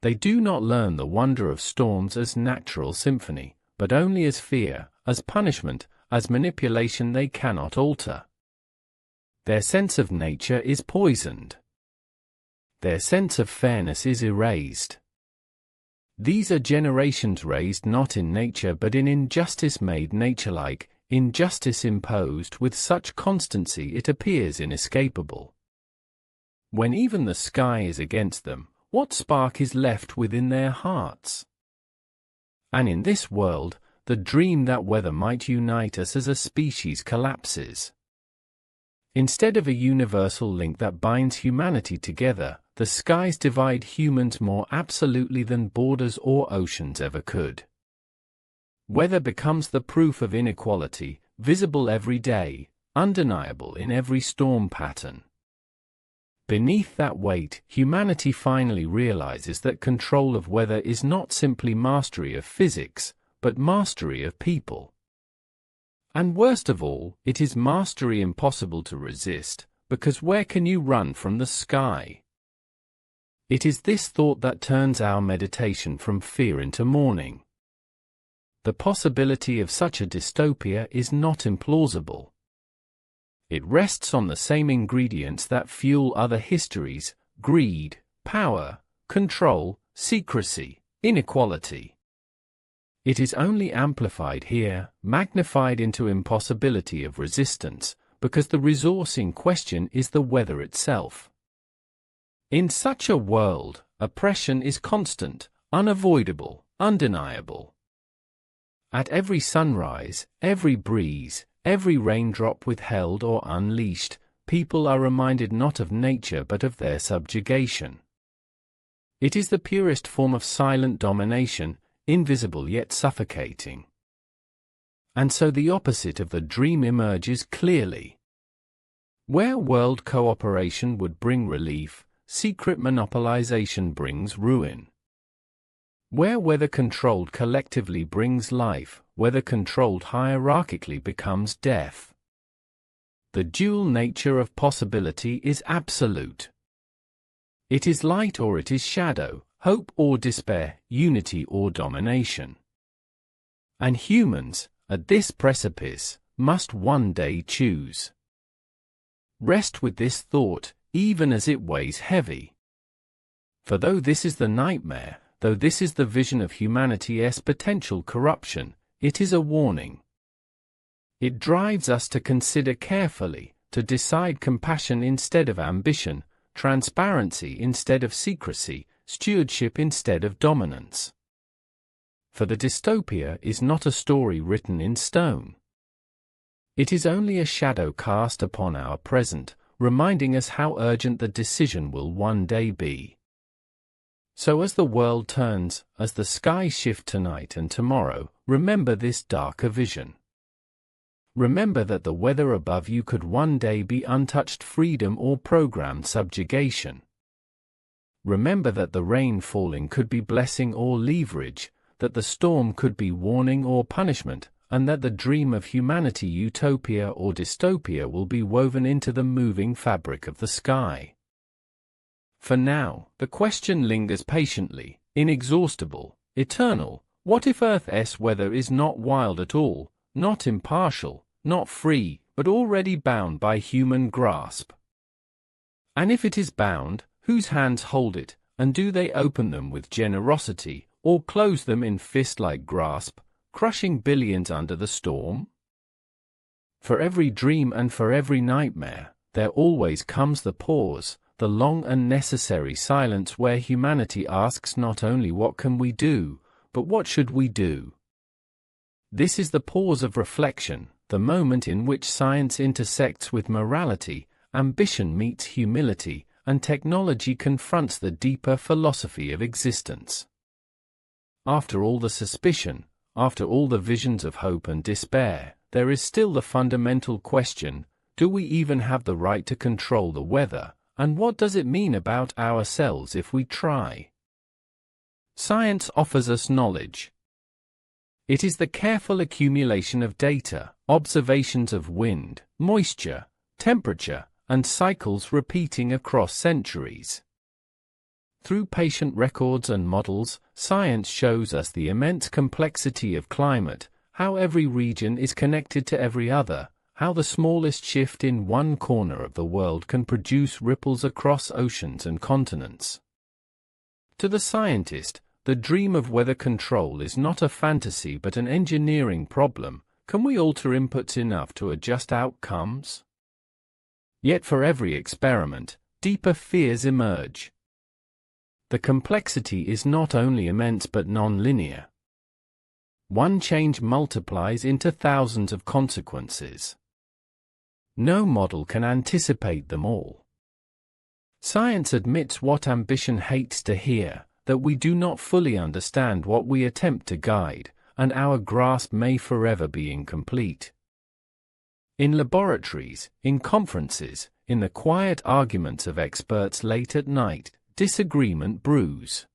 Speaker 1: They do not learn the wonder of storms as natural symphony, but only as fear, as punishment, as manipulation they cannot alter. Their sense of nature is poisoned. Their sense of fairness is erased. These are generations raised not in nature but in injustice made nature-like, injustice imposed with such constancy it appears inescapable. When even the sky is against them, what spark is left within their hearts? And in this world, the dream that weather might unite us as a species collapses. Instead of a universal link that binds humanity together, the skies divide humans more absolutely than borders or oceans ever could. Weather becomes the proof of inequality, visible every day, undeniable in every storm pattern. Beneath that weight, humanity finally realizes that control of weather is not simply mastery of physics, but mastery of people. And worst of all, it is mastery impossible to resist, because where can you run from the sky? It is this thought that turns our meditation from fear into mourning. The possibility of such a dystopia is not implausible. It rests on the same ingredients that fuel other histories: greed, power, control, secrecy, inequality. It is only amplified here, magnified into impossibility of resistance, because the resource in question is the weather itself. In such a world, oppression is constant, unavoidable, undeniable. At every sunrise, every breeze, every raindrop withheld or unleashed, people are reminded not of nature but of their subjugation. It is the purest form of silent domination, invisible yet suffocating. And so the opposite of the dream emerges clearly. Where world cooperation would bring relief, secret monopolization brings ruin. Where weather controlled collectively brings life, weather controlled hierarchically becomes death. The dual nature of possibility is absolute. It is light or it is shadow, hope or despair, unity or domination. And humans, at this precipice, must one day choose. Rest with this thought, even as it weighs heavy. For though this is the nightmare, though this is the vision of humanity's potential corruption, it is a warning. It drives us to consider carefully, to decide compassion instead of ambition, transparency instead of secrecy, stewardship instead of dominance. For the dystopia is not a story written in stone. It is only a shadow cast upon our present, reminding us how urgent the decision will one day be. So as the world turns, as the skies shift tonight and tomorrow, remember this darker vision. Remember that the weather above you could one day be untouched freedom or programmed subjugation. Remember that the rain falling could be blessing or leverage, that the storm could be warning or punishment, and that the dream of humanity, utopia or dystopia, will be woven into the moving fabric of the sky. For now, the question lingers patiently, inexhaustible, eternal. What if Earth's weather is not wild at all, not impartial, not free, but already bound by human grasp? And if it is bound, whose hands hold it, and do they open them with generosity, or close them in fist-like grasp, crushing billions under the storm? For every dream and for every nightmare, there always comes the pause, the long and necessary silence where humanity asks not only what can we do, but what should we do? This is the pause of reflection, the moment in which science intersects with morality, ambition meets humility, and technology confronts the deeper philosophy of existence. After all the suspicion, after all the visions of hope and despair, there is still the fundamental question: do we even have the right to control the weather, and what does it mean about ourselves if we try? Science offers us knowledge. It is the careful accumulation of data, observations of wind, moisture, temperature, and cycles repeating across centuries. Through patient records and models, science shows us the immense complexity of climate, how every region is connected to every other, how the smallest shift in one corner of the world can produce ripples across oceans and continents. To the scientist, the dream of weather control is not a fantasy but an engineering problem. Can we alter inputs enough to adjust outcomes? Yet for every experiment, deeper fears emerge. The complexity is not only immense but non-linear. One change multiplies into thousands of consequences. No model can anticipate them all. Science admits what ambition hates to hear, that we do not fully understand what we attempt to guide, and our grasp may forever be incomplete. In laboratories, in conferences, in the quiet arguments of experts late at night, disagreement brews.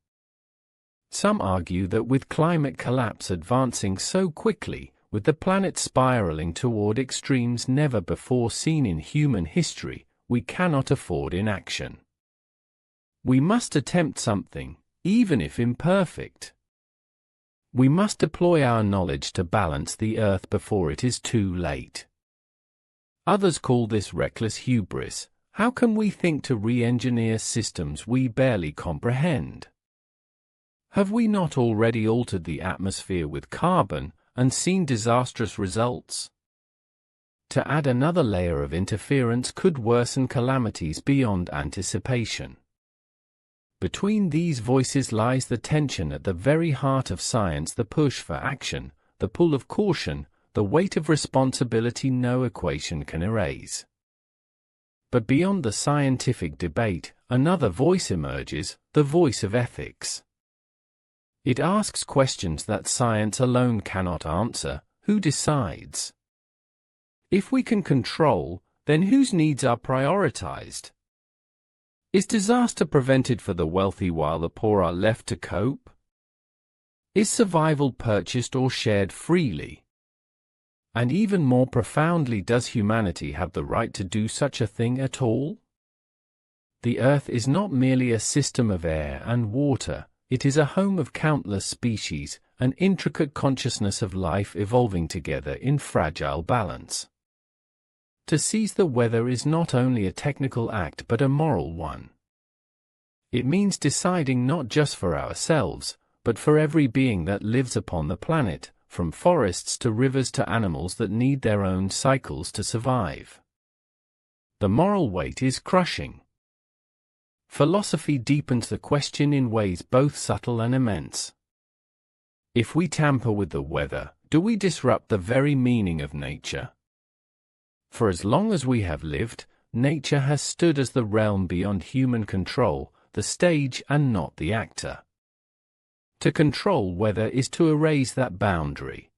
Speaker 1: Some argue that with climate collapse advancing so quickly, with the planet spiraling toward extremes never before seen in human history, we cannot afford inaction. We must attempt something, even if imperfect. We must deploy our knowledge to balance the Earth before it is too late. Others call this reckless hubris. How can we think to re-engineer systems we barely comprehend? Have we not already altered the atmosphere with carbon and seen disastrous results? To add another layer of interference could worsen calamities beyond anticipation. Between these voices lies the tension at the very heart of science, the push for action, the pull of caution, the weight of responsibility no equation can erase. But beyond the scientific debate, another voice emerges, the voice of ethics. It asks questions that science alone cannot answer. Who decides? If we can control, then whose needs are prioritized? Is disaster prevented for the wealthy while the poor are left to cope? Is survival purchased or shared freely? And even more profoundly, does humanity have the right to do such a thing at all? The Earth is not merely a system of air and water, it is a home of countless species, an intricate consciousness of life evolving together in fragile balance. To seize the weather is not only a technical act but a moral one. It means deciding not just for ourselves, but for every being that lives upon the planet, from forests to rivers to animals that need their own cycles to survive. The moral weight is crushing. Philosophy deepens the question in ways both subtle and immense. If we tamper with the weather, do we disrupt the very meaning of nature? For as long as we have lived, nature has stood as the realm beyond human control, the stage and not the actor. To control weather is to erase that boundary.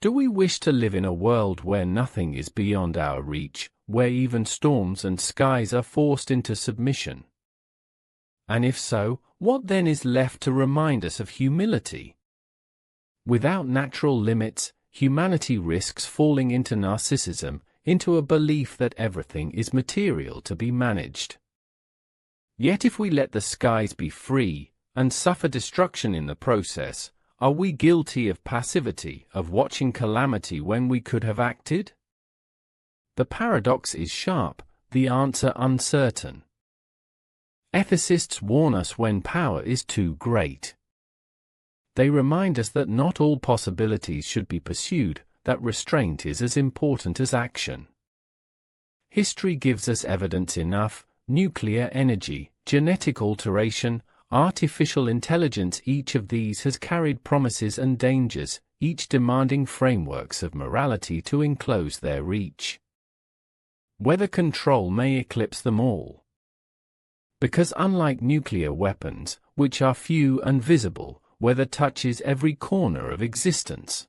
Speaker 1: Do we wish to live in a world where nothing is beyond our reach, where even storms and skies are forced into submission? And if so, what then is left to remind us of humility? Without natural limits, humanity risks falling into narcissism, into a belief that everything is material to be managed. Yet if we let the skies be free, and suffer destruction in the process, are we guilty of passivity, of watching calamity when we could have acted? The paradox is sharp, the answer uncertain. Ethicists warn us when power is too great. They remind us that not all possibilities should be pursued, that restraint is as important as action. History gives us evidence enough: nuclear energy, genetic alteration, artificial intelligence. Each of these has carried promises and dangers, each demanding frameworks of morality to enclose their reach. Weather control may eclipse them all. Because unlike nuclear weapons, which are few and visible, weather touches every corner of existence.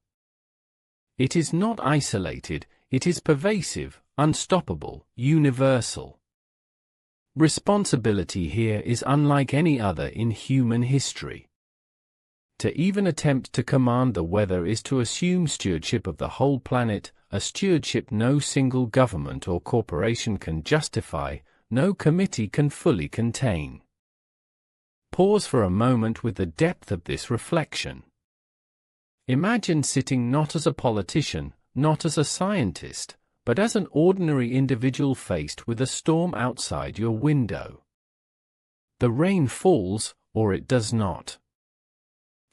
Speaker 1: It is not isolated, it is pervasive, unstoppable, universal. Responsibility here is unlike any other in human history. To even attempt to command the weather is to assume stewardship of the whole planet, a stewardship no single government or corporation can justify, no committee can fully contain. Pause for a moment with the depth of this reflection. Imagine sitting not as a politician, not as a scientist, but as an ordinary individual faced with a storm outside your window. The rain falls, or it does not.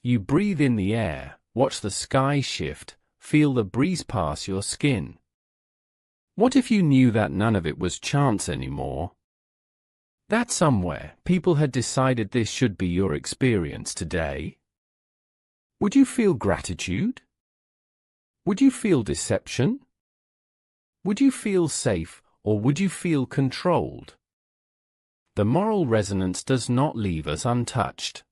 Speaker 1: You breathe in the air, watch the sky shift, feel the breeze pass your skin. What if you knew that none of it was chance anymore? That somewhere, people had decided this should be your experience today? Would you feel gratitude? Would you feel deception? Would you feel safe, or would you feel controlled? The moral resonance does not leave us untouched.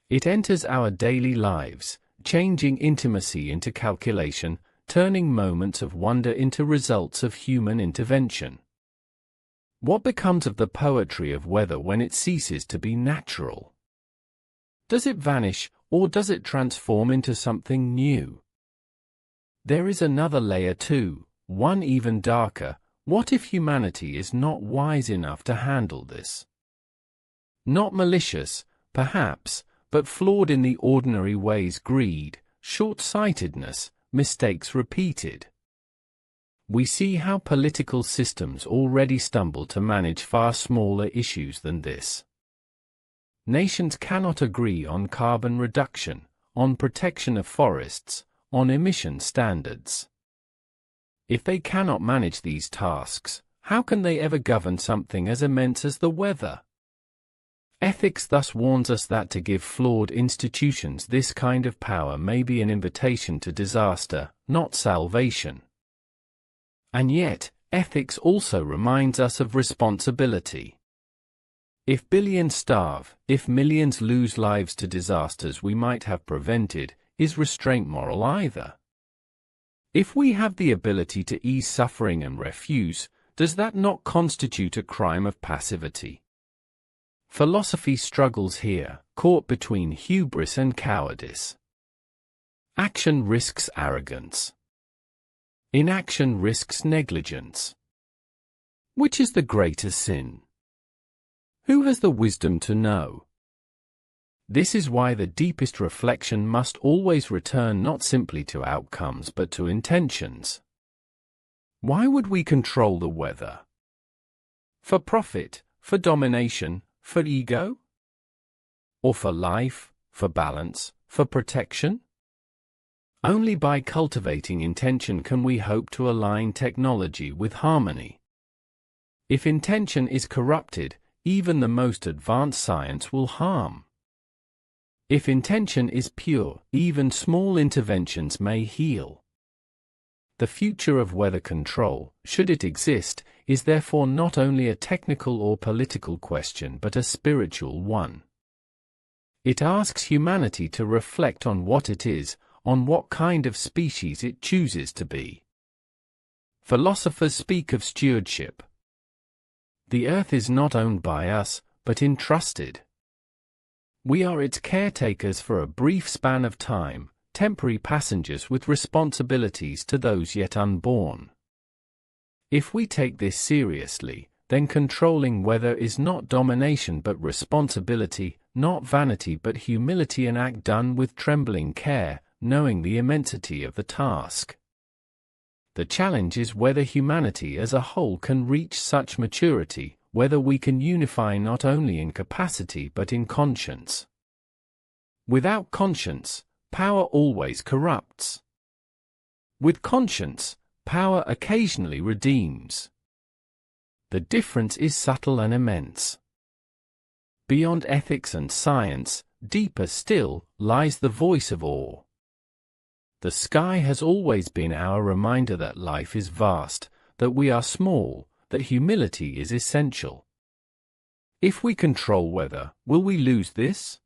Speaker 1: It enters our daily lives, changing intimacy into calculation, turning moments of wonder into results of human intervention. What becomes of the poetry of weather when it ceases to be natural? Does it vanish, or does it transform into something new? There is another layer too, one even darker. What if humanity is not wise enough to handle this? Not malicious, perhaps, but flawed in the ordinary ways: greed, short-sightedness, mistakes repeated. We see how political systems already stumble to manage far smaller issues than this. Nations cannot agree on carbon reduction, on protection of forests, on emission standards. If they cannot manage these tasks, how can they ever govern something as immense as the weather? Ethics thus warns us that to give flawed institutions this kind of power may be an invitation to disaster, not salvation. And yet, ethics also reminds us of responsibility. If billions starve, if millions lose lives to disasters we might have prevented, is restraint moral either? If we have the ability to ease suffering and refuse, does that not constitute a crime of passivity? Philosophy struggles here, caught between hubris and cowardice. Action risks arrogance. Inaction risks negligence. Which is the greater sin? Who has the wisdom to know? This is why the deepest reflection must always return not simply to outcomes but to intentions. Why would we control the weather? For profit, for domination, for ego? Or for life, for balance, for protection? Only by cultivating intention can we hope to align technology with harmony. If intention is corrupted, even the most advanced science will harm. If intention is pure, even small interventions may heal. The future of weather control, should it exist, is therefore not only a technical or political question but a spiritual one. It asks humanity to reflect on what it is, on what kind of species it chooses to be. Philosophers speak of stewardship. The earth is not owned by us, but entrusted. We are its caretakers for a brief span of time, temporary passengers with responsibilities to those yet unborn. If we take this seriously, then controlling weather is not domination but responsibility, not vanity but humility, an act done with trembling care, knowing the immensity of the task. The challenge is whether humanity as a whole can reach such maturity, whether we can unify not only in capacity but in conscience. Without conscience, power always corrupts. With conscience, power occasionally redeems. The difference is subtle and immense. Beyond ethics and science, deeper still, lies the voice of awe. The sky has always been our reminder that life is vast, that we are small, that humility is essential. If we control weather, will we lose this?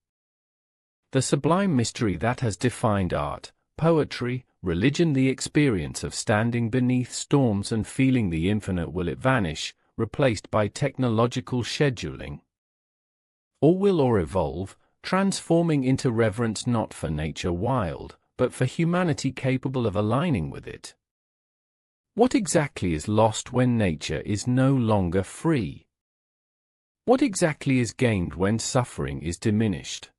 Speaker 1: The sublime mystery that has defined art, poetry, religion, the experience of standing beneath storms and feeling the infinite, will it vanish, replaced by technological scheduling? Or will evolve, transforming into reverence not for nature wild, but for humanity capable of aligning with it? What exactly is lost when nature is no longer free? What exactly is gained when suffering is diminished?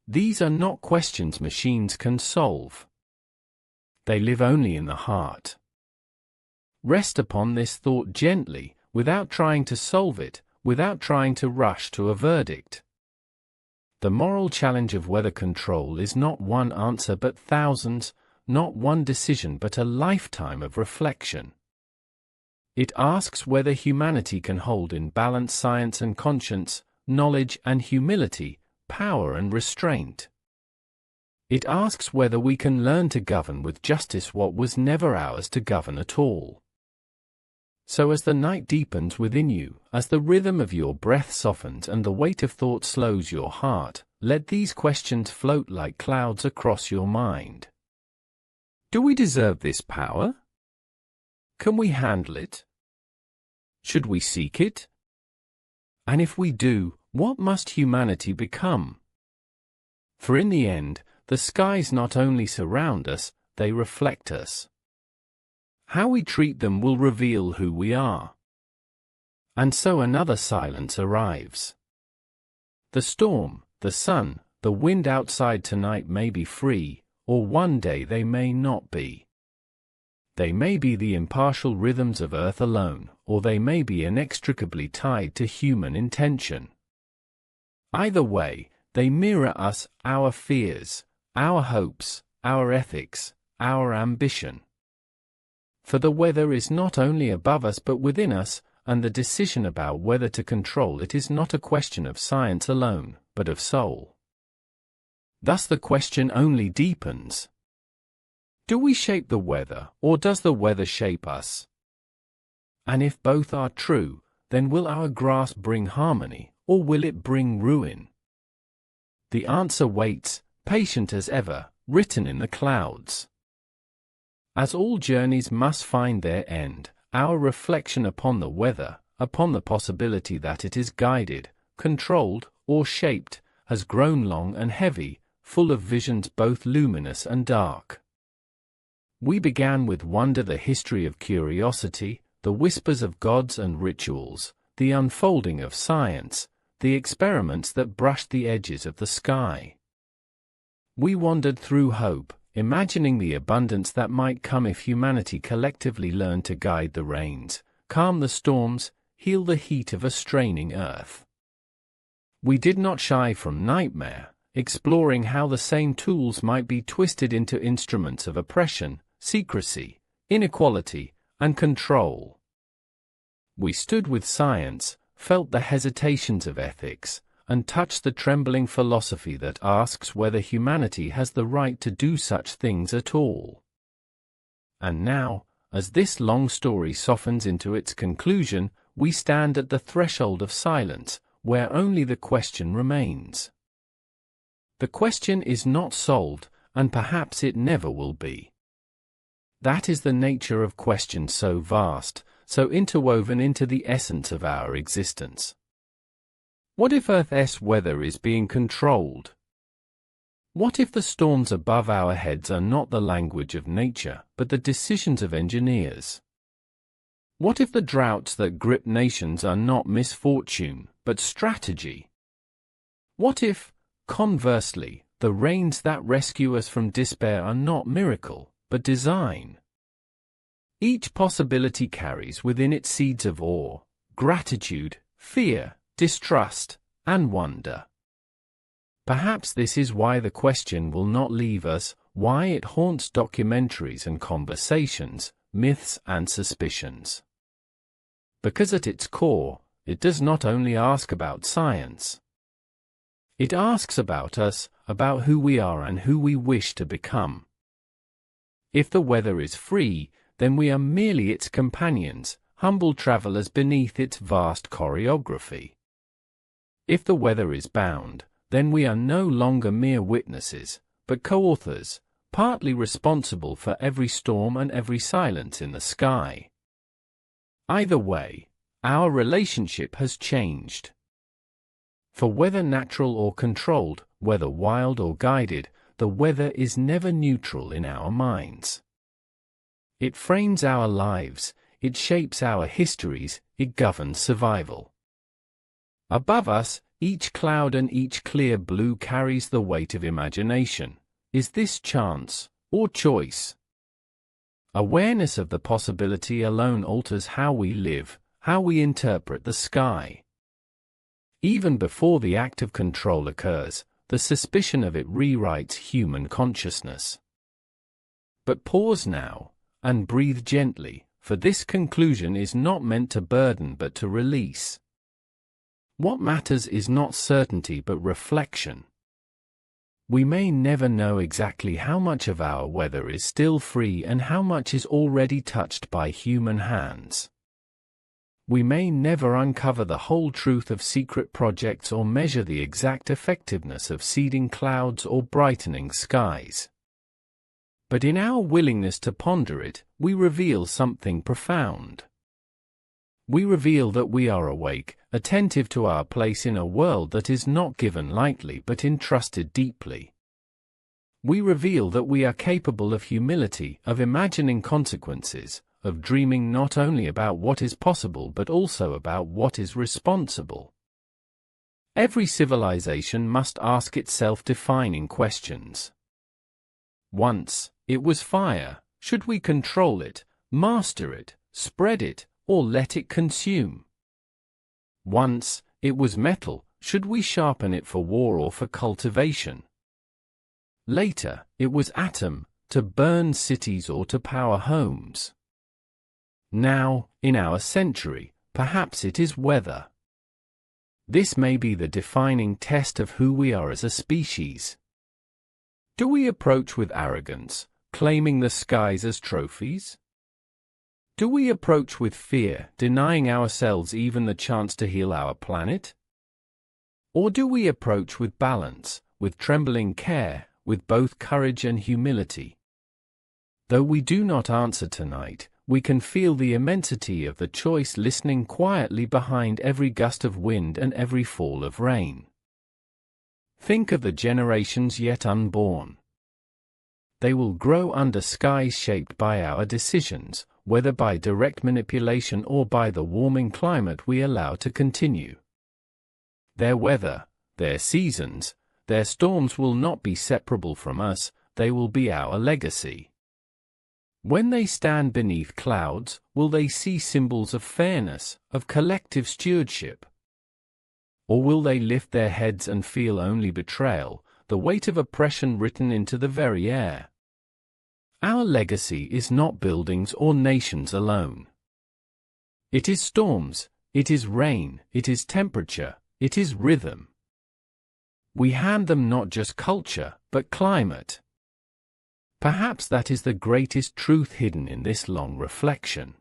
Speaker 1: These are not questions machines can solve. They live only in the heart. Rest upon this thought gently, without trying to solve it, without trying to rush to a verdict. The moral challenge of weather control is not one answer but thousands, not one decision but a lifetime of reflection. It asks whether humanity can hold in balance science and conscience, knowledge and humility, power and restraint. It asks whether we can learn to govern with justice what was never ours to govern at all. So as the night deepens within you, as the rhythm of your breath softens and the weight of thought slows your heart, let these questions float like clouds across your mind. Do we deserve this power? Can we handle it? Should we seek it? And if we do, what must humanity become? For in the end, the skies not only surround us, they reflect us. How we treat them will reveal who we are. And so another silence arrives. The storm, the sun, the wind outside tonight may be free, or one day they may not be. They may be the impartial rhythms of earth alone, or they may be inextricably tied to human intention. Either way, they mirror us, our fears, our hopes, our ethics, our ambition. For the weather is not only above us but within us, and the decision about whether to control it is not a question of science alone, but of soul. Thus the question only deepens. Do we shape the weather, or does the weather shape us? And if both are true, then will our grasp bring harmony, or will it bring ruin? The answer waits, patient as ever, written in the clouds. As all journeys must find their end, our reflection upon the weather, upon the possibility that it is guided, controlled, or shaped, has grown long and heavy, full of visions both luminous and dark. We began with wonder, the history of curiosity, the whispers of gods and rituals, the unfolding of science, the experiments that brushed the edges of the sky. We wandered through hope, imagining the abundance that might come if humanity collectively learned to guide the rains, calm the storms, heal the heat of a straining earth. We did not shy from nightmare, exploring how the same tools might be twisted into instruments of oppression, secrecy, inequality, and control. We stood with science, felt the hesitations of ethics, and touched the trembling philosophy that asks whether humanity has the right to do such things at all. And now, as this long story softens into its conclusion, we stand at the threshold of silence, where only the question remains. The question is not solved, and perhaps it never will be. That is the nature of questions so vast, so interwoven into the essence of our existence. What if Earth's weather is being controlled? What if the storms above our heads are not the language of nature, but the decisions of engineers? What if the droughts that grip nations are not misfortune, but strategy? What if, conversely, the rains that rescue us from despair are not miracle, but design? Each possibility carries within it seeds of awe, gratitude, fear, distrust, and wonder. Perhaps this is why the question will not leave us, why it haunts documentaries and conversations, myths and suspicions. Because at its core, it does not only ask about science. It asks about us, about who we are and who we wish to become. If the weather is free, then we are merely its companions, humble travelers beneath its vast choreography. If the weather is bound, then we are no longer mere witnesses, but co-authors, partly responsible for every storm and every silence in the sky. Either way, our relationship has changed. For whether natural or controlled, whether wild or guided, the weather is never neutral in our minds. It frames our lives, it shapes our histories, it governs survival. Above us, each cloud and each clear blue carries the weight of imagination. Is this chance, or choice? Awareness of the possibility alone alters how we live, how we interpret the sky. Even before the act of control occurs, the suspicion of it rewrites human consciousness. But pause now, and breathe gently, for this conclusion is not meant to burden but to release. What matters is not certainty but reflection. We may never know exactly how much of our weather is still free and how much is already touched by human hands. We may never uncover the whole truth of secret projects or measure the exact effectiveness of seeding clouds or brightening skies. But in our willingness to ponder it, we reveal something profound. We reveal that we are awake, attentive to our place in a world that is not given lightly but entrusted deeply. We reveal that we are capable of humility, of imagining consequences, of dreaming not only about what is possible but also about what is responsible. Every civilization must ask itself defining questions. Once, it was fire. Should we control it, master it, spread it, or let it consume? Once, it was metal. Should we sharpen it for war or for cultivation? Later, it was atom, to burn cities or to power homes. Now, in our century, perhaps it is weather. This may be the defining test of who we are as a species. Do we approach with arrogance, claiming the skies as trophies? Do we approach with fear, denying ourselves even the chance to heal our planet? Or do we approach with balance, with trembling care, with both courage and humility? Though we do not answer tonight, we can feel the immensity of the choice listening quietly behind every gust of wind and every fall of rain. Think of the generations yet unborn. They will grow under skies shaped by our decisions, whether by direct manipulation or by the warming climate we allow to continue. Their weather, their seasons, their storms will not be separable from us, they will be our legacy. When they stand beneath clouds, will they see symbols of fairness, of collective stewardship? Or will they lift their heads and feel only betrayal, the weight of oppression written into the very air? Our legacy is not buildings or nations alone. It is storms, it is rain, it is temperature, it is rhythm. We hand them not just culture, but climate. Perhaps that is the greatest truth hidden in this long reflection.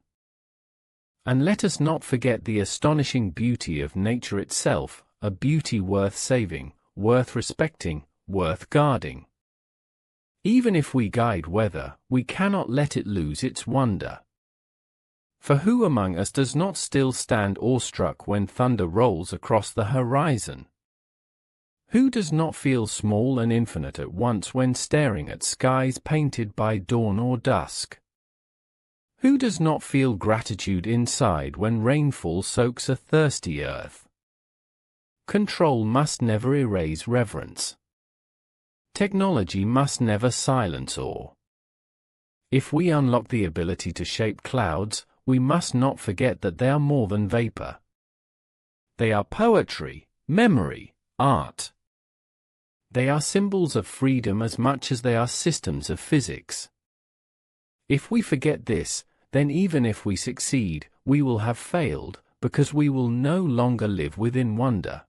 Speaker 1: And let us not forget the astonishing beauty of nature itself, a beauty worth saving, worth respecting, worth guarding. Even if we guide weather, we cannot let it lose its wonder. For who among us does not still stand awestruck when thunder rolls across the horizon? Who does not feel small and infinite at once when staring at skies painted by dawn or dusk? Who does not feel gratitude inside when rainfall soaks a thirsty earth? Control must never erase reverence. Technology must never silence awe. If we unlock the ability to shape clouds, we must not forget that they are more than vapor. They are poetry, memory, art. They are symbols of freedom as much as they are systems of physics. If we forget this, then even if we succeed, we will have failed, because we will no longer live within wonder.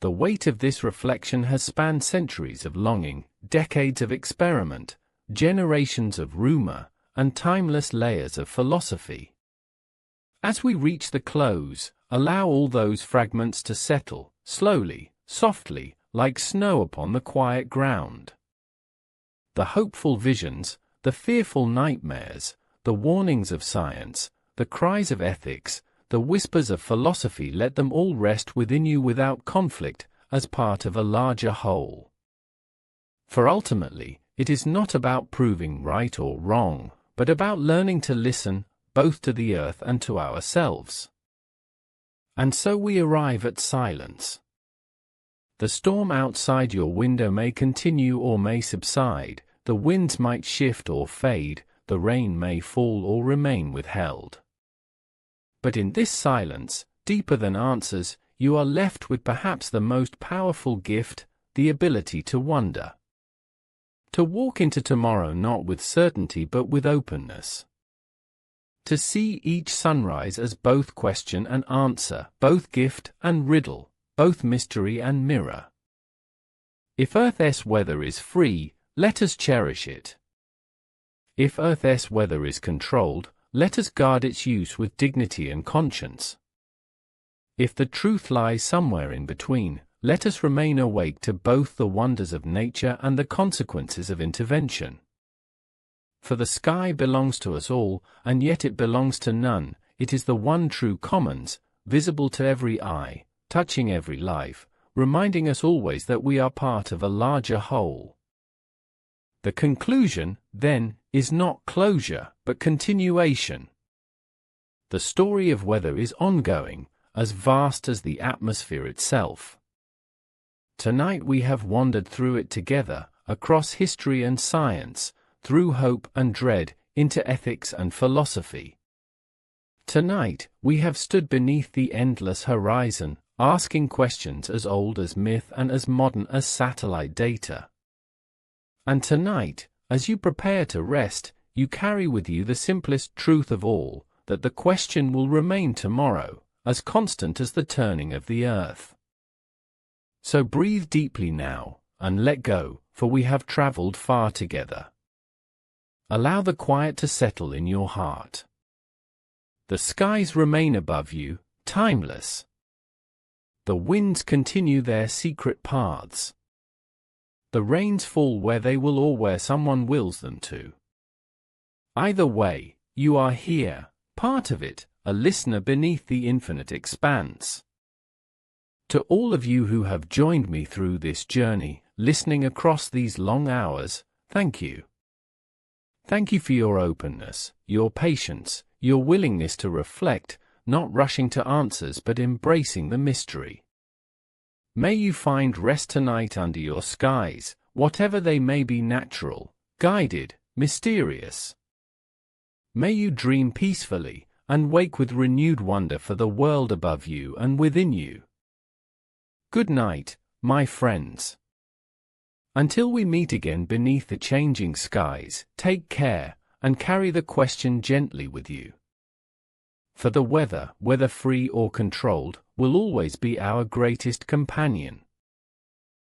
Speaker 1: The weight of this reflection has spanned centuries of longing, decades of experiment, generations of rumor, and timeless layers of philosophy. As we reach the close, allow all those fragments to settle, slowly, softly, like snow upon the quiet ground. The hopeful visions, the fearful nightmares, the warnings of science, the cries of ethics, the whispers of philosophy, let them all rest within you without conflict, as part of a larger whole. For ultimately, it is not about proving right or wrong, but about learning to listen, both to the earth and to ourselves. And so we arrive at silence. The storm outside your window may continue or may subside, the winds might shift or fade, the rain may fall or remain withheld. But in this silence, deeper than answers, you are left with perhaps the most powerful gift, the ability to wonder. To walk into tomorrow not with certainty but with openness. To see each sunrise as both question and answer, both gift and riddle, both mystery and mirror. If Earth's weather is free, let us cherish it. If Earth's weather is controlled, let us guard its use with dignity and conscience. If the truth lies somewhere in between, let us remain awake to both the wonders of nature and the consequences of intervention. For the sky belongs to us all, and yet it belongs to none. It is the one true commons, visible to every eye, touching every life, reminding us always that we are part of a larger whole. The conclusion, then, is not closure, but continuation. The story of weather is ongoing, as vast as the atmosphere itself. Tonight we have wandered through it together, across history and science, through hope and dread, into ethics and philosophy. Tonight, we have stood beneath the endless horizon, asking questions as old as myth and as modern as satellite data. And tonight, as you prepare to rest, you carry with you the simplest truth of all, that the question will remain tomorrow, as constant as the turning of the earth. So breathe deeply now, and let go, for we have traveled far together. Allow the quiet to settle in your heart. The skies remain above you, timeless. The winds continue their secret paths. The rains fall where they will or where someone wills them to. Either way, you are here, part of it, a listener beneath the infinite expanse. To all of you who have joined me through this journey, listening across these long hours, thank you. Thank you for your openness, your patience, your willingness to reflect, not rushing to answers but embracing the mystery. May you find rest tonight under your skies, whatever they may be, natural, guided, mysterious. May you dream peacefully, and wake with renewed wonder for the world above you and within you. Good night, my friends. Until we meet again beneath the changing skies, take care, and carry the question gently with you. For the weather, whether free or controlled, will always be our greatest companion.